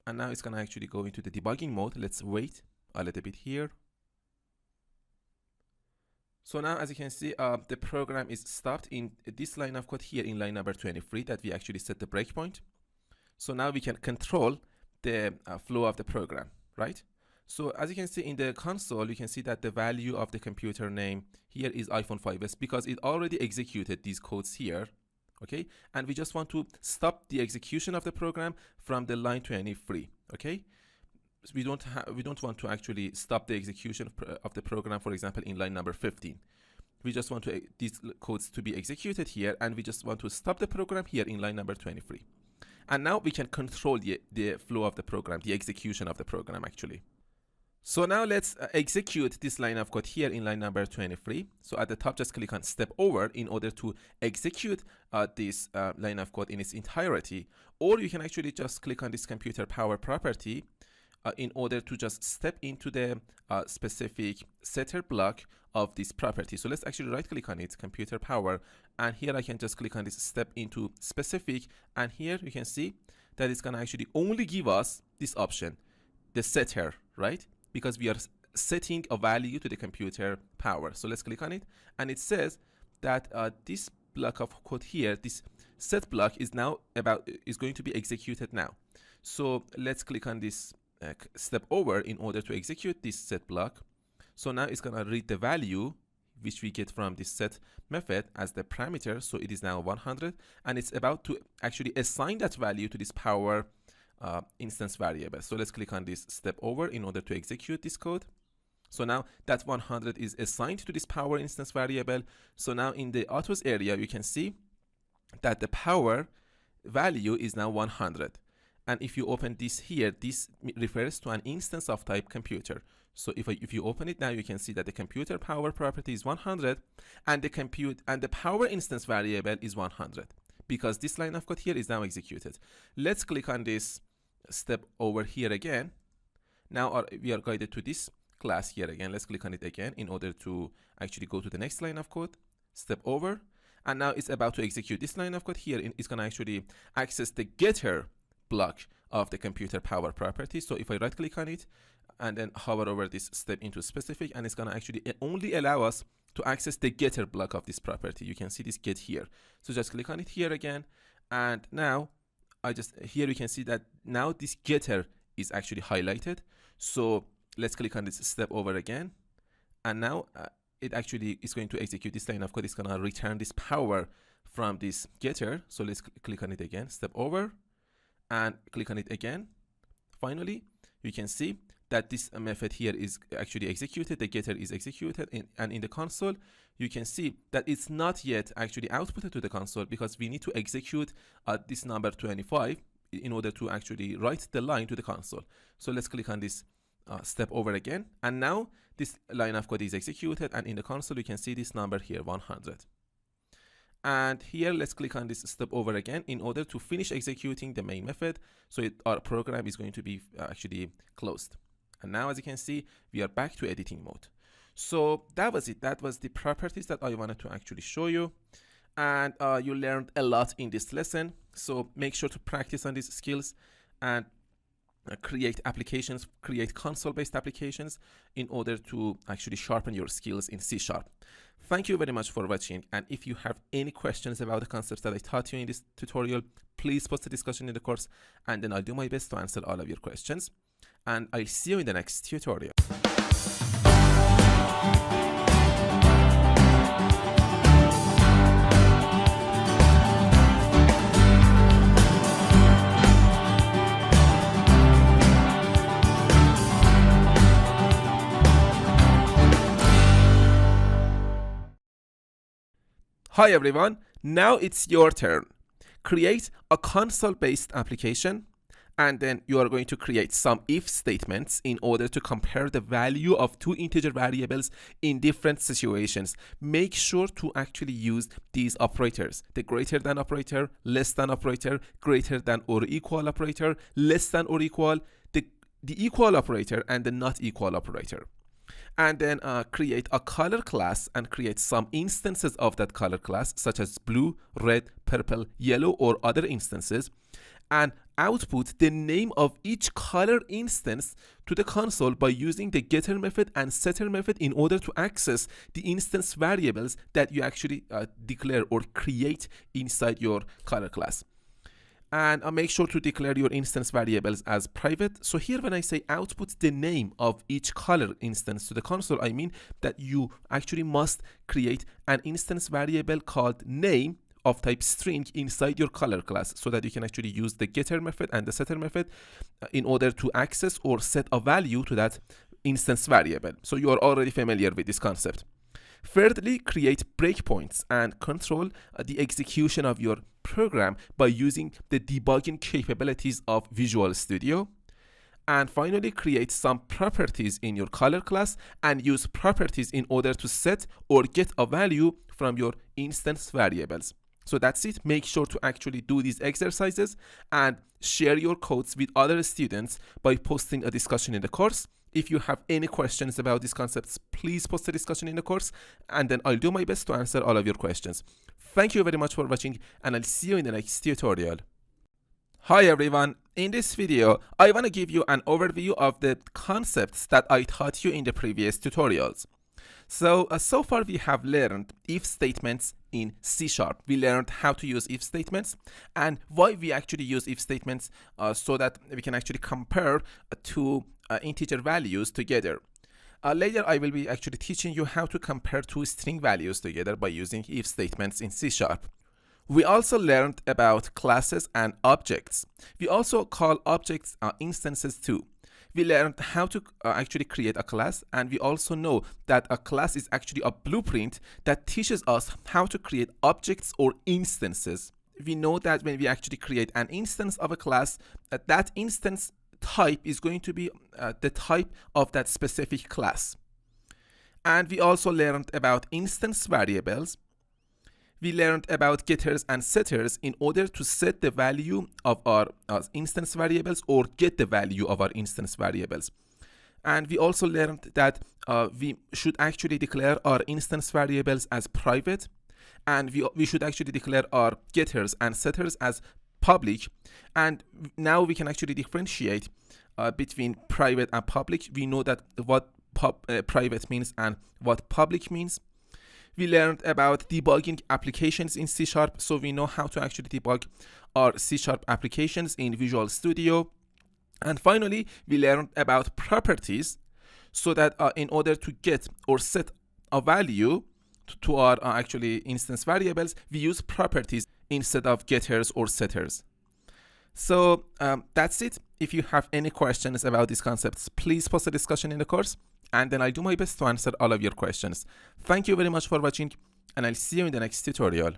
and now it's gonna actually go into the debugging mode. Let's wait a little bit here. So now, as you can see, the program is stopped in this line of code here in line number 23 that we actually set the breakpoint. So now we can control the flow of the program, right? So as you can see in the console, you can see that the value of the computer name here is iPhone 5s because it already executed these codes here, okay? And we just want to stop the execution of the program from the line 23, okay? So we don't want to actually stop the execution of the program, for example, in line number 15. We just want these codes to be executed here, and we just want to stop the program here in line number 23. And now we can control the flow of the program, the execution of the program actually. So now let's execute this line of code here in line number 23. So at the top, just click on step over in order to execute this line of code in its entirety. Or you can actually just click on this computer power property in order to just step into the specific setter block of this property. So let's actually right click on it, computer power, and here I can just click on this step into specific, and here you can see that it's gonna actually only give us this option, the setter, right? Because we are setting a value to the computer power. So let's click on it, and it says that this block of code here, this set block is going to be executed now. So let's click on this step over in order to execute this set block. So now it's gonna read the value which we get from this set method as the parameter. So it is now 100, and it's about to actually assign that value to this power instance variable. So let's click on this step over in order to execute this code. So now that 100 is assigned to this power instance variable. So now in the autos area, you can see that the power value is now 100. And if you open this here, this refers to an instance of type computer. So if you open it now, you can see that the computer power property is 100, and the power instance variable is 100, because this line of code here is now executed. Let's click on this step over here again. Now we are guided to this class here again. Let's click on it again in order to actually go to the next line of code. Step over, and now it's about to execute this line of code here. It's going to actually access the getter block of the computer power property. So if I right click on it and then hover over this step into specific, and it's going to actually only allow us to access the getter block of this property. You can see this get here. So just click on it here again, and now here you can see that now this getter is actually highlighted. So let's click on this step over again, and now it actually is going to execute this line of code. It's going to return this power from this getter. So let's click on it again, step over, and click on it again. Finally, you can see that this method here is actually executed, the getter is executed, and in the console, you can see that it's not yet actually outputted to the console because we need to execute this number 25 in order to actually write the line to the console. So let's click on this step over again, and now this line of code is executed, and in the console, you can see this number here, 100. And here, let's click on this step over again in order to finish executing the main method. So our program is going to be actually closed. And now, as you can see, we are back to editing mode. So that was it. That was the properties that I wanted to actually show you. And you learned a lot in this lesson. So make sure to practice on these skills and create applications, create console-based applications in order to actually sharpen your skills in C#. Thank you very much for watching. And if you have any questions about the concepts that I taught you in this tutorial, please post a discussion in the course, and then I'll do my best to answer all of your questions. And I'll see you in the next tutorial. Hi everyone, now it's your turn. Create a console-based application, and then you are going to create some if statements in order to compare the value of two integer variables in different situations. Make sure to actually use these operators: the greater than operator, less than operator, greater than or equal operator, less than or equal, the equal operator, and the not equal operator. And then create a color class and create some instances of that color class, such as blue, red, purple, yellow, or other instances, and output the name of each color instance to the console by using the getter method and setter method in order to access the instance variables that you actually declare or create inside your color class. And make sure to declare your instance variables as private. So here when I say output the name of each color instance to the console, I mean that you actually must create an instance variable called name of type string inside your color class, so that you can actually use the getter method and the setter method in order to access or set a value to that instance variable. So you are already familiar with this concept. Thirdly, create breakpoints and control the execution of your program by using the debugging capabilities of Visual Studio. And finally, create some properties in your color class and use properties in order to set or get a value from your instance variables. So that's it. Make sure to actually do these exercises and share your codes with other students by posting a discussion in the course. If you have any questions about these concepts, please post a discussion in the course, and then I'll do my best to answer all of your questions. Thank you very much for watching, and I'll see you in the next tutorial. Hi everyone, in this video, I want to give you an overview of the concepts that I taught you in the previous tutorials. So far we have learned if statements in C#. We learned how to use if statements and why we actually use if statements so that we can actually compare two integer values together. Later I will be actually teaching you how to compare two string values together by using if statements in C#. We also learned about classes and objects. We also call objects instances too. We learned how to actually create a class, and we also know that a class is actually a blueprint that teaches us how to create objects or instances. We know that when we actually create an instance of a class, that instance type is going to be the type of that specific class. And we also learned about instance variables. We learned about getters and setters in order to set the value of our instance variables or get the value of our instance variables. And we also learned that we should actually declare our instance variables as private, and we should actually declare our getters and setters as public. And now we can actually differentiate between private and public. We know that what private means and what public means. We learned about debugging applications in C#, so we know how to actually debug our C# applications in Visual Studio. And finally, we learned about properties, so that in order to get or set a value to our actually instance variables, we use properties instead of getters or setters. So that's it. If you have any questions about these concepts, please post a discussion in the course, and then I'll do my best to answer all of your questions. Thank you very much for watching, and I'll see you in the next tutorial.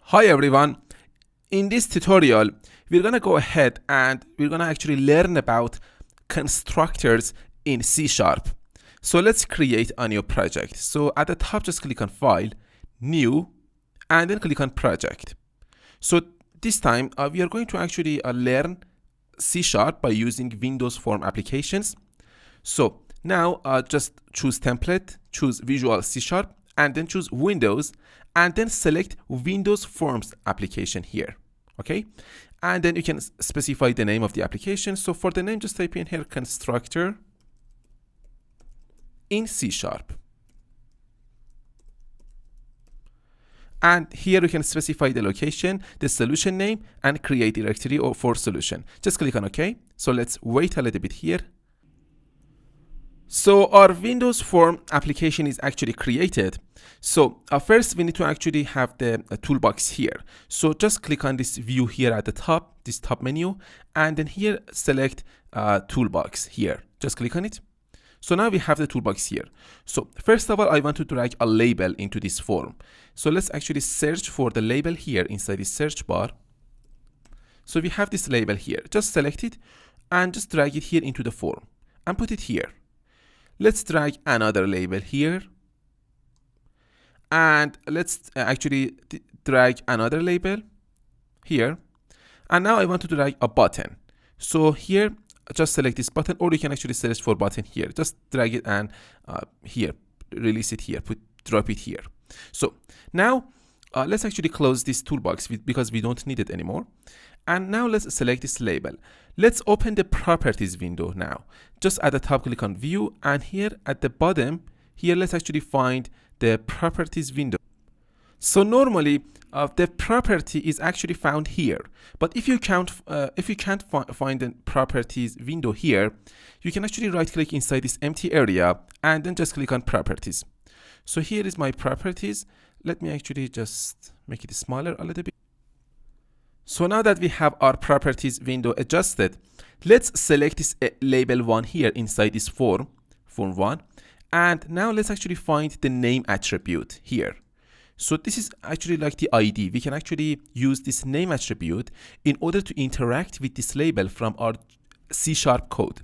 Hi everyone. In this tutorial, we're gonna go ahead and we're gonna actually learn about constructors in C#. So let's create a new project. So at the top, just click on File, New, and then click on Project. So this time, we are going to actually learn C# by using Windows Form applications. So now just choose Template, choose Visual C#, and then choose Windows, and then select Windows Forms application here. Okay, and then you can specify the name of the application. So for the name, just type in here constructor in C#. And here you can specify the location, the solution name, and create directory or for solution. Just click on OK. So let's wait a little bit here. So our Windows Form application is actually created. So first we need to actually have the toolbox here. So just click on this view here at the top, this top menu, and then here select toolbox here. Just click on it. So now we have the toolbox here. So first of all, I want to drag a label into this form. So let's actually search for the label here inside the search bar. So we have this label here. Just select it and just drag it here into the form and put it here. Let's drag another label here. And let's actually drag another label here. And now I want to drag a button. So here, just select this button, or you can actually search for button here. Just drag it and here, release it here, drop it here. So now let's actually close this toolbox because we don't need it anymore. And now let's select this label. Let's open the properties window now. Just at the top, click on view, and here at the bottom, here let's actually find the properties window. So normally the property is actually found here, but if you can't find the properties window here, you can actually right click inside this empty area and then just click on properties. So here is my properties. Let me actually just make it smaller a little bit. So now that we have our properties window adjusted, let's select this label 1 here inside this form 1, and now let's actually find the name attribute here. So this is actually like the ID. We can actually use this name attribute in order to interact with this label from our C# code.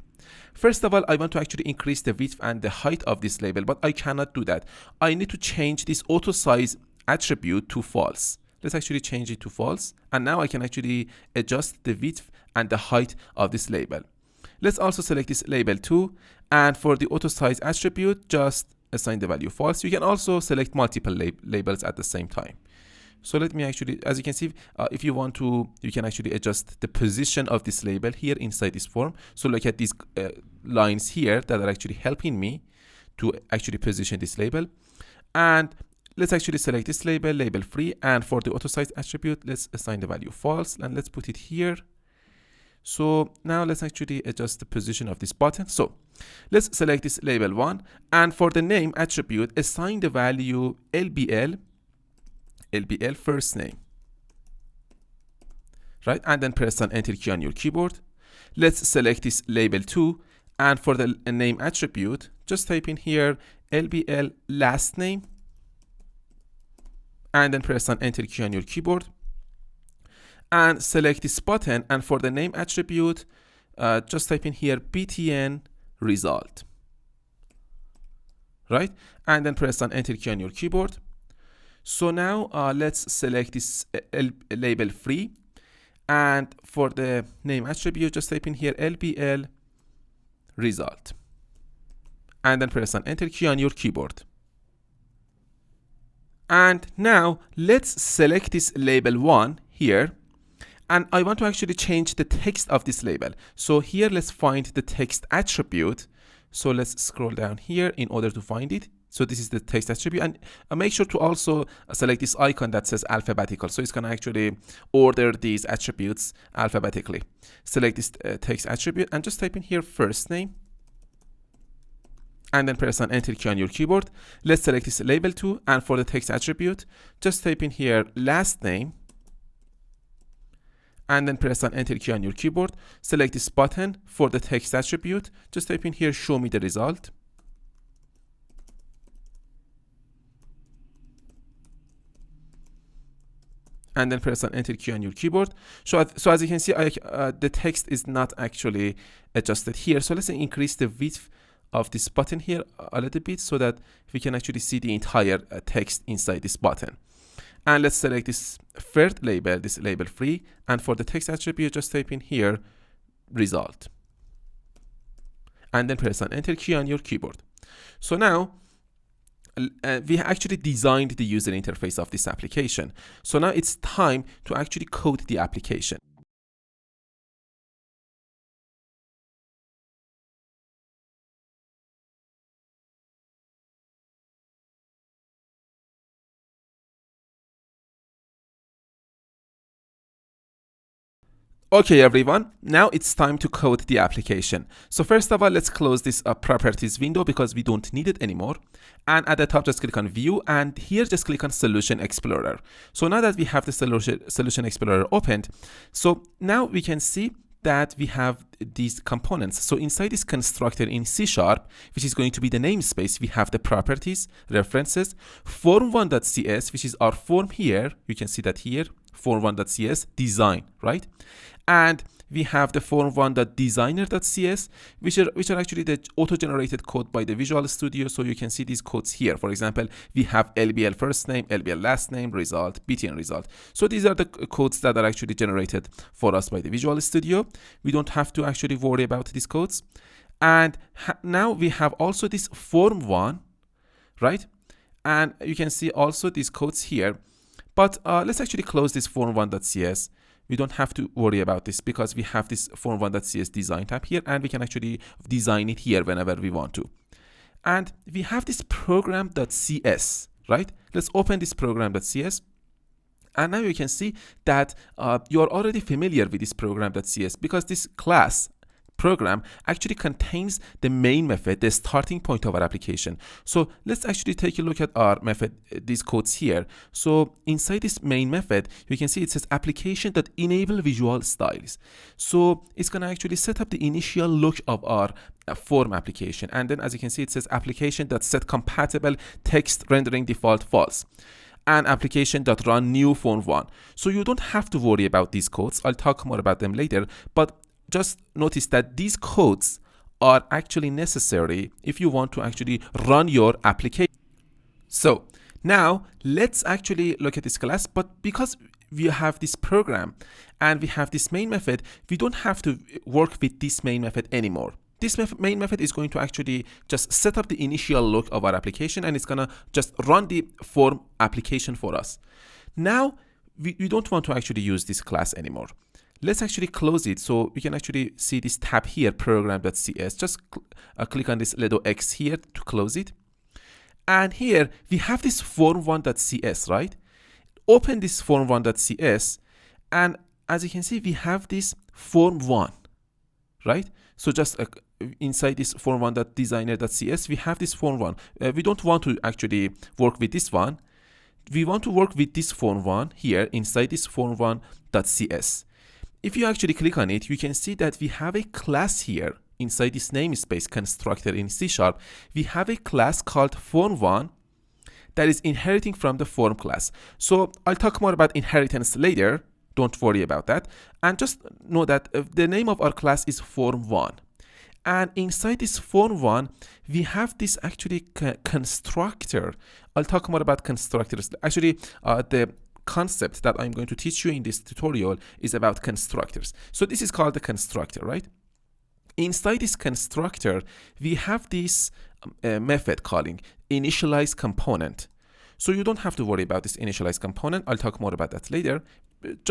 First of all, I want to actually increase the width and the height of this label, but I cannot do that. I need to change this auto size attribute to false. Let's actually change it to false. And now I can actually adjust the width and the height of this label. Let's also select this label 2. And for the auto size attribute, just assign the value false. You can also select multiple labels at the same time. So let me actually, as you can see, if you want to, you can actually adjust the position of this label here inside this form. So look at these lines here that are actually helping me to actually position this label. And let's actually select this label, label 3. And for the auto size attribute, let's assign the value false and let's put it here. So now let's actually adjust the position of this button. So let's select this label 1. And for the name attribute, assign the value LBL first name. Right? And then press on enter key on your keyboard. Let's select this label 2. And for the name attribute, just type in here LBL last name. And then press on enter key on your keyboard. And select this button, and for the name attribute, just type in here btn result. Right? And then press on enter key on your keyboard. So now let's select this label 3. And for the name attribute, just type in here LBL result. And then press on enter key on your keyboard. And now let's select this label 1 here. And I want to actually change the text of this label. So here, let's find the text attribute. So let's scroll down here in order to find it. So this is the text attribute. And make sure to also select this icon that says alphabetical. So it's going to actually order these attributes alphabetically. Select this text attribute and just type in here first name. And then press on enter key on your keyboard. Let's select this label 2. And for the text attribute, just type in here last name. And then press on enter key on your keyboard. Select this button for the text attribute. Just type in here, show me the result. And then press on enter key on your keyboard. So as you can see, the text is not actually adjusted here. So let's increase the width of this button here a little bit so that we can actually see the entire text inside this button. And let's select this third label, this label 3. And for the text attribute, just type in here, result. And then press on enter key on your keyboard. So now, we actually designed the user interface of this application. So now it's time to actually code the application. Okay everyone, now it's time to code the application. So first of all, let's close this properties window because we don't need it anymore. And at the top, just click on view, and here just click on Solution Explorer. So now that we have the Solution Explorer opened, so now we can see that we have these components. So inside this constructor in C#, which is going to be the namespace, we have the properties, references, form1.cs, which is our form here. You can see that here, form1.cs, design, right? And we have the form1.designer.cs, which are actually the auto-generated code by the Visual Studio. So you can see these codes here. For example, we have LBL first name, LBL last name, result, btn result. So these are the codes that are actually generated for us by the Visual Studio. We don't have to actually worry about these codes. And now we have also this form1, right? And you can see also these codes here. But let's actually close this form1.cs. We don't have to worry about this because we have this form1.cs design tab here, and we can actually design it here whenever we want to. And we have this program.cs, right? Let's open this program.cs. And now you can see that you are already familiar with this program.cs because this class program actually contains the main method, the starting point of our application. So let's actually take a look at our method, these codes here. So inside this main method, you can see it says application that enable visual styles. So it's going to actually set up the initial look of our form application. And then as you can see, it says application that set compatible text rendering default false, and application.run new form1. So you don't have to worry about these codes. I'll talk more about them later, but just notice that these codes are actually necessary if you want to actually run your application. So now let's actually look at this class, but because we have this program and we have this main method, we don't have to work with this main method anymore. This main method is going to actually just set up the initial look of our application, and it's gonna just run the form application for us. Now we don't want to actually use this class anymore. Let's actually close it so we can actually see this tab here, program.cs. Just click on this little X here to close it. And here we have this form1.cs, right? Open this form1.cs, and as you can see, we have this form1, right? So just inside this form1.designer.cs, we have this form1. We don't want to actually work with this one. We want to work with this form1 here inside this form1.cs. If you actually click on it, you can see that we have a class here inside this namespace constructor in C#. We have a class called form1 that is inheriting from the form class. So I'll talk more about inheritance later. Don't worry about that. And just know that the name of our class is form1. And inside this form1, we have this actually constructor. I'll talk more about constructors. Actually, the concept that I'm going to teach you in this tutorial is about constructors. So this is called the constructor, right? Inside this constructor, we have this method calling initialize component. So you don't have to worry about this initialize component. I'll talk more about that later.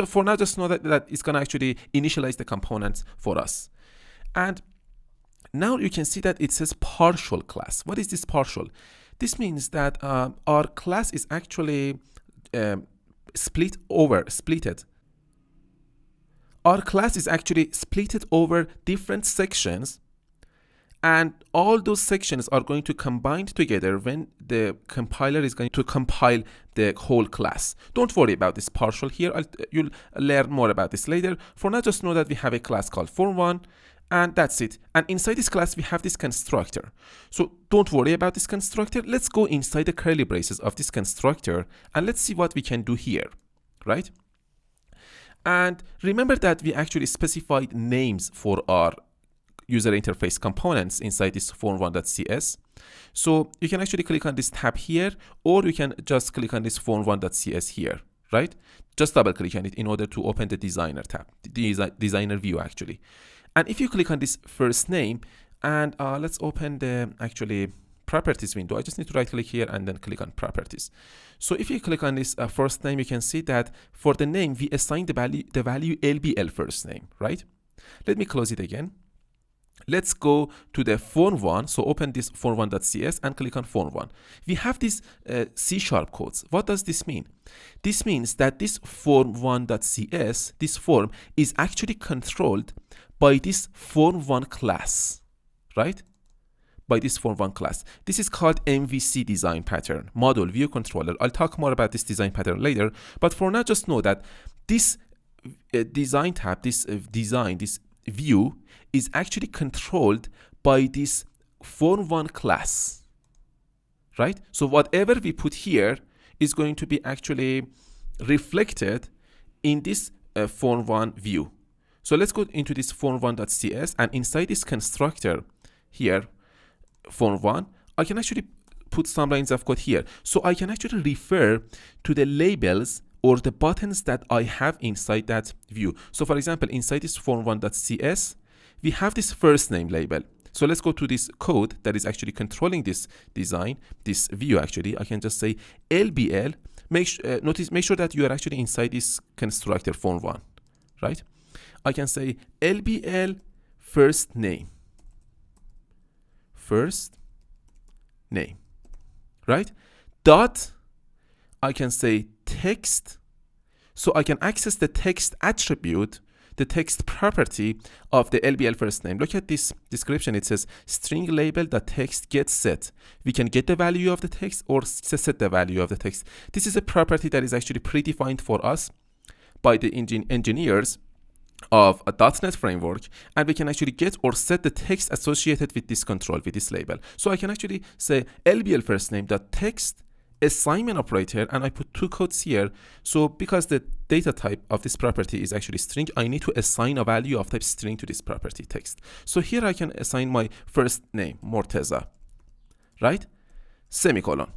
For now, just know that it's going to actually initialize the components for us. And now you can see that it says partial class. What is this partial? This means that our class is actually splitted. Our class is actually splitted over different sections, and all those sections are going to combine together when the compiler is going to compile the whole class. Don't worry about this partial here. You'll learn more about this later. For now, just know that we have a class called form1, and that's it. And inside this class, we have this constructor. So don't worry about this constructor. Let's go inside the curly braces of this constructor, and let's see what we can do here, right? And remember that we actually specified names for our user interface components inside this form1.cs. So you can actually click on this tab here, or you can just click on this form1.cs here, right? Just double click on it in order to open the designer tab, the designer view actually. And if you click on this first name, and let's open the actually properties window. I just need to right click here and then click on properties. So if you click on this first name, you can see that for the name, we assign the value LBL first name, right? Let me close it again. Let's go to the form1. So open this form1.cs and click on form1. We have these C# codes. What does this mean? This means that this form1.cs, this form, is actually controlled by this form1 class, right? By this form1 class. This is called MVC design pattern, model view controller. I'll talk more about this design pattern later, but for now, just know that this design tab, this view is actually controlled by this form1 class, right? So whatever we put here is going to be actually reflected in this form1 view. So let's go into this form1.cs, and inside this constructor here, form1, I can actually put some lines of code here. So I can actually refer to the labels or the buttons that I have inside that view. So for example, inside this form1.cs, we have this first name label. So let's go to this code that is actually controlling this design, this view actually. I can just say LBL, make sure that you are actually inside this constructor form1, right? I can say LBL first name, right? Dot, I can say text, so I can access the text attribute, the text property of the LBL first name. Look at this description. It says string label the text gets set. We can get the value of the text or set the value of the text. This is a property that is actually predefined for us by the engineers of a .NET framework, and we can actually get or set the text associated with this control, with this label. So I can actually say LBL first name dot text assignment operator, and I put two quotes here. So because the data type of this property is actually string, I need to assign a value of type string to this property text. So here I can assign my first name, Morteza, right? Semicolon.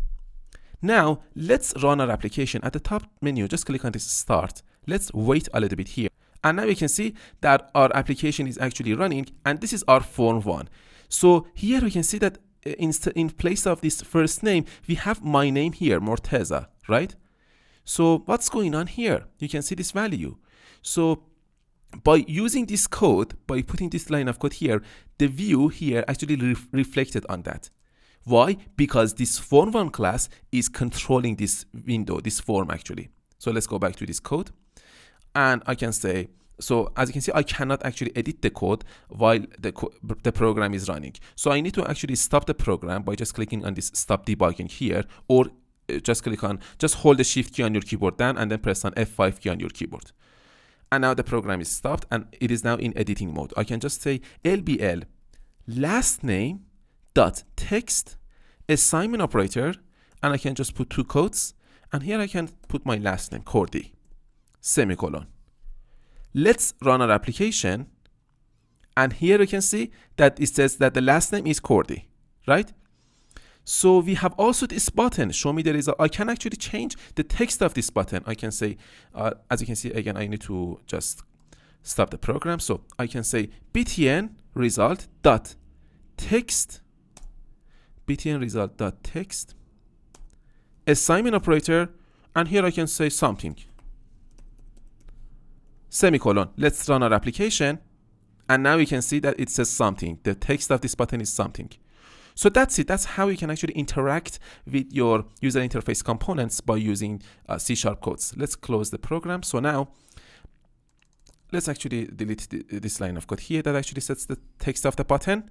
Now let's run our application. At the top menu, just click on this start. Let's wait a little bit here. And now we can see that our application is actually running, and this is our form1. So here we can see that in place of this first name, we have my name here, Morteza, right? So what's going on here? You can see this value. So by using this code, by putting this line of code here, the view here actually reflected on that. Why? Because this form1 class is controlling this window, this form actually. So let's go back to this code. And I can say, so as you can see, I cannot actually edit the code while the program is running. So I need to actually stop the program by just clicking on this stop debugging here, or just hold the shift key on your keyboard down and then press on F5 key on your keyboard. And now the program is stopped and it is now in editing mode. I can just say LBL last name dot text assignment operator, and I can just put two quotes, and here I can put my last name, Cordy, semicolon. Let's run our application, and here you can see that it says that the last name is Cordy, right? So we have also this button, show me the result. I can actually change the text of this button. I can say, as you can see, again, I need to just stop the program. So I can say btn result dot text, btn result dot text assignment operator, and here I can say something, semicolon. Let's run our application, and now we can see that it says something. The text of this button is something. So that's it. That's how you can actually interact with your user interface components by using C# codes. Let's close the program. So now let's actually delete this line of code here that actually sets the text of the button.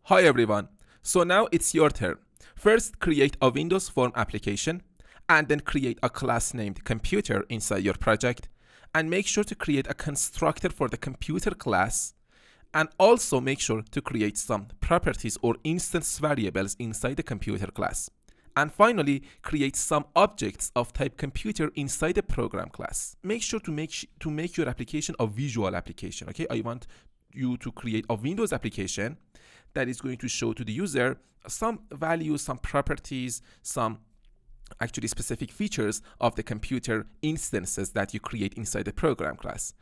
Hi everyone. So now it's your turn. First, create a Windows Form application and then create a class named computer inside your project, and make sure to create a constructor for the computer class, and also make sure to create some properties or instance variables inside the computer class. And finally, create some objects of type computer inside the program class. Make sure to make your application a visual application. Okay, I want you to create a Windows application that is going to show to the user some values, some properties, some actually specific features of the computer instances that you create inside the program class.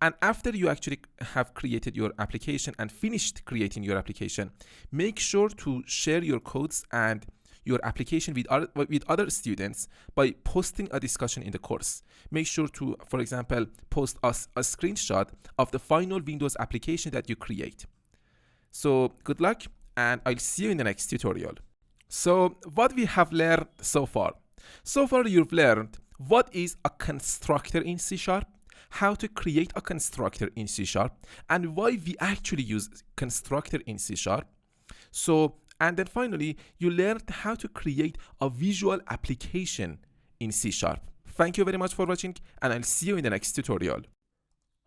And after you actually have created your application and finished creating your application, make sure to share your codes and your application with other students by posting a discussion in the course. Make sure to, for example, post us a screenshot of the final Windows application that you create. So good luck, and I'll see you in the next tutorial. So what we have learned so far. So far you've learned what is a constructor in C#, how to create a constructor in C#, and why we actually use constructor in C#. So, and then finally, you learned how to create a visual application in C#. Thank you very much for watching, and I'll see you in the next tutorial.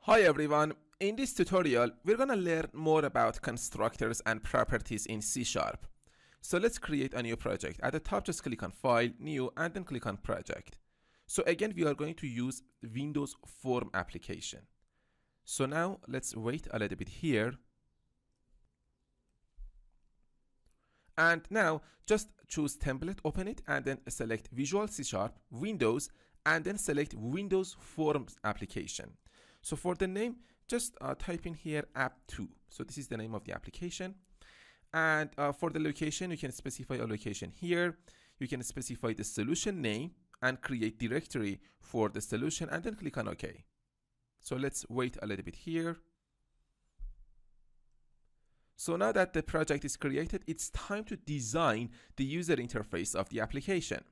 Hi everyone. In this tutorial, we're gonna learn more about constructors and properties in C#. So let's create a new project. At the top, just click on File, New, and then click on Project. So again, we are going to use Windows Form application. So now let's wait a little bit here. And now just choose Template, open it, and then select Visual C#, Windows, and then select Windows Forms application. So for the name, just type in here app2. So this is the name of the application. And for the location, you can specify a location here. You can specify the solution name and create directory for the solution, and then click on OK. So let's wait a little bit here. So now that the project is created, it's time to design the user interface of the application.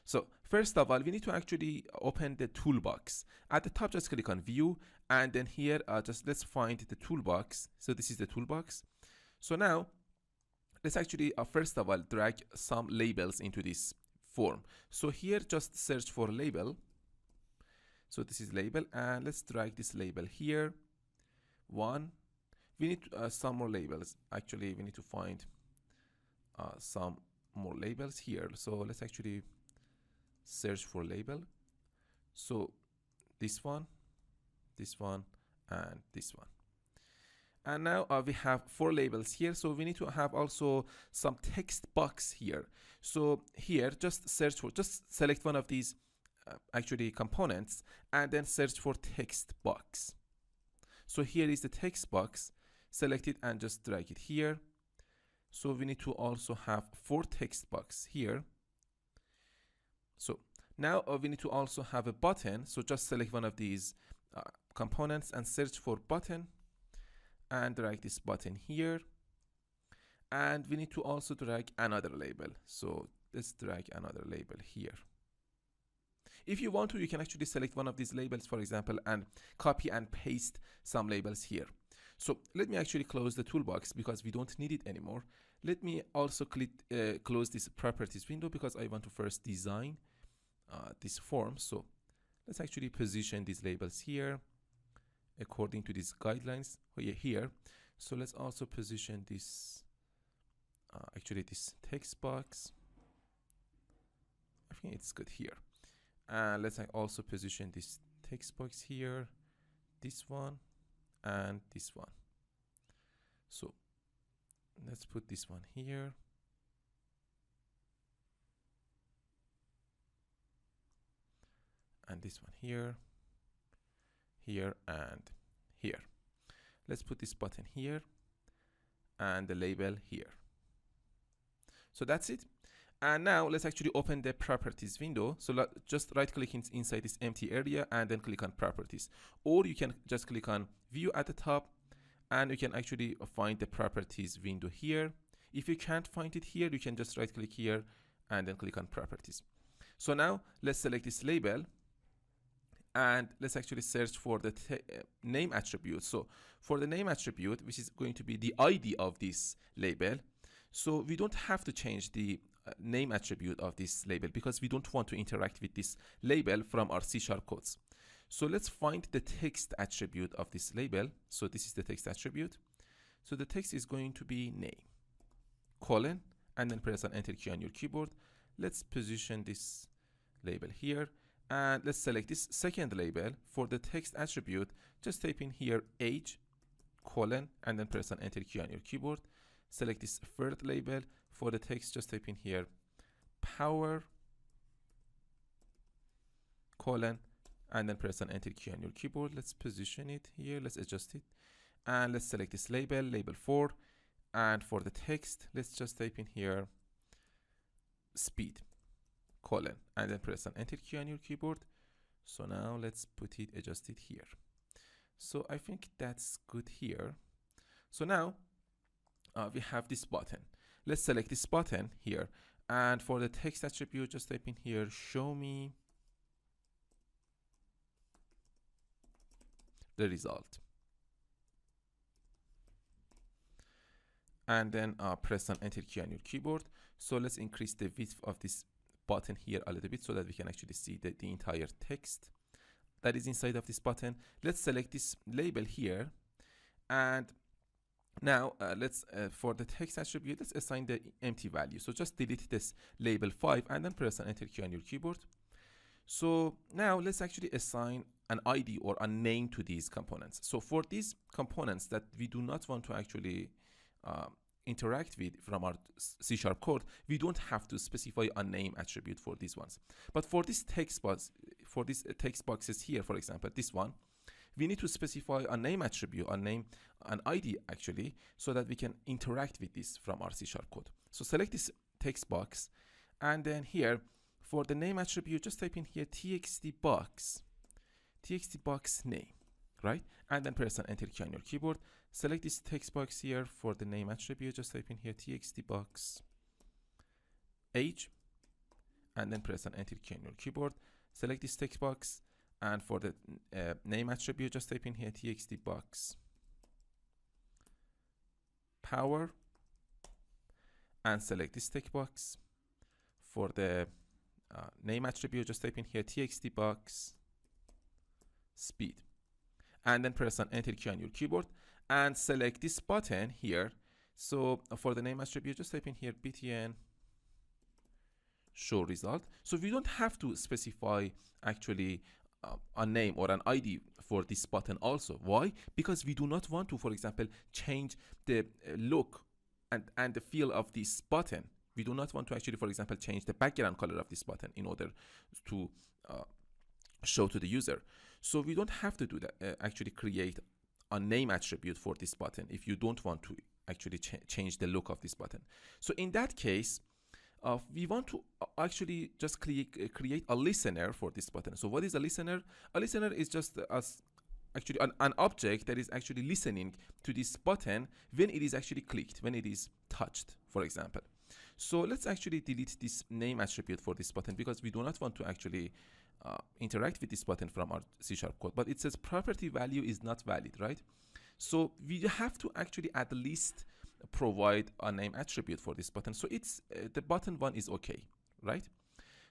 So first of all, we need to actually open the toolbox. At the top, just click on View, and then here, just let's find the toolbox. So this is the toolbox. So now, let's actually first of all drag some labels into this form. So here, just search for label. So this is label, and let's drag this label here. One. We need some more labels. Actually, we need to find some more labels here. So let's actually search for label. So this one, and this one. And now we have 4 labels here. So we need to have also some text box here. So here, just select one of these actually components, and then search for text box. So here is the text box. Select it and just drag it here. So we need to also have 4 text box here. So now we need to also have a button. So just select one of these components and search for button, and drag this button here. And we need to also drag another label. So let's drag another label here. If you want to, you can actually select one of these labels, for example, and copy and paste some labels here. So let me actually close the toolbox because we don't need it anymore. Let me also close this properties window because I want to first design this form. So let's actually position these labels here according to these guidelines here. So let's also position this, actually this text box. I think it's good here. And let's also position this text box here, this one, and this one. So let's put this one here. And this one here, here, and here. Let's put this button here and the label here. So that's it. And now let's actually open the properties window. So just right click inside this empty area and then click on properties. Or you can just click on view at the top, and you can actually find the properties window here. If you can't find it here, you can just right click here and then click on properties. So now let's select this label And let's actually search for the name attribute. So for the name attribute, which is going to be the ID of this label, so we don't have to change the name attribute of this label because we don't want to interact with this label from our C# codes. So let's find the text attribute of this label. So this is the text attribute. So the text is going to be name, colon, and then press an enter key on your keyboard. Let's position this label here, and let's select this second label. For the text attribute, just type in here age, colon, and then press an enter key on your keyboard. Select this third label. For the text, just type in here power, colon, and then press an enter key on your keyboard. Let's position it here. Let's adjust it. And let's select this label, label 4. And for the text, let's just type in here speed, colon, and then press an enter key on your keyboard. So now let's adjust it here. So I think that's good here. So now we have this button. Let's select this button here. And for the text attribute, just type in here, show me the result. And then press an enter key on your keyboard. So let's increase the width of this button here a little bit so that we can actually see the entire text that is inside of this button. Let's select this label here. And now let's for the text attribute, let's assign the empty value. So just delete this label 5 and then press an enter key on your keyboard. So now let's actually assign an ID or a name to these components. So for these components that we do not want to actually interact with from our C# code, we don't have to specify a name attribute for these ones. But for this text box, for these text boxes here, for example, this one, we need to specify a name attribute, an ID actually, so that we can interact with this from our C# code. So select this text box, and then here for the name attribute, just type in here txt box name, right? And then press an enter key on your keyboard. Select this text box here. For the name attribute, just type in here txt box age, and then press an enter key on your keyboard. Select this text box, and for the name attribute, just type in here txt box power, and select this text box. For the name attribute, just type in here txt box speed, and then press an enter key on your keyboard and select this button here. So for the name attribute, just type in here btn show result. So we don't have to specify actually a name or an ID for this button also. Why? Because we do not want to, for example, change the look and the feel of this button. We do not want to actually, for example, change the background color of this button in order to show to the user. So we don't have to do that, actually create a name attribute for this button if you don't want to actually change the look of this button. So in that case, we want to actually just create a listener for this button. So what is a listener? A listener is just actually an object that is actually listening to this button when it is actually clicked, when it is touched, for example. So let's actually delete this name attribute for this button because we do not want to actually interact with this button from our C# code, but it says property value is not valid, right? So we have to actually at least provide a name attribute for this button. So it's the button one is okay, right?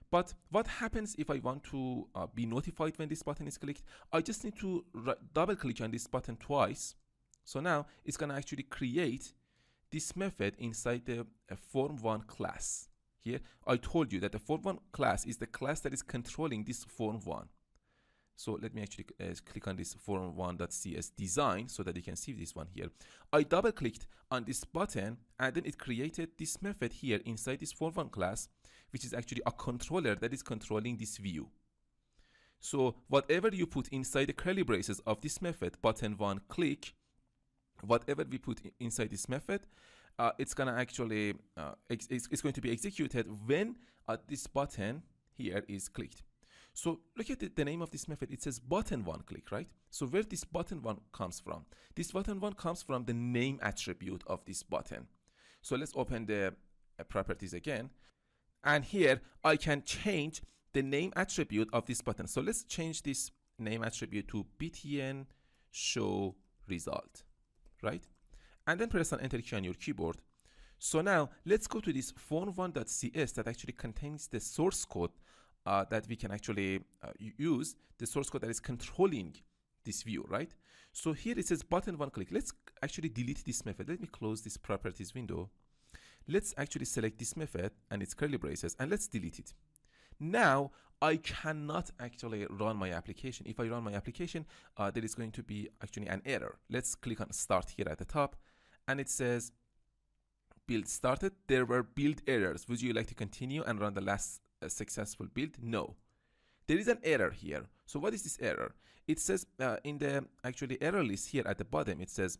But what happens if I want to be notified when this button is clicked? I just need to double click on this button twice. So now it's going to actually create this method inside the form1 class. Here, I told you that the form1 class is the class that is controlling this form1. So let me actually click on this form1.cs design so that you can see this one here. I double clicked on this button and then it created this method here inside this form1 class, which is actually a controller that is controlling this view. So whatever you put inside the curly braces of this method, button1 click, whatever we put inside this method, it's gonna actually it's going to be executed when this button here is clicked. So look at the name of this method. It says button1 click, right? So where this button1 comes from? This button1 comes from the name attribute of this button. So let's open the properties again, and here I can change the name attribute of this button. So let's change this name attribute to btn show result, right? And then press on enter key on your keyboard. So now let's go to this phone1.cs that actually contains the source code that we can actually use, the source code that is controlling this view, right? So here it says button one click. Let's actually delete this method. Let me close this properties window. Let's actually select this method and its curly braces and let's delete it. Now I cannot actually run my application. If I run my application, there is going to be actually an error. Let's click on start here at the top and it says build started. There were build errors. Would you like to continue and run the last successful build? No. There is an error here. So what is this error? It says in the actually error list here at the bottom, it says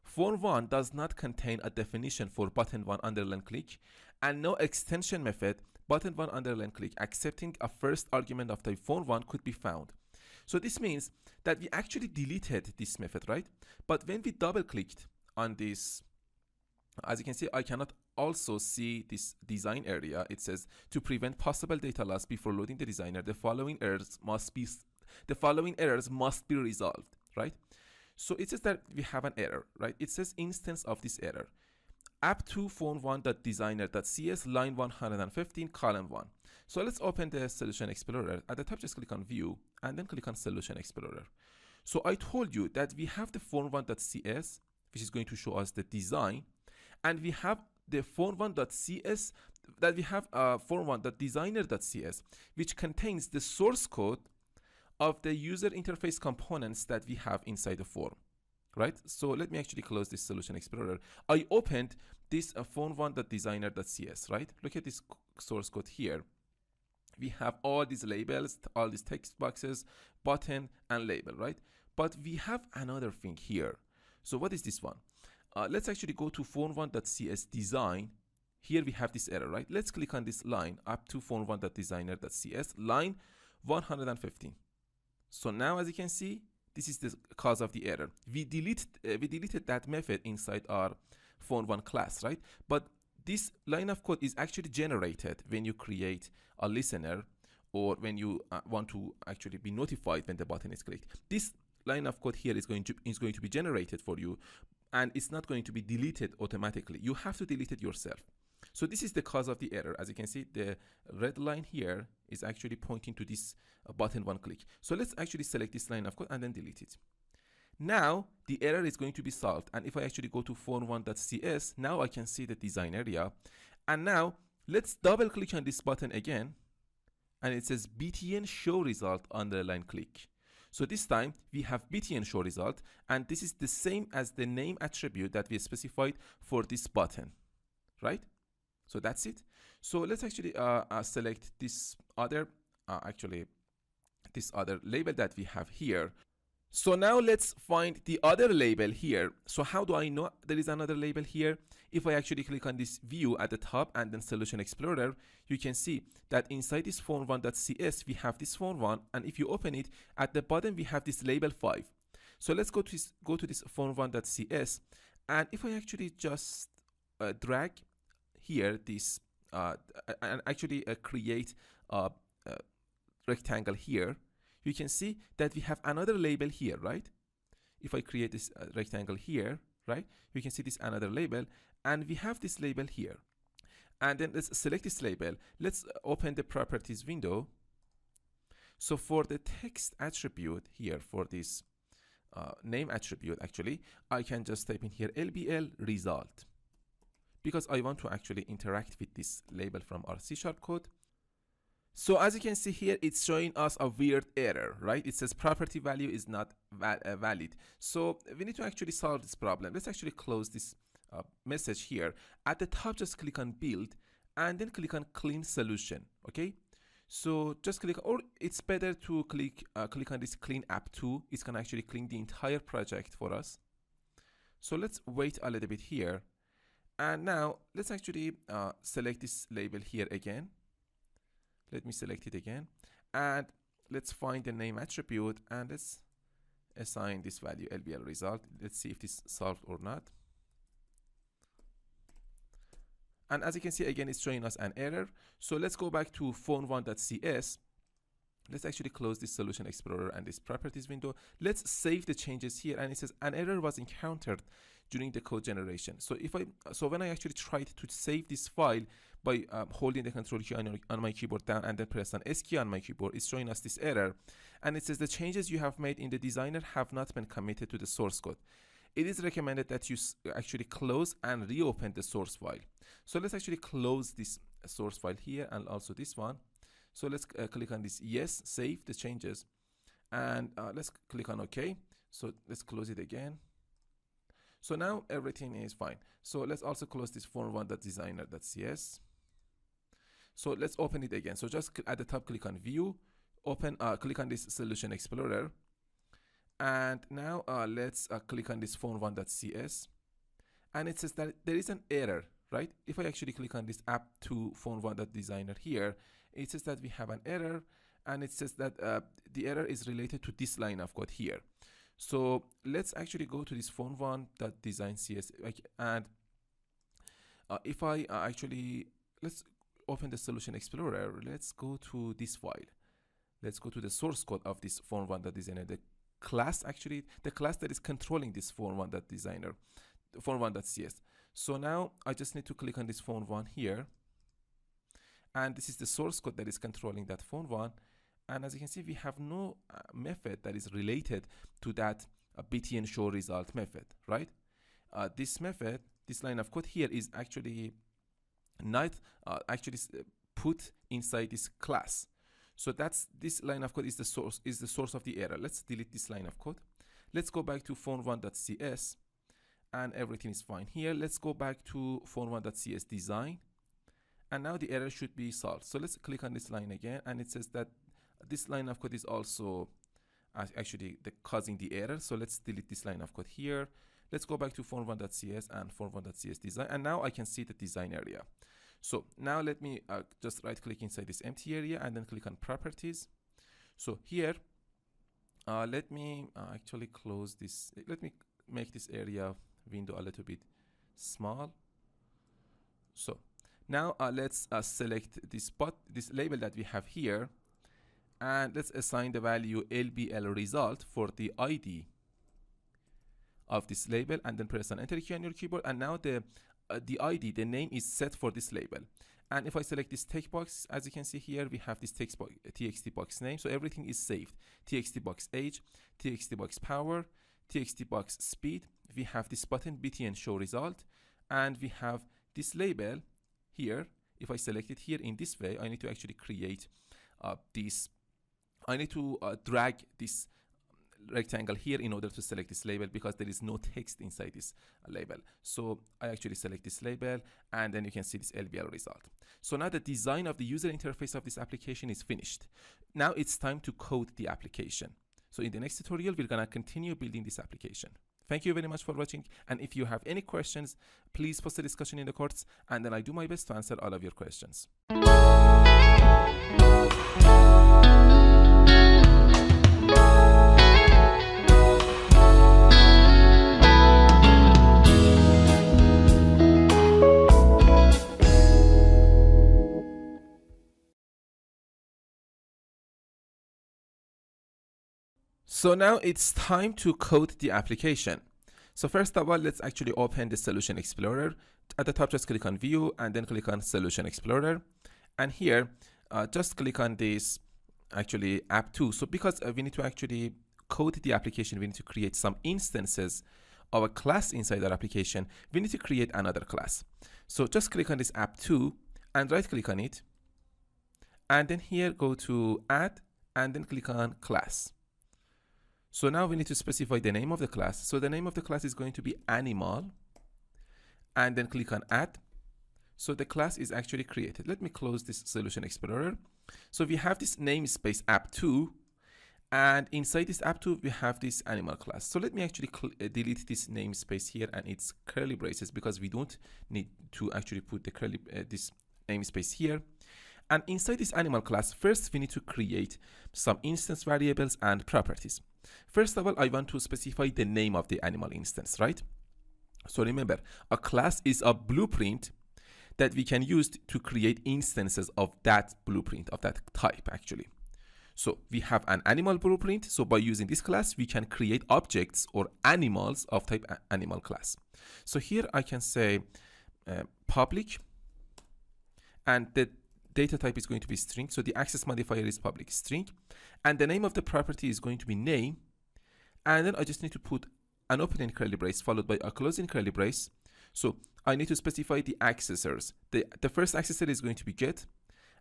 phone 1 does not contain a definition for button 1 underline click and no extension method button 1 underline click accepting a first argument of type phone 1 could be found. So this means that we actually deleted this method, right? But when we double clicked on this, as you can see, I cannot also see this design area. It says to prevent possible data loss before loading the designer, the following errors must be resolved, right? So it says that we have an error, right? It says instance of this error. app2 phone1.designer.cs line 115 column 1. So let's open the Solution Explorer. At the top, just click on View and then click on Solution Explorer. So I told you that we have the phone1.cs, which is going to show us the design, and we have the phone1.cs that we have phone1.designer.cs, which contains the source code of the user interface components that we have inside the form, right? So let me actually close this Solution Explorer. I opened this phone1.designer.cs, right? Look at this source code here. We have all these labels, all these text boxes, button and label, right? But we have another thing here. So what is this one? Let's actually go to phone1.cs design. Here we have this error, right? Let's click on this line up to phone1.designer.cs line 115. So now, as you can see, this is the cause of the error. We deleted that method inside our phone1 class, right? But this line of code is actually generated when you create a listener or when you want to actually be notified when the button is clicked. This line of code here is going to be generated for you, and it's not going to be deleted automatically. You have to delete it yourself. So this is the cause of the error. As you can see, the red line here is actually pointing to this button one click. So let's actually select this line of code and then delete it. Now the error is going to be solved. And if I actually go to phone1.cs, now I can see the design area. And now let's double click on this button again. And it says btn show result underline click. So this time we have btn show result, and this is the same as the name attribute that we specified for this button, right? So that's it. So let's actually select this other label that we have here. So now let's find the other label here. So how do I know there is another label here? If I actually click on this view at the top and then Solution Explorer, you can see that inside this phone1.cs we have this phone1, and if you open it at the bottom we have this label 5. So let's go to this phone1.cs, and if I actually just drag here this and actually create a rectangle here, you can see that we have another label here, right? If I create this rectangle here, right, you can see this another label, and we have this label here. And then let's select this label. Let's open the properties window. So for the text attribute here, for this name attribute, actually, I can just type in here LBL result, because I want to actually interact with this label from our C# code. So as you can see here, it's showing us a weird error, right? It says property value is not valid. So we need to actually solve this problem. Let's actually close this message here. At the top, just click on build and then click on clean solution, okay? So just click, or it's better to click on this clean app 2. It's gonna actually clean the entire project for us. So let's wait a little bit here. And now let's actually select this label here again. Let me select it again, and let's find the name attribute and let's assign this value LBL result. Let's see if this solved or not. And as you can see, again, it's showing us an error. So let's go back to phone1.cs Let's actually close this Solution Explorer and this Properties window. Let's save the changes here, and it says an error was encountered during the code generation. So when I actually tried to save this file by holding the Control key on my keyboard down and then press an S key on my keyboard, it's showing us this error, and it says the changes you have made in the designer have not been committed to the source code. It is recommended that you actually close and reopen the source file. So let's actually close this source file here and also this one. So let's click on this yes, save the changes, and let's click on OK. So let's close it again. So now everything is fine. So let's also close this form1.designer.cs. So let's open it again. So just at the top, click on View, open, click on this Solution Explorer, and now let's click on this form1.cs, and it says that there is an error, right? If I actually click on this app2 form1.designer here, it says that we have an error, and it says that the error is related to this line of code here. So let's actually go to this form1.design.cs, and if I let's open the Solution Explorer. Let's go to this file. Let's go to the source code of this form1.designer, the class that is controlling this form1.designer, form1.cs. So now I just need to click on this form1 here, and this is the source code that is controlling that form1. And as you can see, we have no method that is related to that btn show result method, right? This method, this line of code here, is actually not put inside this class. So this line of code is the source of the error. Let's delete this line of code. Let's go back to form1.cs, and everything is fine here. Let's go back to form1.cs design, and now the error should be solved. So let's click on this line again, and it says that this line of code is also actually causing the error. So let's delete this line of code here. Let's go back to form1.cs and form1.cs design, and now I can see the design area. So now let me just right click inside this empty area and then click on Properties. So here, let me actually close this. Let me make this area window a little bit small. So now let's select this label that we have here, and let's assign the value LBL result for the ID of this label, and then press an Enter key on your keyboard, and now the ID, the name, is set for this label. And if I select this text box, as you can see here, we have this txt box name, so everything is saved. Txt box age, txt box power, txt box speed. We have this button btn show result, and we have this label here. If I select it here in this way, I need to actually create this. I need to drag this rectangle here in order to select this label, because there is no text inside this label. So I actually select this label, and then you can see this LBL result. So now the design of the user interface of this application is finished. Now it's time to code the application. So in the next tutorial, we're gonna continue building this application. Thank you very much for watching, and if you have any questions, please post a discussion in the comments, and then I do my best to answer all of your questions. So now it's time to code the application. So first of all, let's actually open the Solution Explorer. At the top, just click on View and then click on Solution Explorer. And here, just click on this app 2. So because we need to actually code the application, we need to create some instances of a class inside our application. We need to create another class. So just click on this app 2 and right click on it. And then here go to Add and then click on Class. So now we need to specify the name of the class. So the name of the class is going to be Animal, and then click on Add. So the class is actually created. Let me close this Solution Explorer. So we have this namespace app2, and inside this app2 we have this animal class. So let me actually delete this namespace here and its curly braces, because we don't need to actually put the this namespace here. And inside this animal class, first we need to create some instance variables and properties. First of all, I want to specify the name of the animal instance, right? So remember, a class is a blueprint that we can use to create instances of that blueprint, of that type actually. So we have an animal blueprint. So by using this class, we can create objects or animals of type animal class. So here I can say public, and the data type is going to be string. So the access modifier is public string, and the name of the property is going to be name. And then I just need to put an opening curly brace followed by a closing curly brace. So I need to specify the accessors. The first accessor is going to be get,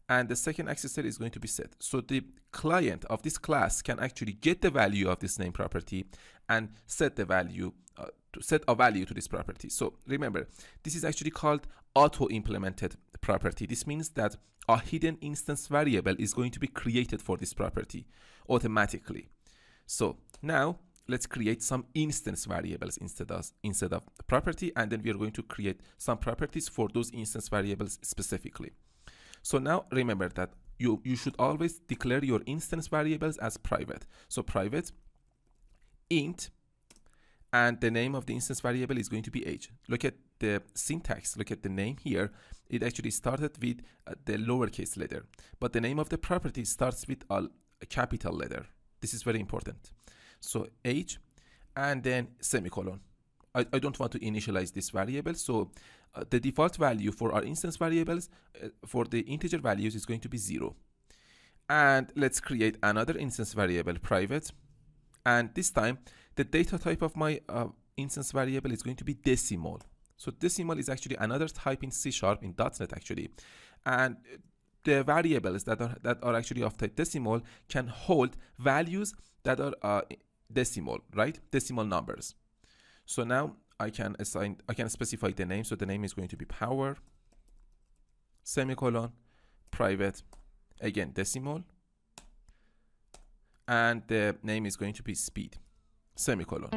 and the second accessor is going to be set. So the client of this class can actually get the value of this name property and set the value, set a value to this property. So remember, this is actually called auto-implemented property. This means that a hidden instance variable is going to be created for this property automatically. So now let's create some instance variables instead of property, and then we are going to create some properties for those instance variables specifically. So now remember that you should always declare your instance variables as private. So private int, and the name of the instance variable is going to be age. Look at the syntax, look at the name here. It actually started with the lowercase letter, but the name of the property starts with a capital letter. This is very important. So age, and then semicolon. I don't want to initialize this variable, so the default value for our instance variables for the integer values is going to be 0. And let's create another instance variable, private, and this time the data type of my instance variable is going to be decimal. So decimal is actually another type in C# in .NET actually, and the variables that are actually of type decimal can hold values that are decimal, right? Decimal numbers. So now I can specify the name. So the name is going to be power, semicolon, private, again decimal, and the name is going to be speed, semicolon.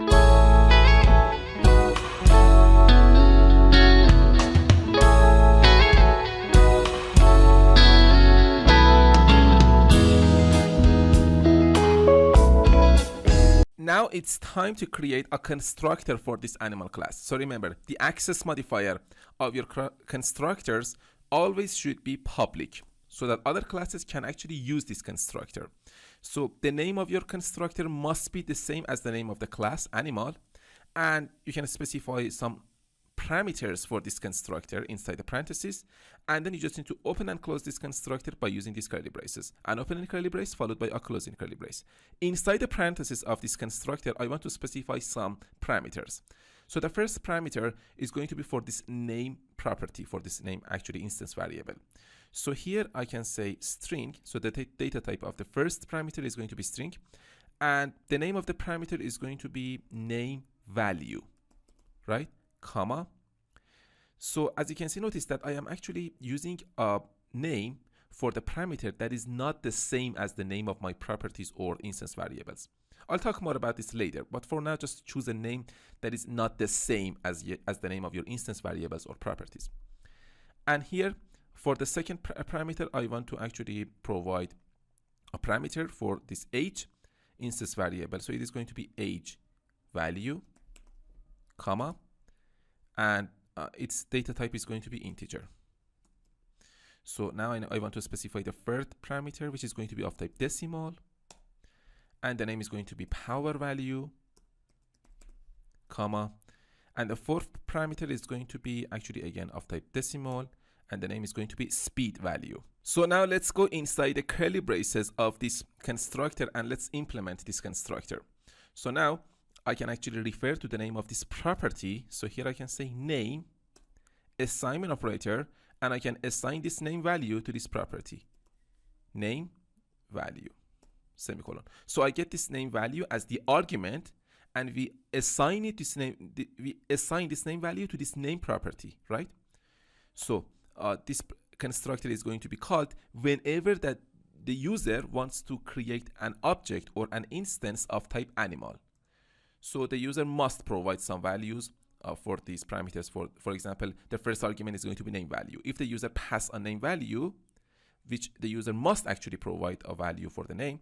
Now it's time to create a constructor for this animal class. So remember, the access modifier of your constructors always should be public so that other classes can actually use this constructor. So the name of your constructor must be the same as the name of the class animal, and you can specify some parameters for this constructor inside the parentheses, and then you just need to open and close this constructor by using these curly braces. An opening curly brace followed by a closing curly brace. Inside the parentheses of this constructor, I want to specify some parameters. So the first parameter is going to be for this name property, for this name actually instance variable. So here I can say string, so the data type of the first parameter is going to be string, and the name of the parameter is going to be name value, right? Comma. So as you can see, notice that I am actually using a name for the parameter that is not the same as the name of my properties or instance variables. I'll talk more about this later, but for now just choose a name that is not the same as the name of your instance variables or properties. And here for the second parameter, I want to actually provide a parameter for this age instance variable. So it is going to be age value, comma, and its data type is going to be integer. So now I want to specify the third parameter, which is going to be of type decimal, and the name is going to be power value, comma, and the fourth parameter is going to be actually again of type decimal, and the name is going to be speed value. So now let's go inside the curly braces of this constructor and let's implement this constructor. So now I can actually refer to the name of this property. So here I can say name, assignment operator, and I can assign this name value to this property. Name value, semicolon. So I get this name value as the argument, and we assign it this name. We assign this name value to this name property, right? So this constructor is going to be called whenever that the user wants to create an object or an instance of type animal. So the user must provide some values for these parameters. For example, the first argument is going to be name value. If the user pass a name value, which the user must actually provide a value for the name,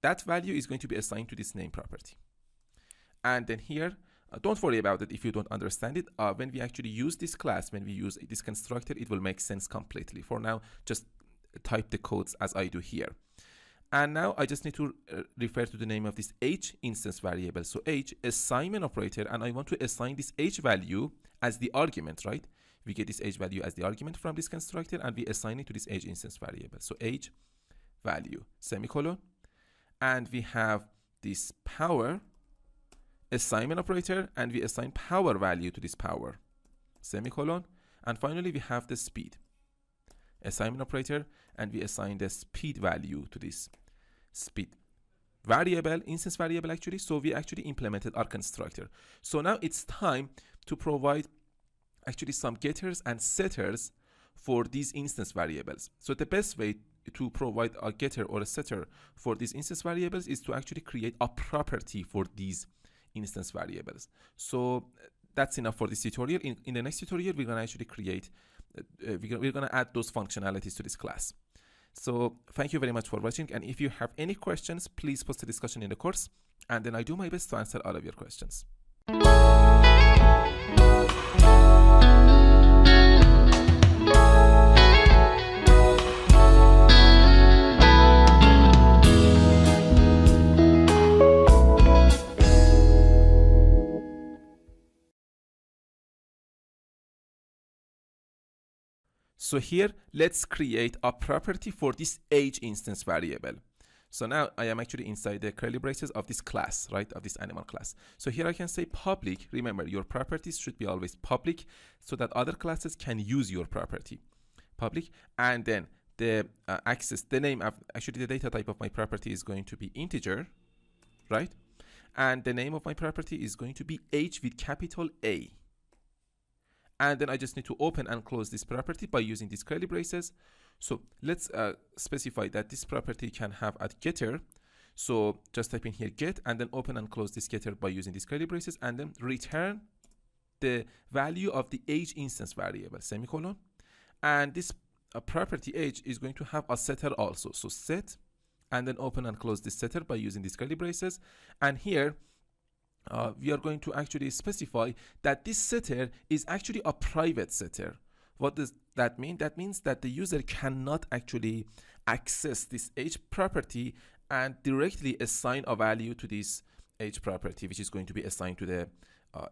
that value is going to be assigned to this name property. And then here, don't worry about it if you don't understand it. When we actually use this class, when we use this constructor, it will make sense completely. For now, just type the codes as I do here. And now I just need to refer to the name of this h instance variable. So h assignment operator, and I want to assign this h value as the argument, right? We get this h value as the argument from this constructor, and we assign it to this h instance variable. So h value, semicolon, and we have this power assignment operator, and we assign power value to this power, semicolon, and finally we have the speed assignment operator, and we assign the speed value to this speed variable, instance variable actually. So we actually implemented our constructor. So now it's time to provide actually some getters and setters for these instance variables. So the best way to provide a getter or a setter for these instance variables is to actually create a property for these instance variables. So that's enough for this tutorial. In the next tutorial, we're going to actually create, we're going to add those functionalities to this class. So thank you very much for watching. And if you have any questions, please post a discussion in the course, and then I do my best to answer all of your questions. So here, let's create a property for this age instance variable. So now I am actually inside the curly braces of this class, right, of this animal class. So here I can say public. Remember, your properties should be always public so that other classes can use your property. Public, and then the access, the name of, actually the data type of my property is going to be integer, right? And the name of my property is going to be age with capital A. And then I just need to open and close this property by using these curly braces. So let's specify that this property can have a getter. So just type in here get, and then open and close this getter by using these curly braces, and then return the value of the age instance variable, semicolon. And this property age is going to have a setter also. So set, and then open and close this setter by using these curly braces. And here, we are going to actually specify that this setter is actually a private setter. What does that mean? That means that the user cannot actually access this age property and directly assign a value to this age property, which is going to be assigned to the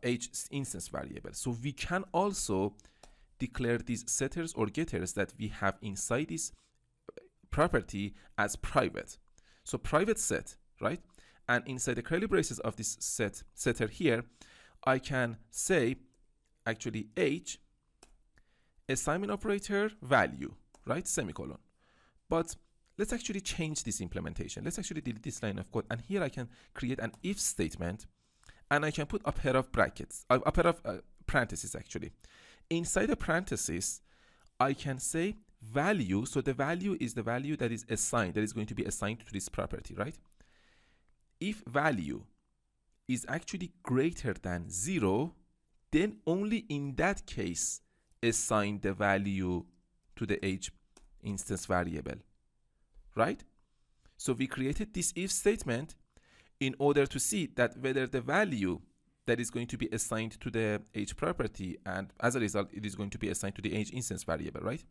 age instance variable. So we can also declare these setters or getters that we have inside this property as private. So private set, right? And inside the curly braces of this setter here, I can say actually age assignment operator value, right? Semicolon. But let's actually change this implementation. Let's actually delete this line of code. And here I can create an if statement, and I can put a pair of brackets, a pair of parentheses actually. Inside the parentheses, I can say value. So the value is the value that is assigned, that is going to be assigned to this property, right? If value is actually greater than 0, then only in that case assign the value to the age instance variable, right? So we created this if statement in order to see that whether the value that is going to be assigned to the age property, and as a result it is going to be assigned to the age instance variable, right?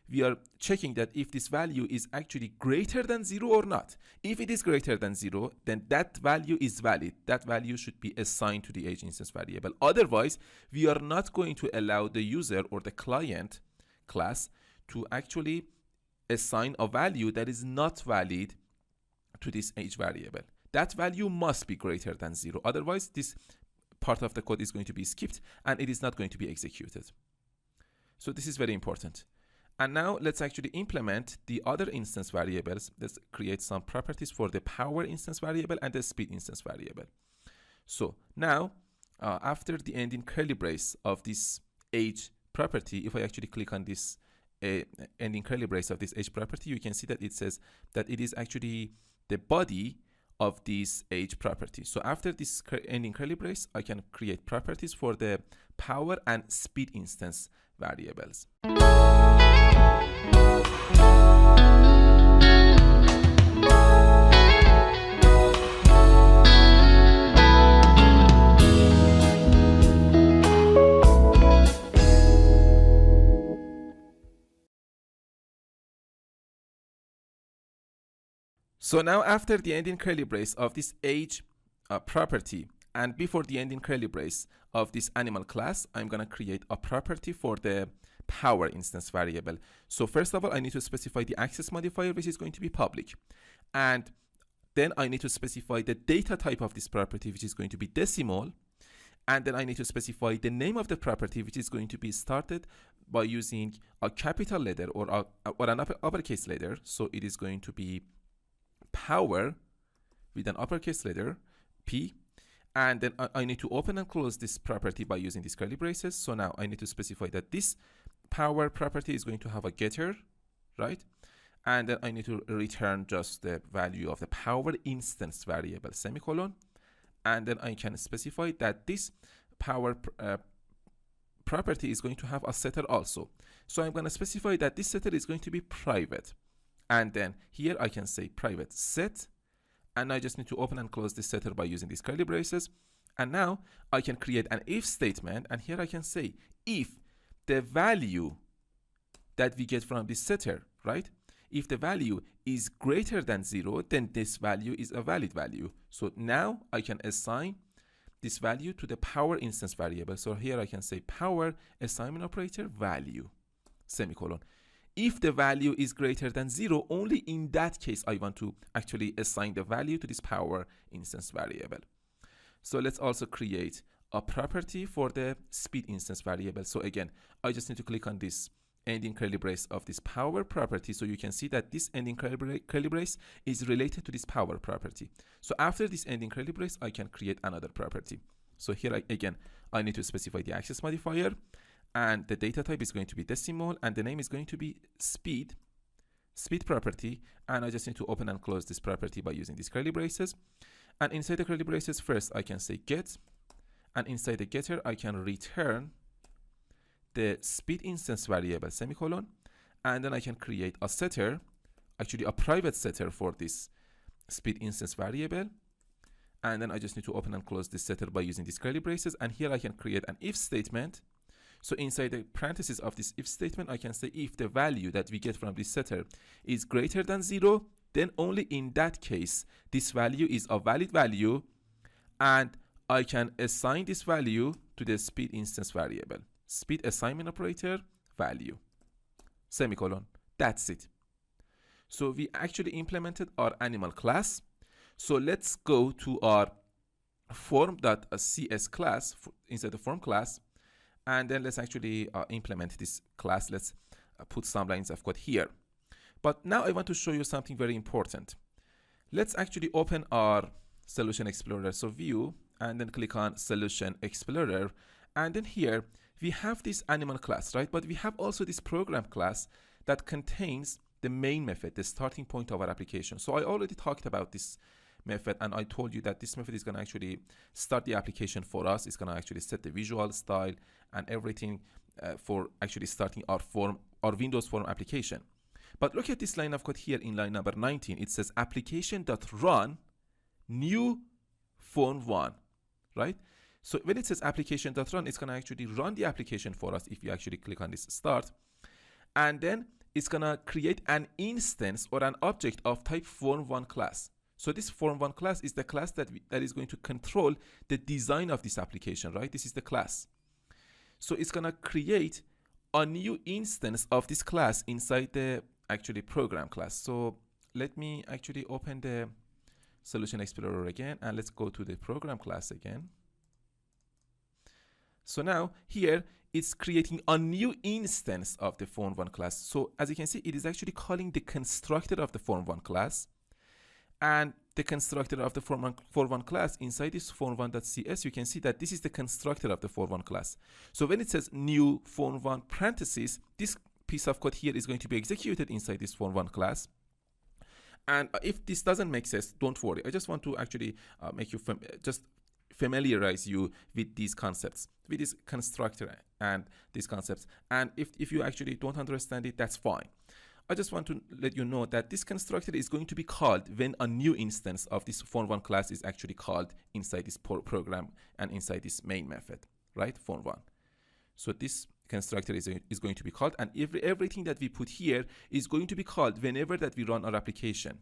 We are checking that if this value is actually greater than 0 or not. If it is greater than 0, then that value is valid. That value should be assigned to the age instance variable. Otherwise, we are not going to allow the user or the client class to actually assign a value that is not valid to this age variable. That value must be greater than 0. Otherwise, this part of the code is going to be skipped and it is not going to be executed. So this is very important. And now let's actually implement the other instance variables. Let's create some properties for the power instance variable and the speed instance variable. So now, after the ending curly brace of this age property, if I actually click on this ending curly brace of this age property, you can see that it says that it is actually the body of this age property. So after this ending curly brace, I can create properties for the power and speed instance variables. So now after the ending curly brace of this age property and before the ending curly brace of this animal class, I'm going to create a property for the power instance variable. So first of all, I need to specify the access modifier, which is going to be public. And then I need to specify the data type of this property, which is going to be decimal. And then I need to specify the name of the property, which is going to be started by using a capital letter or an uppercase letter. So it is going to be power with an uppercase letter, P. And then I need to open and close this property by using these curly braces. So now I need to specify that this power property is going to have a getter, right? And then I need to return just the value of the power instance variable, semicolon. And then I can specify that this power property is going to have a setter also. So I'm going to specify that this setter is going to be private. And then here I can say private set. And I just need to open and close this setter by using these curly braces. And now I can create an if statement. And here I can say if the value that we get from this setter, right? If the value is greater than 0, then this value is a valid value. So now I can assign this value to the power instance variable. So here I can say power assignment operator value, semicolon. If the value is greater than 0, only in that case I want to actually assign the value to this power instance variable. So let's also create a property for the speed instance variable. So again, I just need to click on this ending curly brace of this power property. So you can see that this ending curly brace is related to this power property. So after this ending curly brace, I can create another property. So here again, I need to specify the access modifier, and the data type is going to be decimal, and the name is going to be speed property. And I just need to open and close this property by using these curly braces. And inside the curly braces, first I can say get, and inside the getter, I can return the speed instance variable, semicolon. And then I can create a setter, actually a private setter for this speed instance variable. And then I just need to open and close this setter by using these curly braces. And here I can create an if statement. So inside the parentheses of this if statement, I can say if the value that we get from this setter is greater than 0, then only in that case, this value is a valid value. And I can assign this value to the speed instance variable, speed assignment operator value, semicolon. That's it. So we actually implemented our animal class. So let's go to our form.cs class inside the form class. And then let's actually implement this class. Let's put some lines of code here. But now I want to show you something very important. Let's actually open our Solution Explorer. So view, and then click on Solution Explorer. And then here we have this animal class, right? But we have also this program class that contains the main method, the starting point of our application. So I already talked about this method, and I told you that this method is going to actually start the application for us. It's going to actually set the visual style and everything for actually starting our Windows form application. But look at this line of code here in line number 19. It says application.run new form 1, right? So when it says application.run, it's going to actually run the application for us if you actually click on this start. And then it's going to create an instance or an object of type form1 class. So this form1 class is the class that is going to control the design of this application, right? This is the class. So it's going to create a new instance of this class inside the actually program class. So let me actually open the Solution Explorer again, and let's go to the program class again. So now here it's creating a new instance of the form1 class. So as you can see, it is actually calling the constructor of the form1 class. And the constructor of the form1 class inside this form1.cs, you can see that this is the constructor of the form1 class. So when it says new form1 parentheses, this piece of code here is going to be executed inside this form1 class. And if this doesn't make sense, don't worry. I just want to actually make you just familiarize you with these concepts, with this constructor and these concepts. And if you actually don't understand it, that's fine. I just want to let you know that this constructor is going to be called when a new instance of this form1 class is actually called inside this program and inside this main method, right? Form1. So this constructor is going to be called, and everything that we put here is going to be called whenever that we run our application.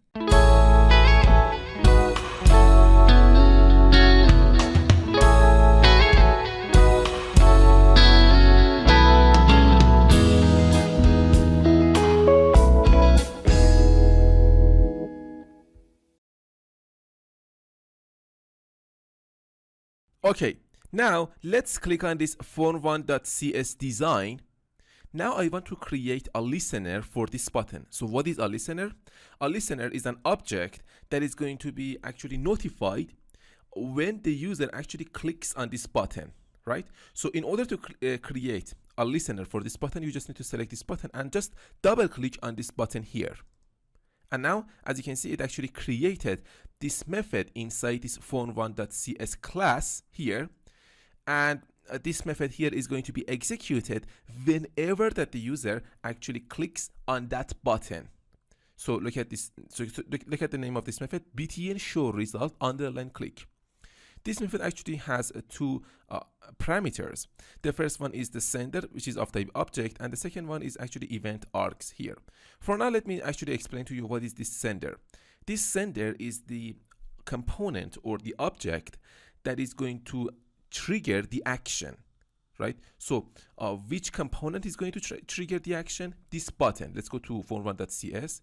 Okay, now let's click on this form1.cs design. Now I want to create a listener for this button. So what is a listener? A listener is an object that is going to be actually notified when the user actually clicks on this button, right? So in order to create a listener for this button, you just need to select this button and just double click on this button here. And now, as you can see, it actually created this method inside this form1.cs class here. And this method here is going to be executed whenever that the user actually clicks on that button. So look at this. So look at the name of this method, btn show result underline click. This method actually has two parameters. The first one is the sender, which is of type object, and the second one is actually event args here. For now, let me actually explain to you what is this sender. This sender is the component or the object that is going to trigger the action, right? So which component is going to trigger the action? This button. Let's go to form1.cs.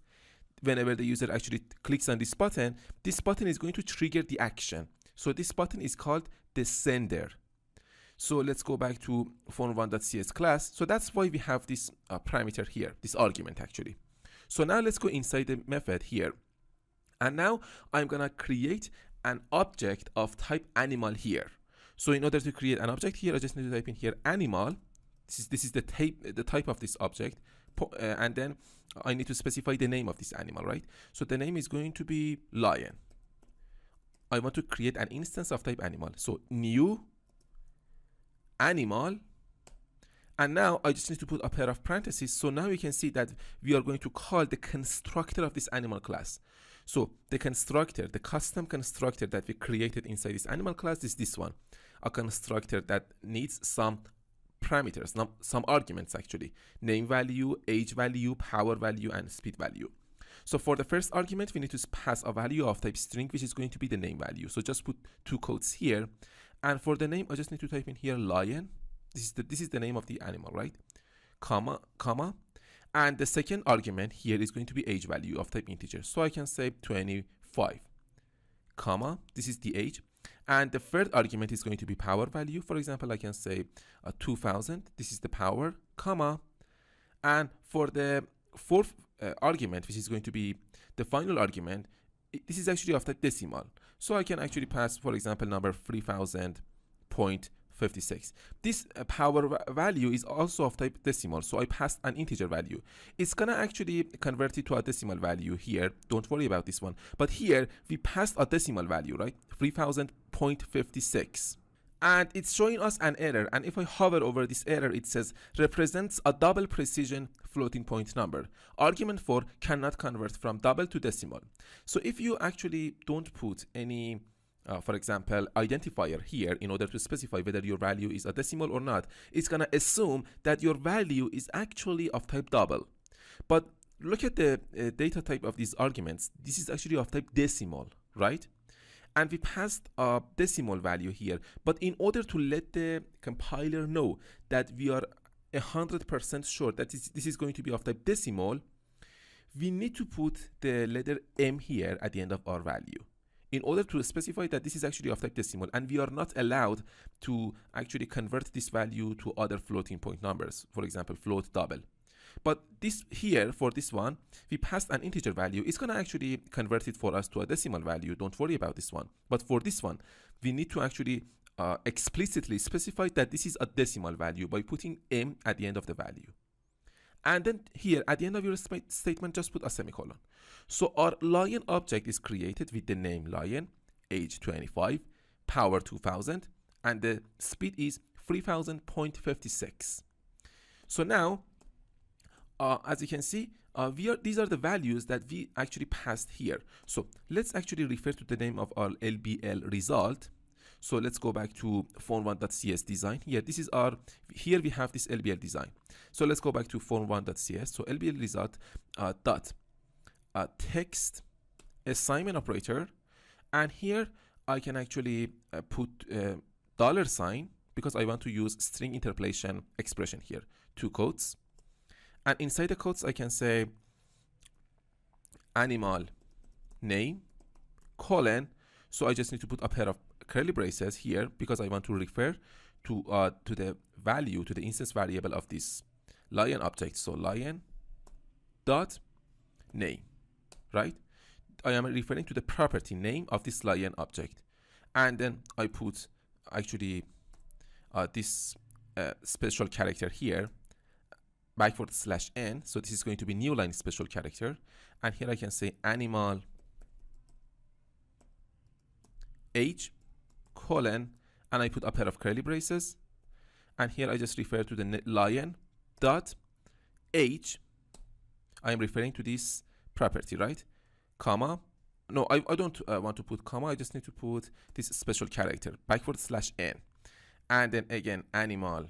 Whenever the user actually clicks on this button is going to trigger the action. So this button is called the sender. So let's go back to form1.cs class. So that's why we have this parameter here, this argument actually. So now let's go inside the method here. And now I'm gonna create an object of type animal here. So in order to create an object here, I just need to type in here animal. This is the type of this object, and then I need to specify the name of this animal, right? So the name is going to be lion. I want to create an instance of type animal. So new animal. And now I just need to put a pair of parentheses. So now you can see that we are going to call the constructor of this animal class. So the constructor, the custom constructor that we created inside this animal class is this one. A constructor that needs some parameters, some arguments actually. Name value, age value, power value, and speed value. So for the first argument, we need to pass a value of type string, which is going to be the name value. So just put two quotes here. And for the name, I just need to type in here lion. This is the name of the animal, right? Comma. And the second argument here is going to be age value of type integer. So I can say 25, comma, this is the age. And the third argument is going to be power value. For example, I can say 2000, this is the power, comma. And for the fourth argument, which is going to be the final argument, this is actually of type decimal. So I can actually pass, for example, number 3000.56. This power value is also of type decimal, so I passed an integer value. It's gonna actually convert it to a decimal value here. Don't worry about this one. But here we passed a decimal value, right? 3000.56. And it's showing us an error. And if I hover over this error, it says represents a double precision floating point number. Argument 4 cannot convert from double to decimal. So if you actually don't put any for example, identifier here in order to specify whether your value is a decimal or not, it's gonna assume that your value is actually of type double. But look at the data type of these arguments. This is actually of type decimal, right? And we passed a decimal value here. But in order to let the compiler know that we are 100% sure that this is going to be of type decimal, we need to put the letter M here at the end of our value, in order to specify that this is actually of type decimal, and we are not allowed to actually convert this value to other floating point numbers, for example, float double. But this here, for this one, we passed an integer value. It's gonna actually convert it for us to a decimal value. Don't worry about this one. But for this one, we need to actually explicitly specify that this is a decimal value by putting M at the end of the value. And then here, at the end of your statement, just put a semicolon. So our lion object is created with the name lion, age 25, power 2000, and the speed is 3000.56. So now, as you can see, these are the values that we actually passed here. So let's actually refer to the name of our LBL result. So let's go back to form1.cs design. Here we have this LBL design. So let's go back to form1.cs. So LBL result dot text assignment operator, and here I can actually put $, because I want to use string interpolation expression here, two quotes, and inside the quotes I can say animal name, colon. So I just need to put a pair of curly braces here because I want to refer to the value, to the instance variable of this lion object. So lion dot name, right? I am referring to the property name of this lion object, and then I put actually this special character here /n. So this is going to be new line special character, and here I can say animal age colon, and I put a pair of curly braces, and here I just refer to the lion dot age. I am referring to this property, right? Comma. No, I don't want to put comma. I just need to put this special character /n, and then again animal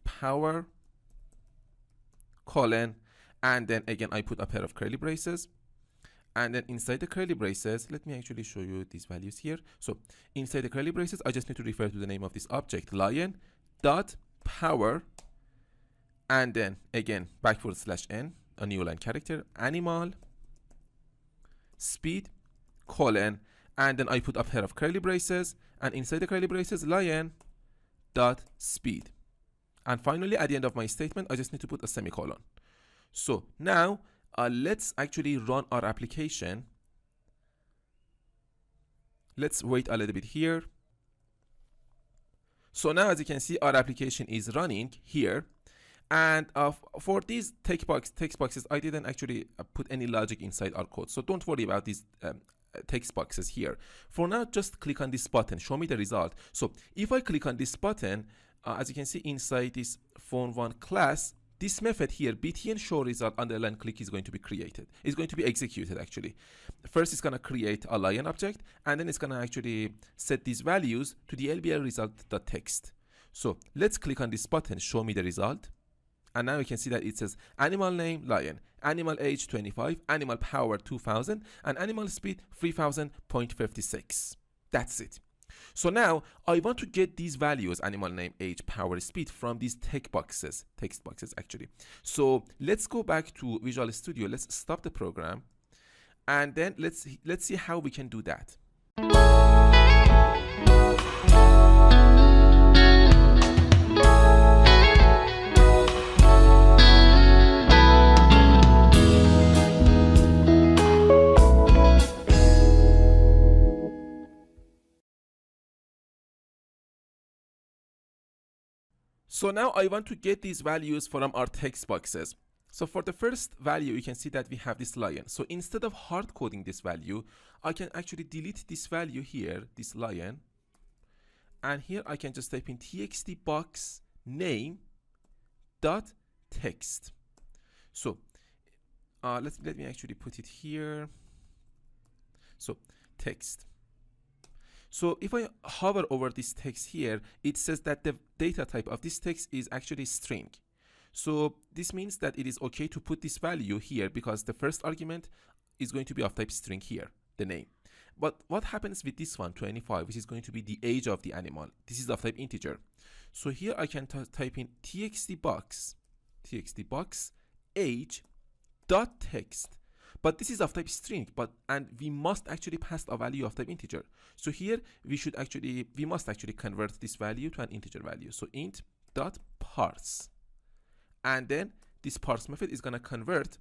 power colon, and then again I put a pair of curly braces, and then inside the curly braces, let me actually show you these values here. So inside the curly braces, I just need to refer to the name of this object, lion dot power, and then again /n, a new line character, animal speed colon, and then I put a pair of curly braces, and inside the curly braces, lion dot speed. And finally, at the end of my statement, I just need to put a semicolon. So now let's actually run our application. Let's wait a little bit here. So now, as you can see, our application is running here. And for these text boxes, I didn't actually put any logic inside our code. So don't worry about these text boxes here. For now, just click on this button, show me the result. So if I click on this button, as you can see inside this phone1 class, this method here, btn show result underline click, is going to be created. It's going to be executed actually. First, it's going to create a lion object, and then it's going to actually set these values to the lbl result.text. So let's click on this button, show me the result. And now you can see that it says animal name lion, animal age 25, animal power 2000, and animal speed 3000.56. That's it. So now I want to get these values, animal name, age, power, speed, from these text boxes actually. So let's go back to Visual Studio. Let's stop the program, and then let's see how we can do that. So now I want to get these values from our text boxes. So for the first value, you can see that we have this lion. So instead of hard coding this value, I can actually delete this value here, this lion. And here I can just type in txt box name dot text. So let me actually put it here. So text. So if I hover over this text here, it says that the data type of this text is actually string. So this means that it is okay to put this value here because the first argument is going to be of type string here, the name. But what happens with this one, 25, which is going to be the age of the animal? This is of type integer. So here I can type in txt box age dot text. But this is of type string, and we must actually pass a value of type integer. So here we must actually convert this value to an integer value. So int dot parse, and then this parse method is going to convert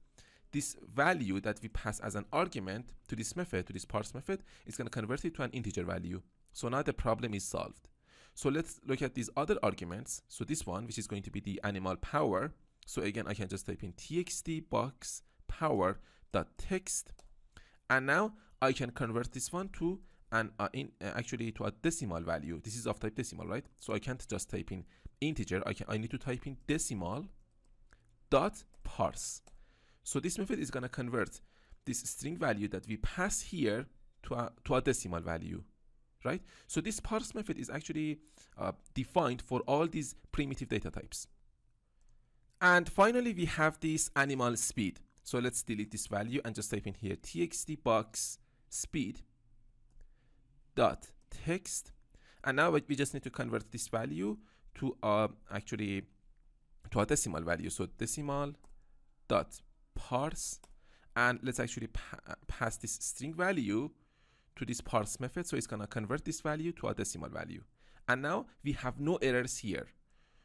this value that we pass as an argument to this method, to this parse method. It's going to convert it to an integer value. So now the problem is solved. So let's look at these other arguments. So this one, which is going to be the animal power. So again, I can just type in txt box power dot text, and now I can convert this one to actually to a decimal value. This is of type decimal, right? So I can't just type in integer. I need to type in decimal dot parse. So this method is going to convert this string value that we pass here to a decimal value, right? So this parse method is actually defined for all these primitive data types. And finally, we have this animal speed. So let's delete this value and just type in here txt box speed dot text, and now we just need to convert this value to actually to a decimal value. So decimal dot parse, and let's actually pass this string value to this parse method, so it's gonna convert this value to a decimal value. And now we have no errors here.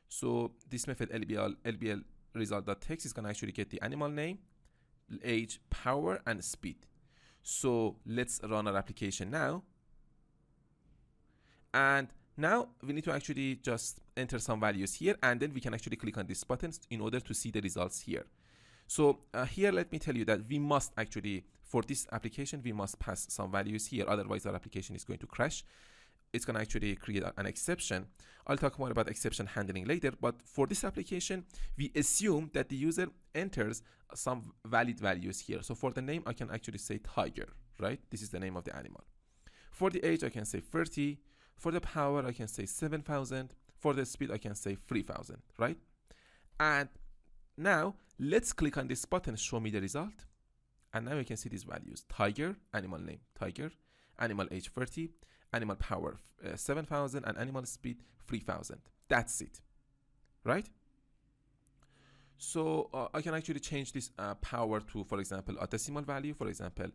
So this method lbl result.text is gonna actually get the animal name, age, power, and speed. So let's run our application now. And now we need to actually just enter some values here, and then we can actually click on this button in order to see the results here. So here, let me tell you that we must actually, for this application, we must pass some values here. Otherwise, our application is going to crash. It's going to actually create an exception. I'll talk more about exception handling later. But for this application, we assume that the user enters some valid values here. So for the name, I can actually say tiger, right? This is the name of the animal. For the age, I can say 30. For the power, I can say 7,000. For the speed, I can say 3,000, right? And now let's click on this button, show me the result. And now you can see these values: tiger, animal name, tiger, animal age 30, animal power 7,000, and animal speed 3,000. That's it, right? So I can actually change this power to, for example, a decimal value. For example,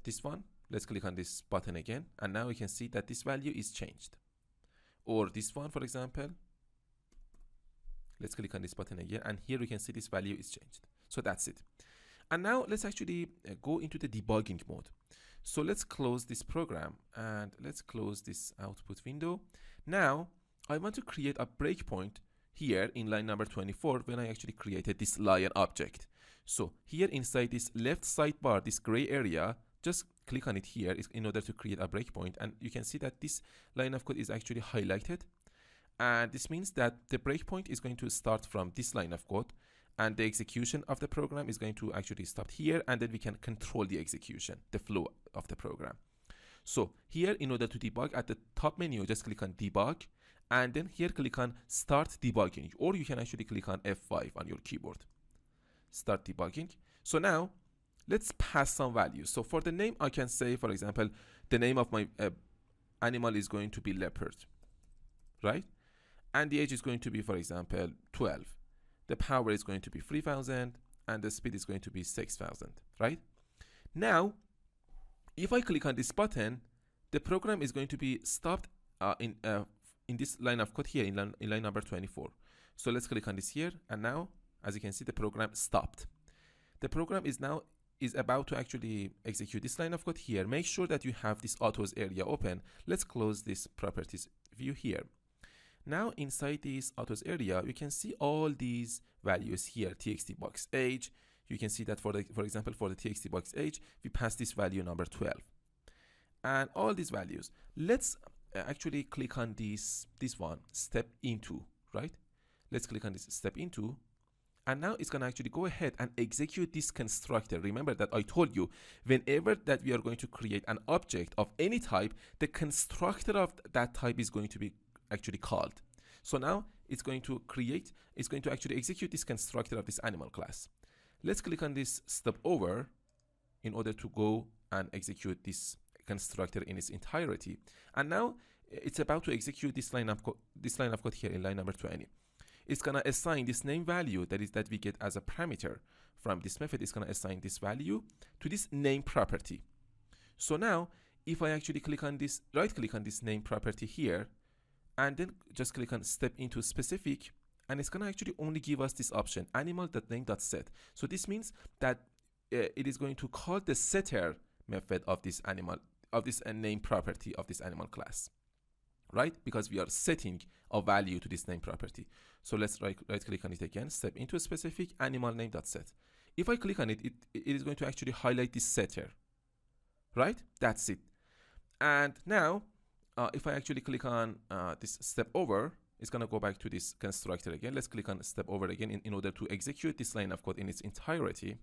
this one. Let's click on this button again, and now we can see that this value is changed. Or this one, for example. Let's click on this button again, and here we can see this value is changed. So that's it. And now let's actually go into the debugging mode. So let's close this program, and let's close this output window. Now I want to create a breakpoint here in line number 24 when I actually created this lion object. So here inside this left sidebar, this gray area, just click on it here in order to create a breakpoint, and you can see that this line of code is actually highlighted. And this means that the breakpoint is going to start from this line of code, and the execution of the program is going to actually stop here, and then we can control the execution, the flow of the program. So here, in order to debug, at the top menu, just click on debug, and then here click on start debugging, or you can actually click on F5 on your keyboard. Start debugging. So now let's pass some values. So for the name, I can say, for example, the name of my animal is going to be leopard, right? And the age is going to be, for example, 12. The power is going to be 3,000, and the speed is going to be 6,000, right? Now, if I click on this button, the program is going to be stopped in this line of code here in line number 24. So let's click on this here, and now, as you can see, the program stopped. The program is about to actually execute this line of code here. Make sure that you have this autos area open. Let's close this properties view here. Now inside this autos area, you can see all these values here, txt box age. You can see that for example, for the txt box age, we pass this value number 12. And all these values, let's actually click on this one, step into, right? Let's click on this step into. And now it's going to actually go ahead and execute this constructor. Remember that I told you, whenever that we are going to create an object of any type, the constructor of that type is going to be actually called. So now it's going to actually execute this constructor of this animal class. Let's click on this step over in order to go and execute this constructor in its entirety. And now it's about to execute this line of code here in line number 20. It's going to assign this name value that we get as a parameter from this method. It's going to assign this value to this name property. So now if I actually click on this, right click on this name property here, and then just click on step into specific, and it's going to actually only give us this option, animal.name.set. So this means that it is going to call the setter method of this animal, of this name property of this animal class, right? Because we are setting a value to this name property. So let's right click on it again, step into a specific, animal name.set. If I click on it, it is going to actually highlight this setter, right? That's it. And now if I actually click on this step over, it's going to go back to this constructor again. Let's click on step over again in order to execute this line of code in its entirety.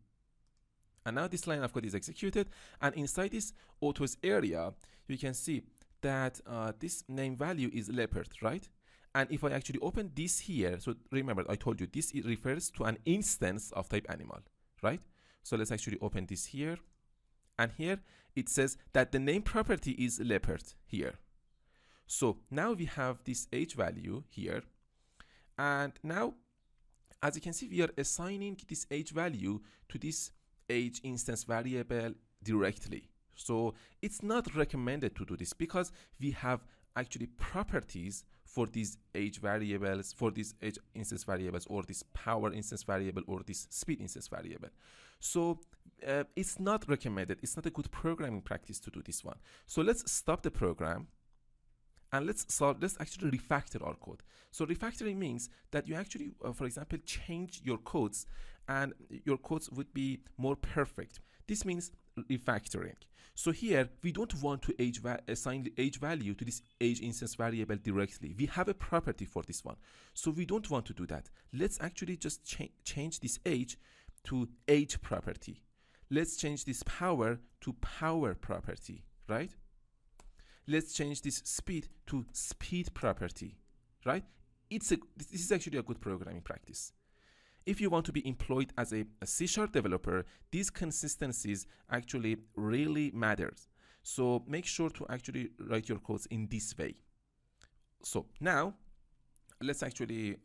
And now this line of code is executed, and inside this autos area, you can see that this name value is leopard, right? And if I actually open this here, so remember I told you this refers to an instance of type animal, right? So let's actually open this here, and here it says that the name property is leopard here. So now we have this age value here, and now as you can see, we are assigning this age value to this age instance variable directly, So it's not recommended to do this because we have actually properties for these age variables, for these age instance variables, or this power instance variable, or this speed instance variable. So it's not recommended. It's not a good programming practice to do this one. So let's stop the program and let's actually refactor our code. So refactoring means that you actually, for example, change your codes, and your codes would be more perfect. This means refactoring. So here we don't want to assign the age value to this age instance variable directly. We have a property for this one, so we don't want to do that. Let's actually just change this age to age property. Let's change this power to power property, right? Let's change this speed to speed property, right? This is actually a good programming practice. If you want to be employed as a C# developer, these consistencies actually really matters. So make sure to actually write your codes in this way. So now let's actually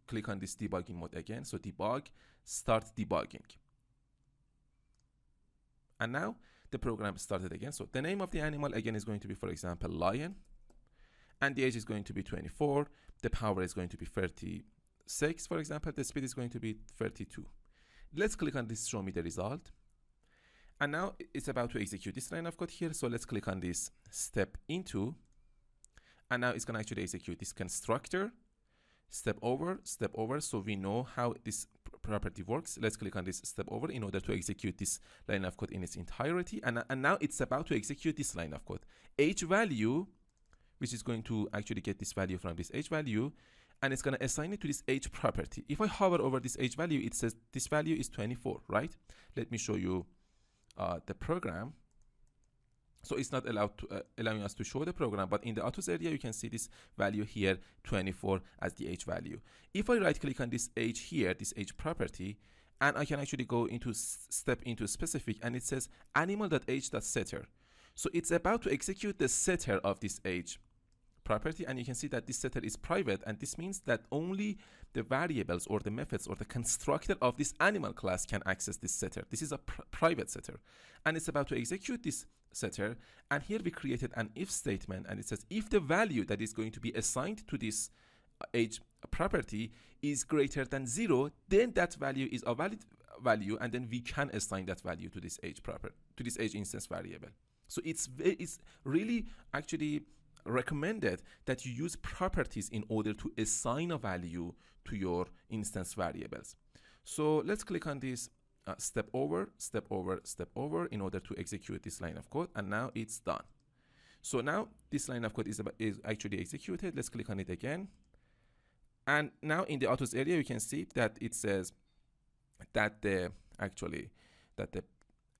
click on this debugging mode again. So debug, start debugging. And now the program started again. So the name of the animal again is going to be, for example, lion. And the age is going to be 24. The power is going to be 36, for example. The speed is going to be 32. Let's click on this, show me the result. And now it's about to execute this line of code here. So let's click on this step into. And now it's going to actually execute this constructor. Step over, step over. So we know how this property works. Let's click on this step over in order to execute this line of code in its entirety. And now it's about to execute this line of code. Age value, which is going to actually get this value from this age value, and it's going to assign it to this age property. If I hover over this age value, it says this value is 24, right? Let me show you the program. So it's not allowing us to show the program, but in the autos area, you can see this value here, 24 as the age value. If I right click on this age here, this age property, and I can actually go into step into specific, and it says animal.age.setter. So it's about to execute the setter of this age property, and you can see that this setter is private, and this means that only the variables or the methods or the constructor of this animal class can access this setter. This is a private setter, and it's about to execute this setter. And here we created an if statement, and it says if the value that is going to be assigned to this age property is greater than 0, then that value is a valid value, and then we can assign that value to this age instance variable. So it's really actually recommended that you use properties in order to assign a value to your instance variables. So let's click on this step over, step over, step over in order to execute this line of code, and now it's done. So now this line of code is actually executed. Let's click on it again. And now in the autos area, you can see that it says that the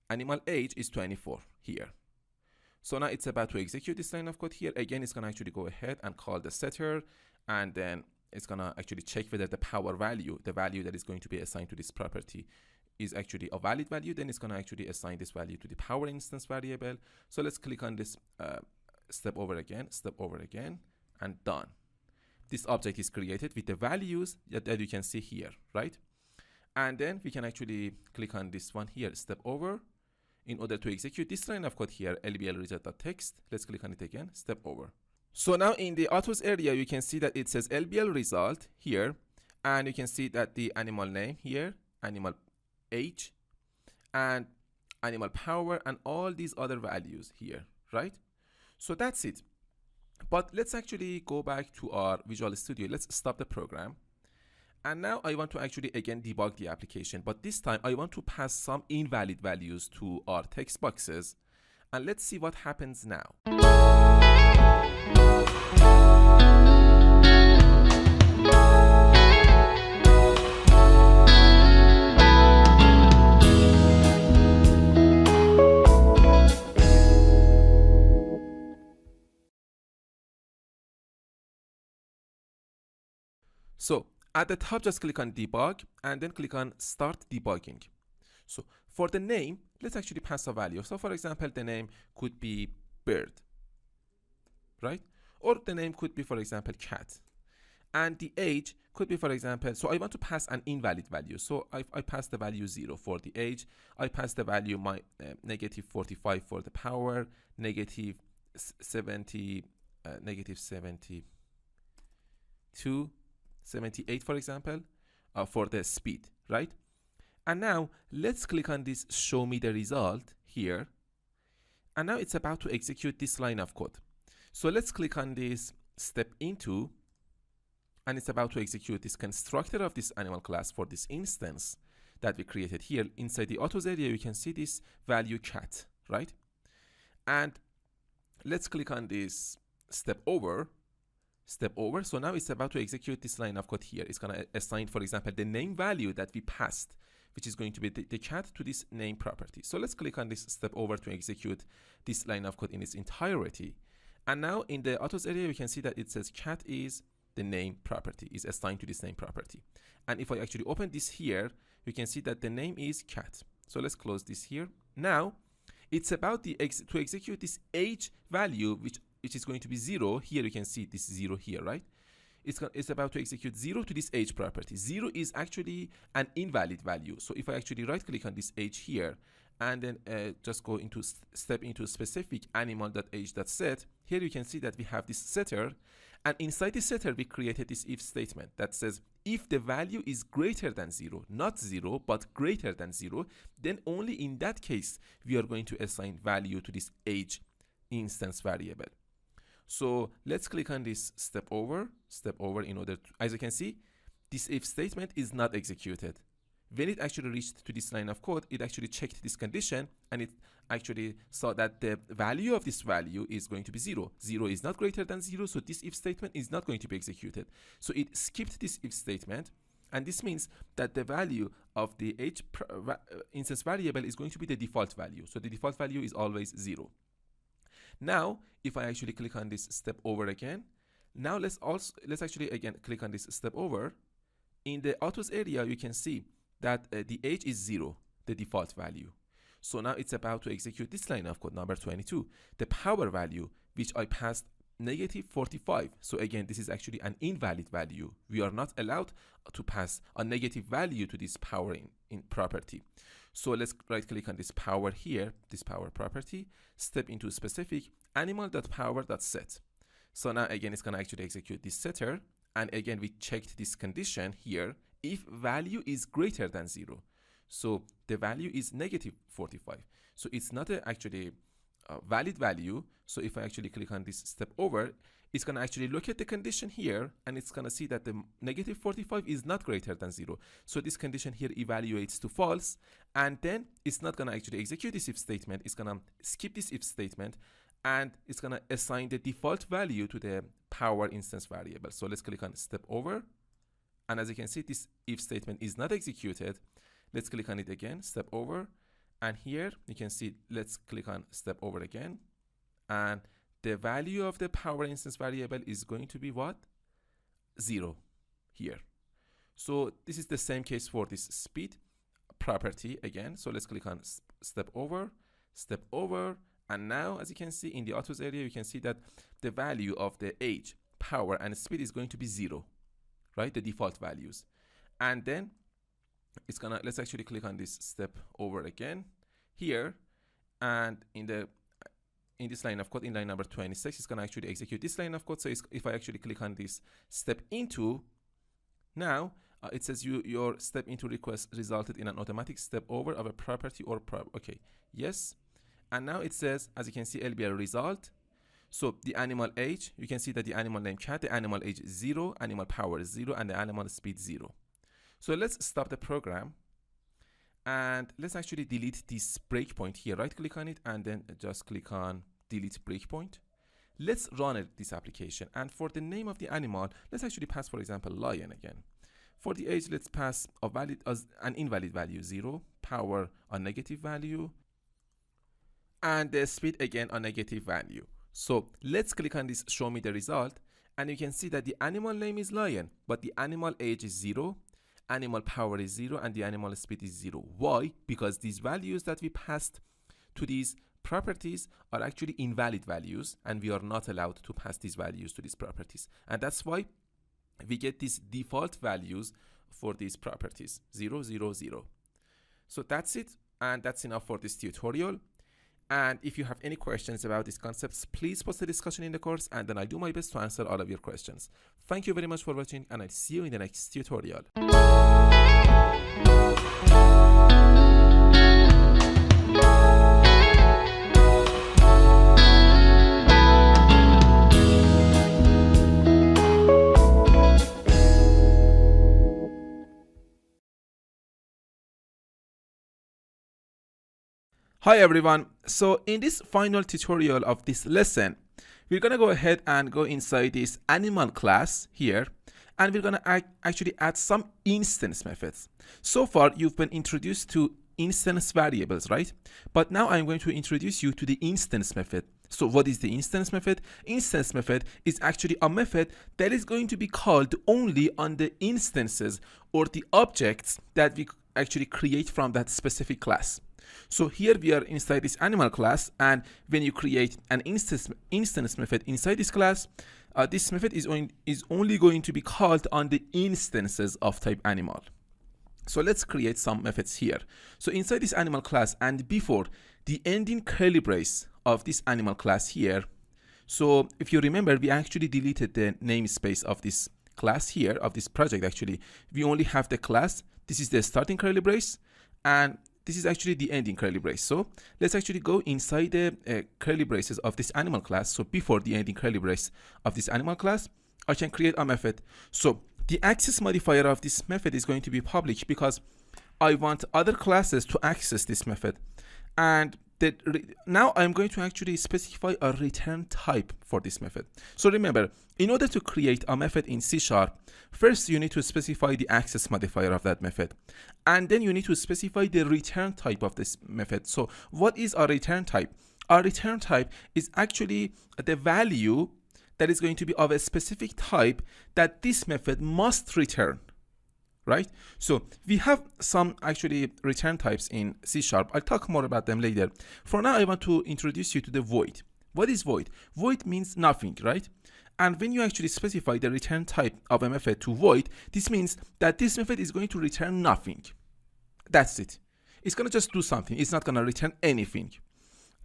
animal age is 24 here. So now it's about to execute this line of code here. Again, it's going to actually go ahead and call the setter, and then it's going to actually check whether the power value, the value that is going to be assigned to this property, is actually a valid value. Then it's going to actually assign this value to the power instance variable. So let's click on this step over again, and done. This object is created with the values that you can see here, right? And then we can actually click on this one here, step over, in order to execute this line of code here, lbl result.text. Let's click on it again, step over. So now in the autos area, you can see that it says lbl result here, and you can see that the animal name here, animal age, and animal power, and all these other values here, right? So that's it. But let's actually go back to our Visual Studio. Let's stop the program. And now I want to actually again debug the application, but this time I want to pass some invalid values to our text boxes, and let's see what happens now. So at the top, just click on debug and then click on start debugging. So for the name, let's actually pass a value. So for example, the name could be bird, right? Or the name could be, for example, cat. And the age could be, for example, so I want to pass an invalid value. So I pass the value 0 for the age. I pass the value negative 45 for the power, negative 70, negative 72, 78, for example, for the speed, right? And now let's click on this show me the result here. And now it's about to execute this line of code. So let's click on this step into, and it's about to execute this constructor of this animal class for this instance that we created here. Inside the autos area, you can see this value cat, right? And let's click on this step over. So now it's about to execute this line of code here. It's going to assign, for example, the name value that we passed, which is going to be the cat, to this name property. So let's click on this step over to execute this line of code in its entirety. And now in the autos area, we can see that it says cat is the name property, is assigned to this name property. And if I actually open this here, we can see that the name is cat. So let's close this here. Now it's about to execute this age value, which is going to be 0. Here you can see this 0 here, right? It's about to execute 0 to this age property. 0 is actually an invalid value. So if I actually right click on this age here and then just go into step into specific animal.age.set, here you can see that we have this setter, and inside the setter we created this if statement that says if the value is greater than 0, not 0 but greater than 0, then only in that case we are going to assign value to this age instance variable. So let's click on this step over in order to, as you can see, this if statement is not executed. When it actually reached to this line of code, it actually checked this condition and it actually saw that the value of this value is going to be 0. 0 is not greater than 0, so this if statement is not going to be executed. So it skipped this if statement, and this means that the value of the age instance variable is going to be the default value. So the default value is always 0. Now, if I actually click on this step over again, now let's actually again click on this step over. In the autos area, you can see that the age is 0, the default value. So now it's about to execute this line of code, number 22. The power value, which I passed negative 45. So again, this is actually an invalid value. We are not allowed to pass a negative value to this power in property. So let's right click on this power here, this power property, step into specific animal.power.set. So now again, it's going to actually execute this setter. And again, we checked this condition here, if value is greater than 0. So the value is negative 45. So it's not actually a valid value. So if I actually click on this step over, it's going to actually look at the condition here, and it's going to see that the negative 45 is not greater than 0. So this condition here evaluates to false, and then it's not going to actually execute this if statement. It's going to skip this if statement, and it's going to assign the default value to the power instance variable. So let's click on step over. And as you can see, this if statement is not executed. Let's click on it again, step over. And here you can see, let's click on step over again. And the value of the power instance variable is going to be what? 0 here. So this is the same case for this speed property again. So let's click on step over. And now, as you can see in the autos area, you can see that the value of the age, power, and speed is going to be 0, right? The default values. And then it's gonna, let's actually click on this step over again here. And in this line of code, in line number 26, it's gonna actually execute this line of code. So if I actually click on this step into, now it says your step into request resulted in an automatic step over of a property or okay, yes. And now it says, as you can see, LBR result. So the animal age, you can see that the animal name cat, the animal age is 0, animal power is 0, and the animal speed 0. So let's stop the program and let's actually delete this breakpoint here. Right click on it and then just click on delete breakpoint. Let's run this application, and for the name of the animal, let's actually pass, for example, lion again. For the age, let's pass an invalid value 0, power a negative value, and the speed again a negative value. So let's click on this show me the result, and you can see that the animal name is lion, but the animal age is 0, animal power is 0, and the animal speed is 0. Why? Because these values that we passed to these properties are actually invalid values, and we are not allowed to pass these values to these properties. And that's why we get these default values for these properties 0, 0, 0. So that's it, and that's enough for this tutorial. And if you have any questions about these concepts, please post a discussion in the course, and then I'll do my best to answer all of your questions. Thank you very much for watching, and I'll see you in the next tutorial. Hi everyone, so in this final tutorial of this lesson, we're gonna go ahead and go inside this animal class here, and we're gonna actually add some instance methods. So far, you've been introduced to instance variables, right? But now I'm going to introduce you to the instance method. So what is the instance method? Instance method is actually a method that is going to be called only on the instances or the objects that we actually create from that specific class. So here we are inside this animal class, and when you create an instance method inside this class, this method is only going to be called on the instances of type animal. So let's create some methods here. So inside this animal class, and before the ending curly brace of this animal class here, so if you remember, we actually deleted the namespace of this class here, of this project actually. We only have the class. This is the starting curly brace, and this is actually the ending curly brace. So let's actually go inside the curly braces of this animal class. So before the ending curly brace of this animal class, I can create a method. So the access modifier of this method is going to be public because I want other classes to access this method. And now I'm going to actually specify a return type for this method. So remember, in order to create a method in C#, first you need to specify the access modifier of that method. And then you need to specify the return type of this method. So what is our return type? Our return type is actually the value that is going to be of a specific type that this method must return. Right? So we have some actually return types in C#. I'll talk more about them later. For now, I want to introduce you to the void. What is void? Void means nothing, right? And when you actually specify the return type of a method to void, this means that this method is going to return nothing. That's it. It's going to just do something. It's not going to return anything.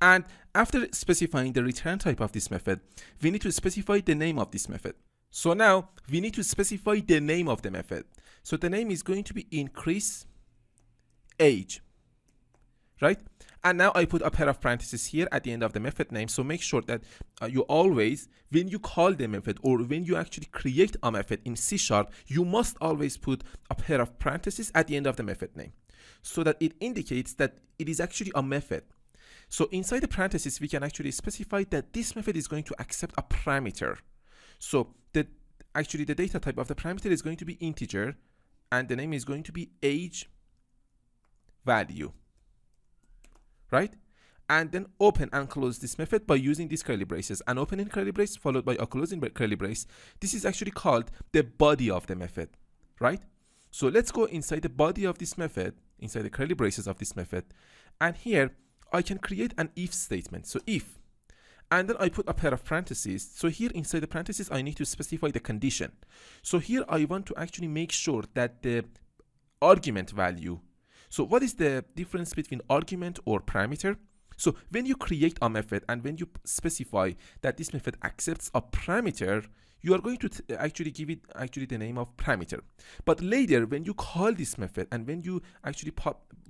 And after specifying the return type of this method, we need to specify the name of this method. So now we need to specify the name of the method. So the name is going to be increase age, right? And now I put a pair of parentheses here at the end of the method name. So make sure that you always, when you call the method or when you actually create a method in C#, you must always put a pair of parentheses at the end of the method name so that it indicates that it is actually a method. So inside the parentheses, we can actually specify that this method is going to accept a parameter. So actually the data type of the parameter is going to be integer, and the name is going to be age value, right? And then open and close this method by using these curly braces. An opening curly brace followed by a closing curly brace. This is actually called the body of the method, right? So let's go inside the body of this method, inside the curly braces of this method, and here I can create an if statement. So if, and then I put a pair of parentheses. So here inside the parentheses, I need to specify the condition. So here I want to actually make sure that the argument value. So what is the difference between argument or parameter? So when you create a method and when you specify that this method accepts a parameter, you are going to actually give it the name of parameter. But later, when you call this method and when you actually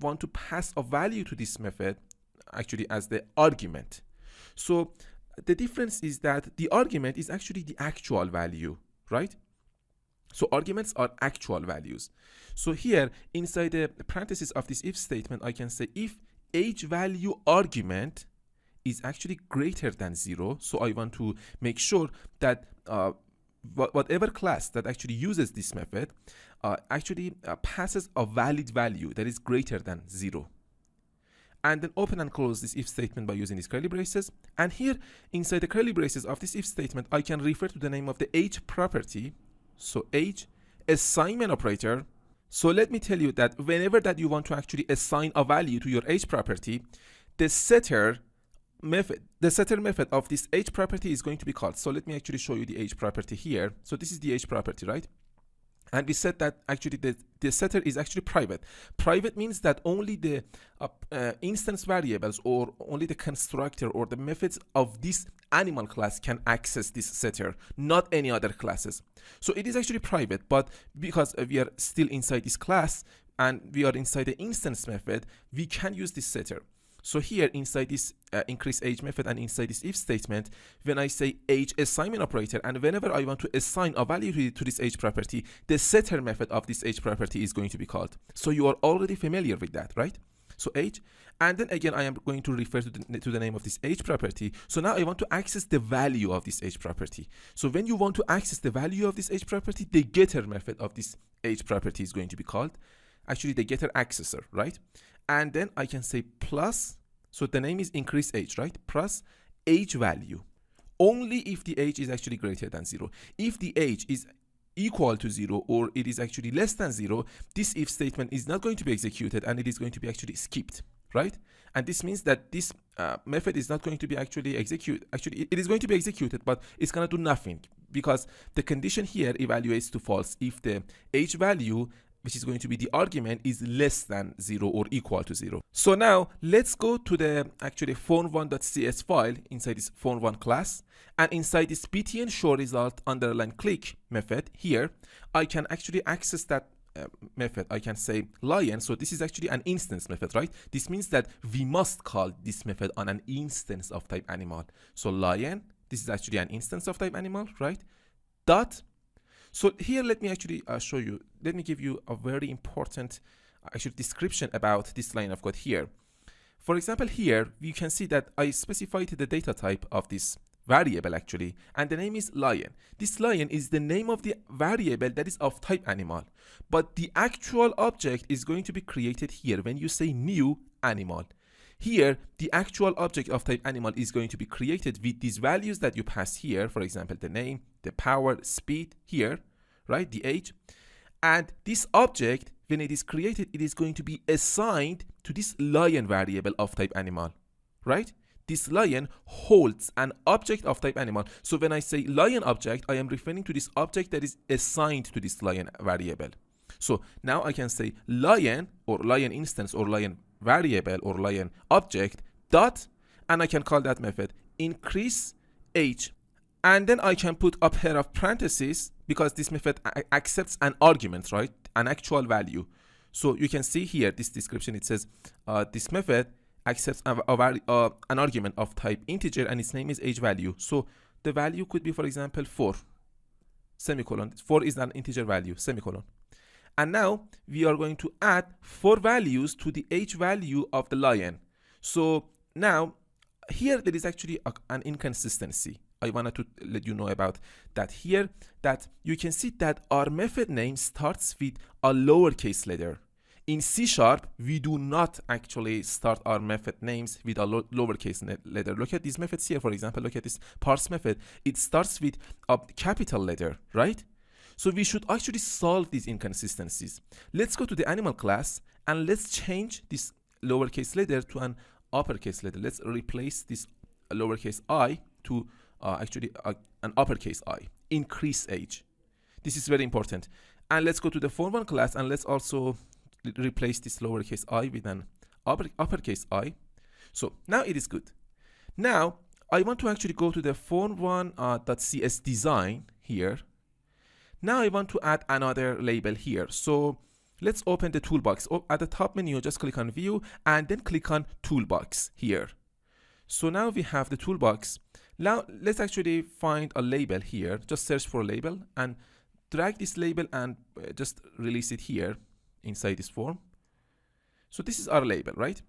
want to pass a value to this method, actually as the argument. So the difference is that the argument is actually the actual value, right? So arguments are actual values. So here inside the parentheses of this if statement, I can say if age value argument is actually greater than 0. So I want to make sure that whatever class that actually uses this method actually passes a valid value that is greater than 0. And then open and close this if statement by using these curly braces. And here inside the curly braces of this if statement, I can refer to the name of the age property. So age assignment operator. So let me tell you that whenever that you want to actually assign a value to your age property, the setter method, the setter method of this age property is going to be called. So let me actually show you the age property here. So this is the age property, right? And we said that actually the setter is actually private. Private means that only the instance variables or only the constructor or the methods of this animal class can access this setter, not any other classes. So it is actually private, but because we are still inside this class and we are inside the instance method, we can use this setter. So here inside this increase age method and inside this if statement, when I say age assignment operator, and whenever I want to assign a value to this age property, the setter method of this age property is going to be called. So you are already familiar with that, right? So age, and then again I am going to refer to the name of this age property. So now I want to access the value of this age property. So when you want to access the value of this age property, the getter method of this age property is going to be called actually the getter accessor, right? And then I can say plus, so the name is increase age, right? Plus age value. Only if the age is actually greater than 0. If the age is equal to 0 or it is actually less than 0, this if statement is not going to be executed and it is going to be actually skipped, right? And this means that this method is not going to be actually executed. Actually, it is going to be executed, but it's going to do nothing because the condition here evaluates to false if the age value, which is going to be the argument, is less than 0 or equal to 0. So now let's go to the actually phone1.cs file inside this phone1 class, and inside this btn show result underline click method here, I can actually access that method. I can say lion. So this is actually an instance method, right? This means that we must call this method on an instance of type animal. So lion, this is actually an instance of type animal, right? Dot. So here, let me actually show you, let me give you a very important actually description about this line of code here. For example, here, you can see that I specified the data type of this variable actually, and the name is lion. This lion is the name of the variable that is of type animal, but the actual object is going to be created here when you say new animal. Here, the actual object of type animal is going to be created with these values that you pass here, for example, the name, the power, speed here, right, the age. And this object, when it is created, it is going to be assigned to this lion variable of type animal, right? This lion holds an object of type animal. So when I say lion object, I am referring to this object that is assigned to this lion variable. So now I can say lion or lion instance or lion variable or lion object dot, and I can call that method increase age, and then I can put a pair of parentheses because this method accepts an argument, right, an actual value. So you can see here this description, it says this method accepts an argument of type integer and its name is age value. So the value could be, for example, 4 semicolon. 4 is an integer value, semicolon. And now we are going to add 4 values to the age value of the lion. So now here there is actually an inconsistency. I wanted to let you know about that here, that you can see that our method name starts with a lowercase letter. In C#, we do not actually start our method names with a lowercase letter. Look at these methods here, for example, look at this parse method. It starts with a capital letter, right? So we should actually solve these inconsistencies. Let's go to the animal class and let's change this lowercase letter to an uppercase letter. Let's replace this lowercase I to an uppercase I. Increase age. This is very important. And let's go to the phone1 class and let's also replace this lowercase I with an uppercase I. So now it is good. Now I want to actually go to the phone1.cs design here. Now I want to add another label here. So let's open the toolbox. At the top menu, just click on view and then click on toolbox here. So now we have the toolbox. Now let's actually find a label here. Just search for a label and drag this label and just release it here inside this form. So this is our label, right?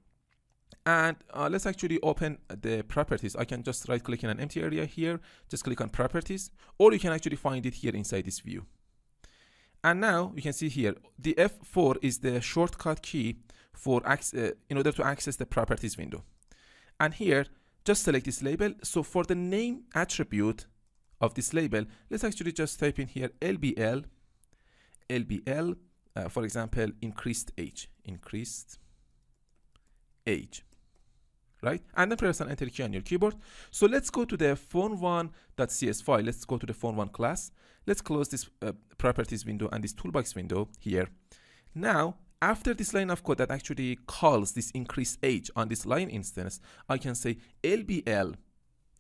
And let's actually open the properties. I can just right click in an empty area here, just click on properties, or you can actually find it here inside this view. And now you can see here, the F4 is the shortcut key for in order to access the properties window. And here, just select this label. So for the name attribute of this label, let's actually just type in here LBL, for example, increased age, right? And then press an enter key on your keyboard. So let's go to the phone1.cs file. Let's go to the phone1 class. Let's close this properties window and this toolbox window here. Now, after this line of code that actually calls this increased age on this line instance, I can say lbl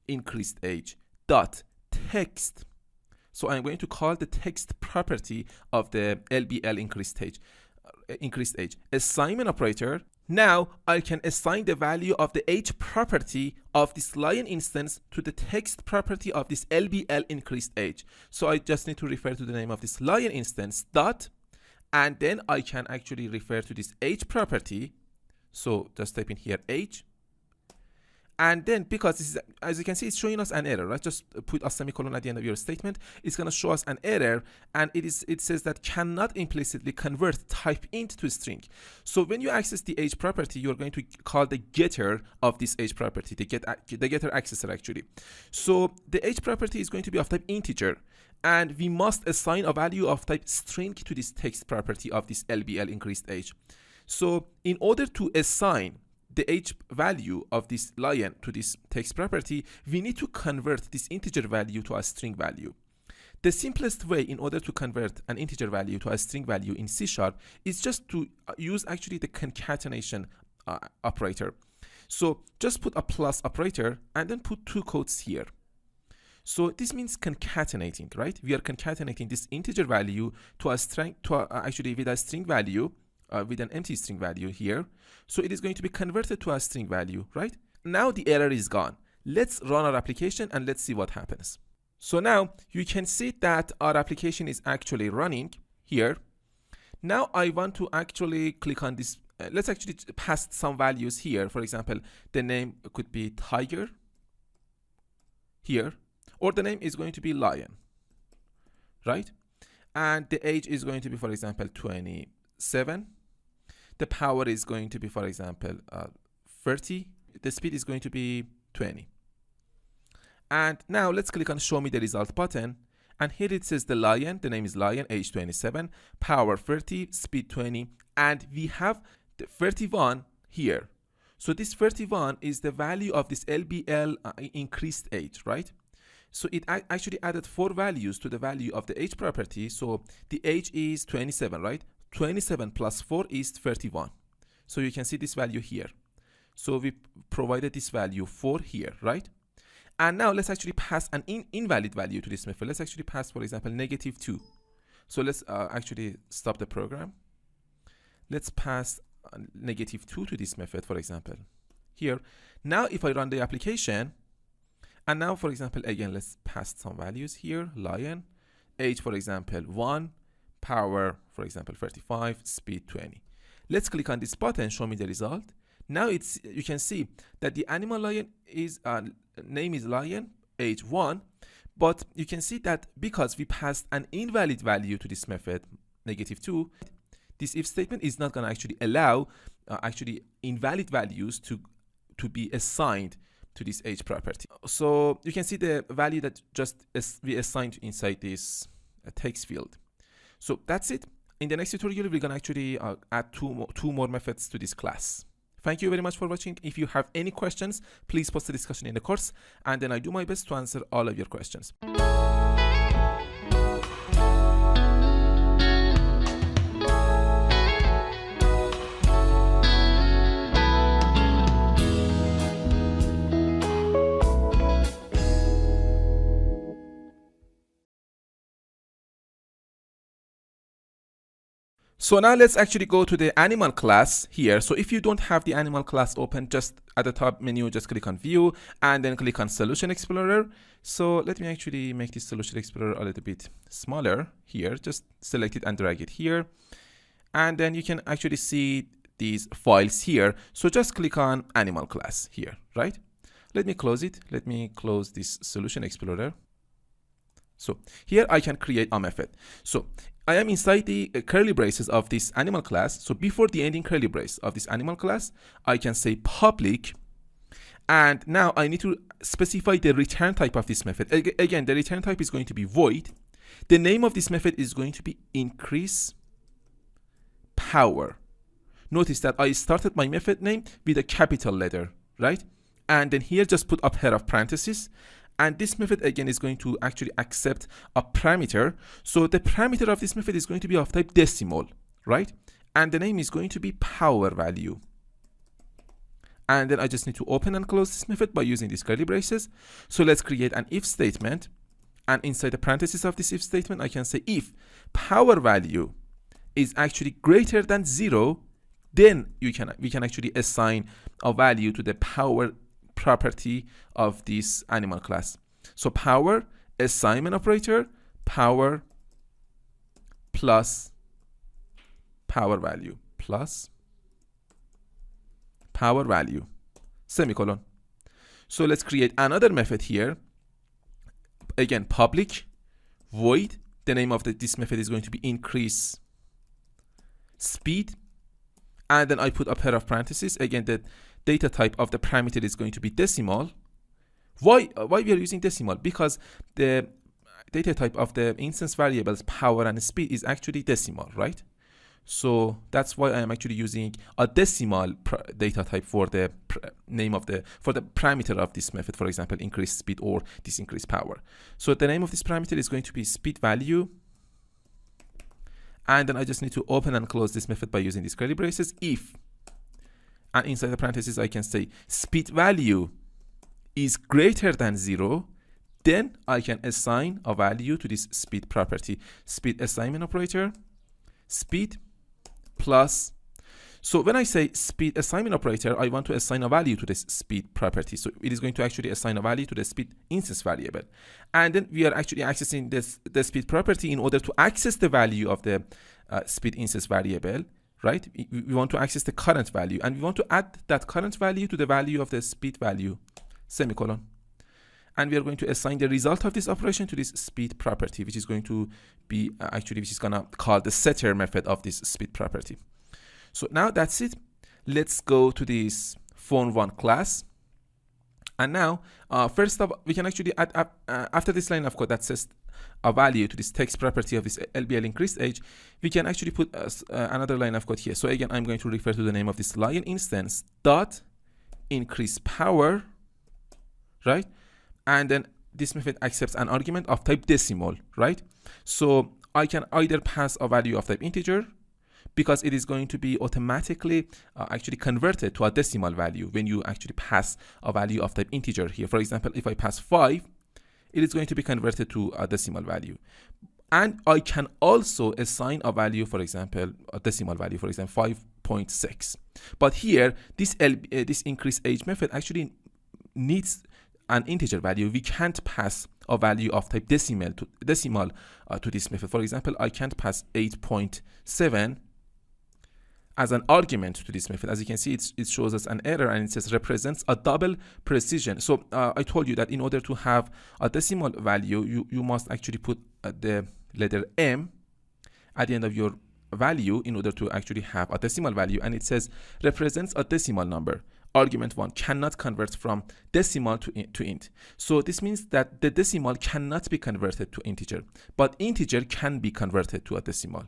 increased age dot text. So I'm going to call the text property of the lbl increased age assignment operator. Now I can assign the value of the age property of this line instance to the text property of this lbl increased age. So I just need to refer to the name of this line instance dot, and then I can actually refer to this age property. So just type in here age. And then, because this is, as you can see, it's showing us an error, right? Just put a semicolon at the end of your statement. It's going to show us an error, and it says that cannot implicitly convert type int to string. So when you access the age property, you're going to call the getter of this age property, the getter accessor actually. So the age property is going to be of type integer, and we must assign a value of type string to this text property of this lbl increased age. So in order to assign the age value of this lion to this text property, we need to convert this integer value to a string value. The simplest way in order to convert an integer value to a string value in C# is just to use actually the concatenation operator. So just put a plus operator and then put two quotes here. So this means concatenating, right? We are concatenating this integer value to a string, actually with a string value, with an empty string value here. So it is going to be converted to a string value, right? Now the error is gone. Let's run our application and let's see what happens. So now you can see that our application is actually running here. Now I want to actually click on this. Let's actually pass some values here. For example, the name could be tiger here, or the name is going to be lion, right? And the age is going to be, for example, 27. The power is going to be, for example, 30. The speed is going to be 20. And now let's click on show me the result button. And here it says the lion, the name is lion, age 27, power 30, speed 20. And we have the 31 here. So this 31 is the value of this LBL increased age, right? So it actually added 4 values to the value of the age property. So the age is 27, right? 27 plus 4 is 31. So you can see this value here. So we provided this value 4 here, right? And now let's actually pass an invalid value to this method. Let's actually pass, for example, -2. So let's actually stop the program. Let's pass -2 to this method, for example, here. Now if I run the application, and now, for example, again, let's pass some values here. Lion, age, for example, 1, power, for example, 35, speed 20. Let's click on this button, show me the result. Now you can see that the animal lion is name is lion, age 1, but you can see that because we passed an invalid value to this method, -2, this if statement is not going to actually allow actually invalid values to be assigned to this age property. So you can see the value that just we assigned inside this text field. So that's it. In the next tutorial, we're going to actually add two more methods to this class. Thank you very much for watching. If you have any questions, please post the discussion in the course, and then I do my best to answer all of your questions. So now let's actually go to the animal class here. So if you don't have the animal class open, just at the top menu, just click on view and then click on solution explorer. So let me actually make this solution explorer a little bit smaller here. Just select it and drag it here. And then you can actually see these files here. So just click on animal class here, right? Let me close it. Let me close this solution explorer. So here I can create a method. So I am inside the curly braces of this animal class. So before the ending curly brace of this animal class, I can say public. And now I need to specify the return type of this method. Again, the return type is going to be void. The name of this method is going to be increase power. Notice that I started my method name with a capital letter, right? And then here just put a pair of parentheses. And this method again is going to actually accept a parameter. So the parameter of this method is going to be of type decimal, right? And the name is going to be power value. And then I just need to open and close this method by using these curly braces. So let's create an if statement. And inside the parentheses of this if statement, I can say if power value is actually greater than 0, then we can actually assign a value to the power property of this animal class. So power assignment operator, power plus power value plus power value, semicolon. So let's create another method here. Again, public void. The name of this method is going to be increase speed. And then I put a pair of parentheses. Again, the data type of the parameter is going to be decimal. Why we are using decimal? Because the data type of the instance variables power and speed is actually decimal, right? So that's why I am actually using a decimal data type for the name of for the parameter of this method, for example, increase speed or increase power. So the name of this parameter is going to be speed value. And then I just need to open and close this method by using these curly braces. If, and inside the parentheses, I can say speed value is greater than 0, then I can assign a value to this speed property. Speed assignment operator, speed plus. So when I say speed assignment operator, I want to assign a value to this speed property. So it is going to actually assign a value to the speed instance variable. And then we are actually accessing the speed property in order to access the value of the speed instance variable, right? We want to access the current value, and we want to add that current value to the value of the speed value, semicolon. And we are going to assign the result of this operation to this speed property, which is going to be which is going to call the setter method of this speed property. So now that's it. Let's go to this phone1 class. And now, first of all, we can actually add after this line of code that says a value to this text property of this LBL increased age, we can actually put another line of code here. So again, I'm going to refer to the name of this lion instance dot increase power, right? And then this method accepts an argument of type decimal, right? So I can either pass a value of type integer, because it is going to be automatically actually converted to a decimal value when you actually pass a value of type integer here. For example, if I pass 5, it is going to be converted to a decimal value. And I can also assign a value, for example, a decimal value, for example, 5.6. But here, this increase age method actually needs an integer value. We can't pass a value of type decimal to this method. For example, I can't pass 8.7 as an argument to this method. As you can see, it shows us an error, and it says represents a double precision. So I told you that in order to have a decimal value, you must actually put the letter M at the end of your value in order to actually have a decimal value. And it says represents a decimal number. Argument 1 cannot convert from decimal to int. So this means that the decimal cannot be converted to integer, but integer can be converted to a decimal.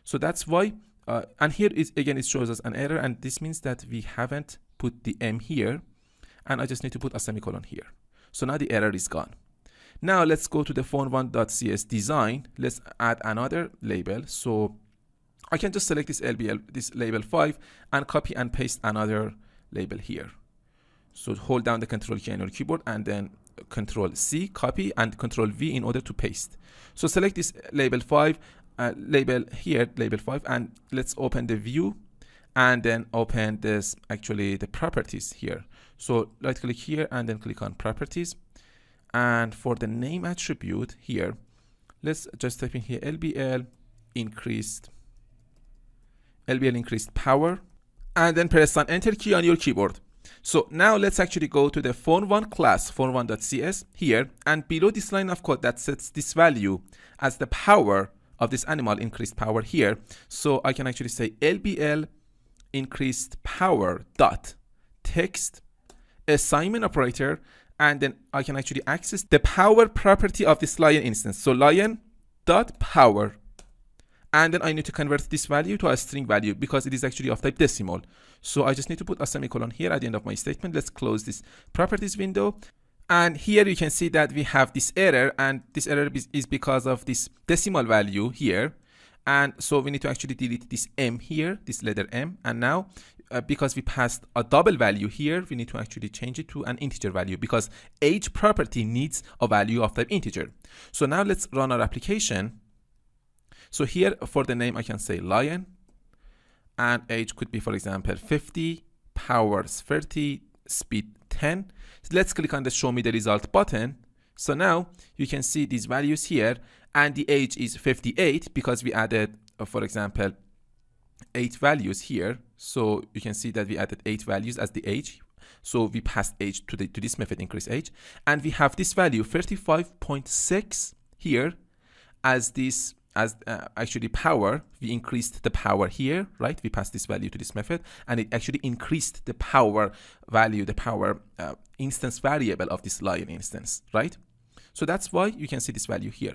So that's why, and here is again, it shows us an error, and this means that we haven't put the M here, and I just need to put a semicolon here. So now the error is gone. Now let's go to the phone1.cs design. Let's add another label. So I can just select this this label 5, and copy and paste another label here. So hold down the Control key on your keyboard, and then Control C, copy, and Control V in order to paste. So select this label 5, label here, label 5, and let's open the view, and then open this the properties here. So right click here, and then click on properties, and for the name attribute here, let's just type in here LBL increased power, and then press on enter key on your keyboard. So now let's actually go to the phone1 class, phone1.cs here, and below this line of code that sets this value as the power of this animal increased power here. So I can actually say LBL increased power dot text assignment operator, and then I can actually access the power property of this lion instance. So lion dot power, And then I need to convert this value to a string value because it is actually of type decimal. So I just need to put a semicolon here at the end of my statement. Let's close this properties window. And here you can see that we have this error, and this error is because of this decimal value here. And so we need to actually delete this M here, this letter M. And now because we passed a double value here, we need to actually change it to an integer value because age property needs a value of type integer. So now let's run our application. So here for the name, I can say lion, and age could be, for example, 50, powers 30, speed 10. So let's click on the show me the result button. So now you can see these values here, and the age is 58 because we added, for example, 8 values here. So you can see that we added 8 values as the age. So we passed age to this method increase age, and we have this value 35.6 here as this actually power. We increased the power here, right? We passed this value to this method, and it actually increased the power value, the power instance variable of this lion instance, right? So that's why you can see this value here.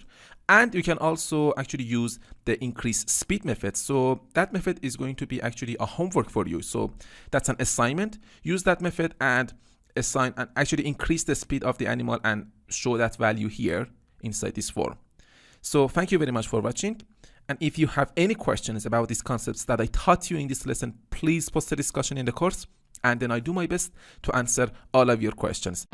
And you can also actually use the increase speed method. So that method is going to be actually a homework for you. So that's an assignment. Use that method and assign and actually increase the speed of the animal and show that value here inside this form. So thank you very much for watching. And if you have any questions about these concepts that I taught you in this lesson, please post a discussion in the course, and then I do my best to answer all of your questions.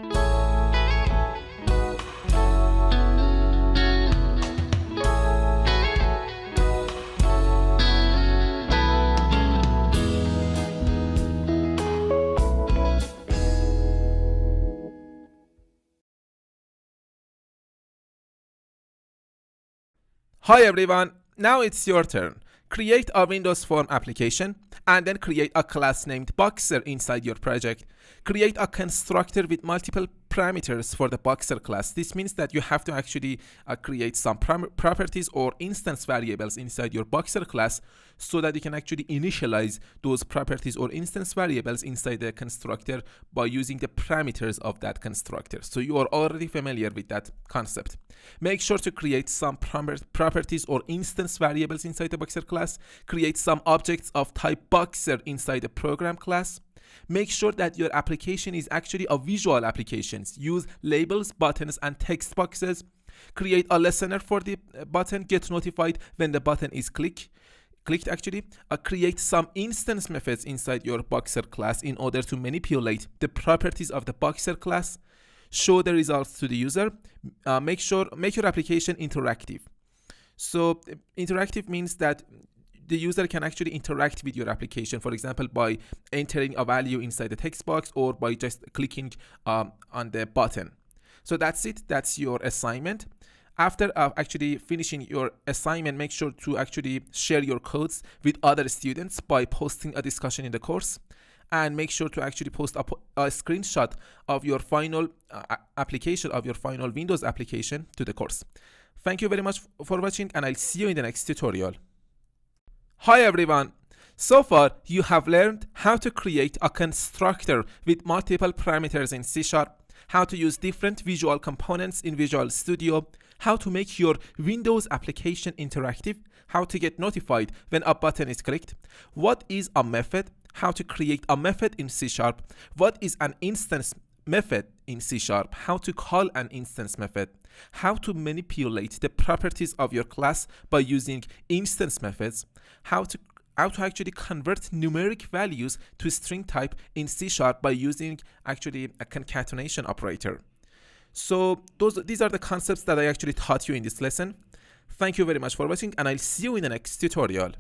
Hi everyone, now it's your turn. Create a Windows Form application and then create a class named Boxer inside your project. Create a constructor with multiple parameters for the Boxer class. This means that you have to actually create some properties or instance variables inside your Boxer class so that you can actually initialize those properties or instance variables inside the constructor by using the parameters of that constructor. So you are already familiar with that concept. Make sure to create some properties or instance variables inside the Boxer class. Create some objects of type Boxer inside the program class. Make sure that your application is actually a visual application. Use labels, buttons, and text boxes. Create a listener for the button. Get notified when the button is clicked. Create some instance methods inside your Boxer class in order to manipulate the properties of the Boxer class. Show the results to the user. Make your application interactive. So interactive means that the user can actually interact with your application, for example, by entering a value inside the text box or by just clicking on the button. So that's it. That's your assignment. After actually finishing your assignment, make sure to actually share your codes with other students by posting a discussion in the course, and make sure to actually post a screenshot of your final application, of your final Windows application to the course. Thank you very much for watching, and I'll see you in the next tutorial. Hi everyone! So far, you have learned how to create a constructor with multiple parameters in C#, how to use different visual components in Visual Studio, how to make your Windows application interactive, how to get notified when a button is clicked, what is a method, how to create a method in C#, what is an instance method in C#, how to call an instance method, how to manipulate the properties of your class by using instance methods, how to actually convert numeric values to string type in C# by using actually a concatenation operator. So these are the concepts that I actually taught you in this lesson. Thank you very much for watching, and I'll see you in the next tutorial.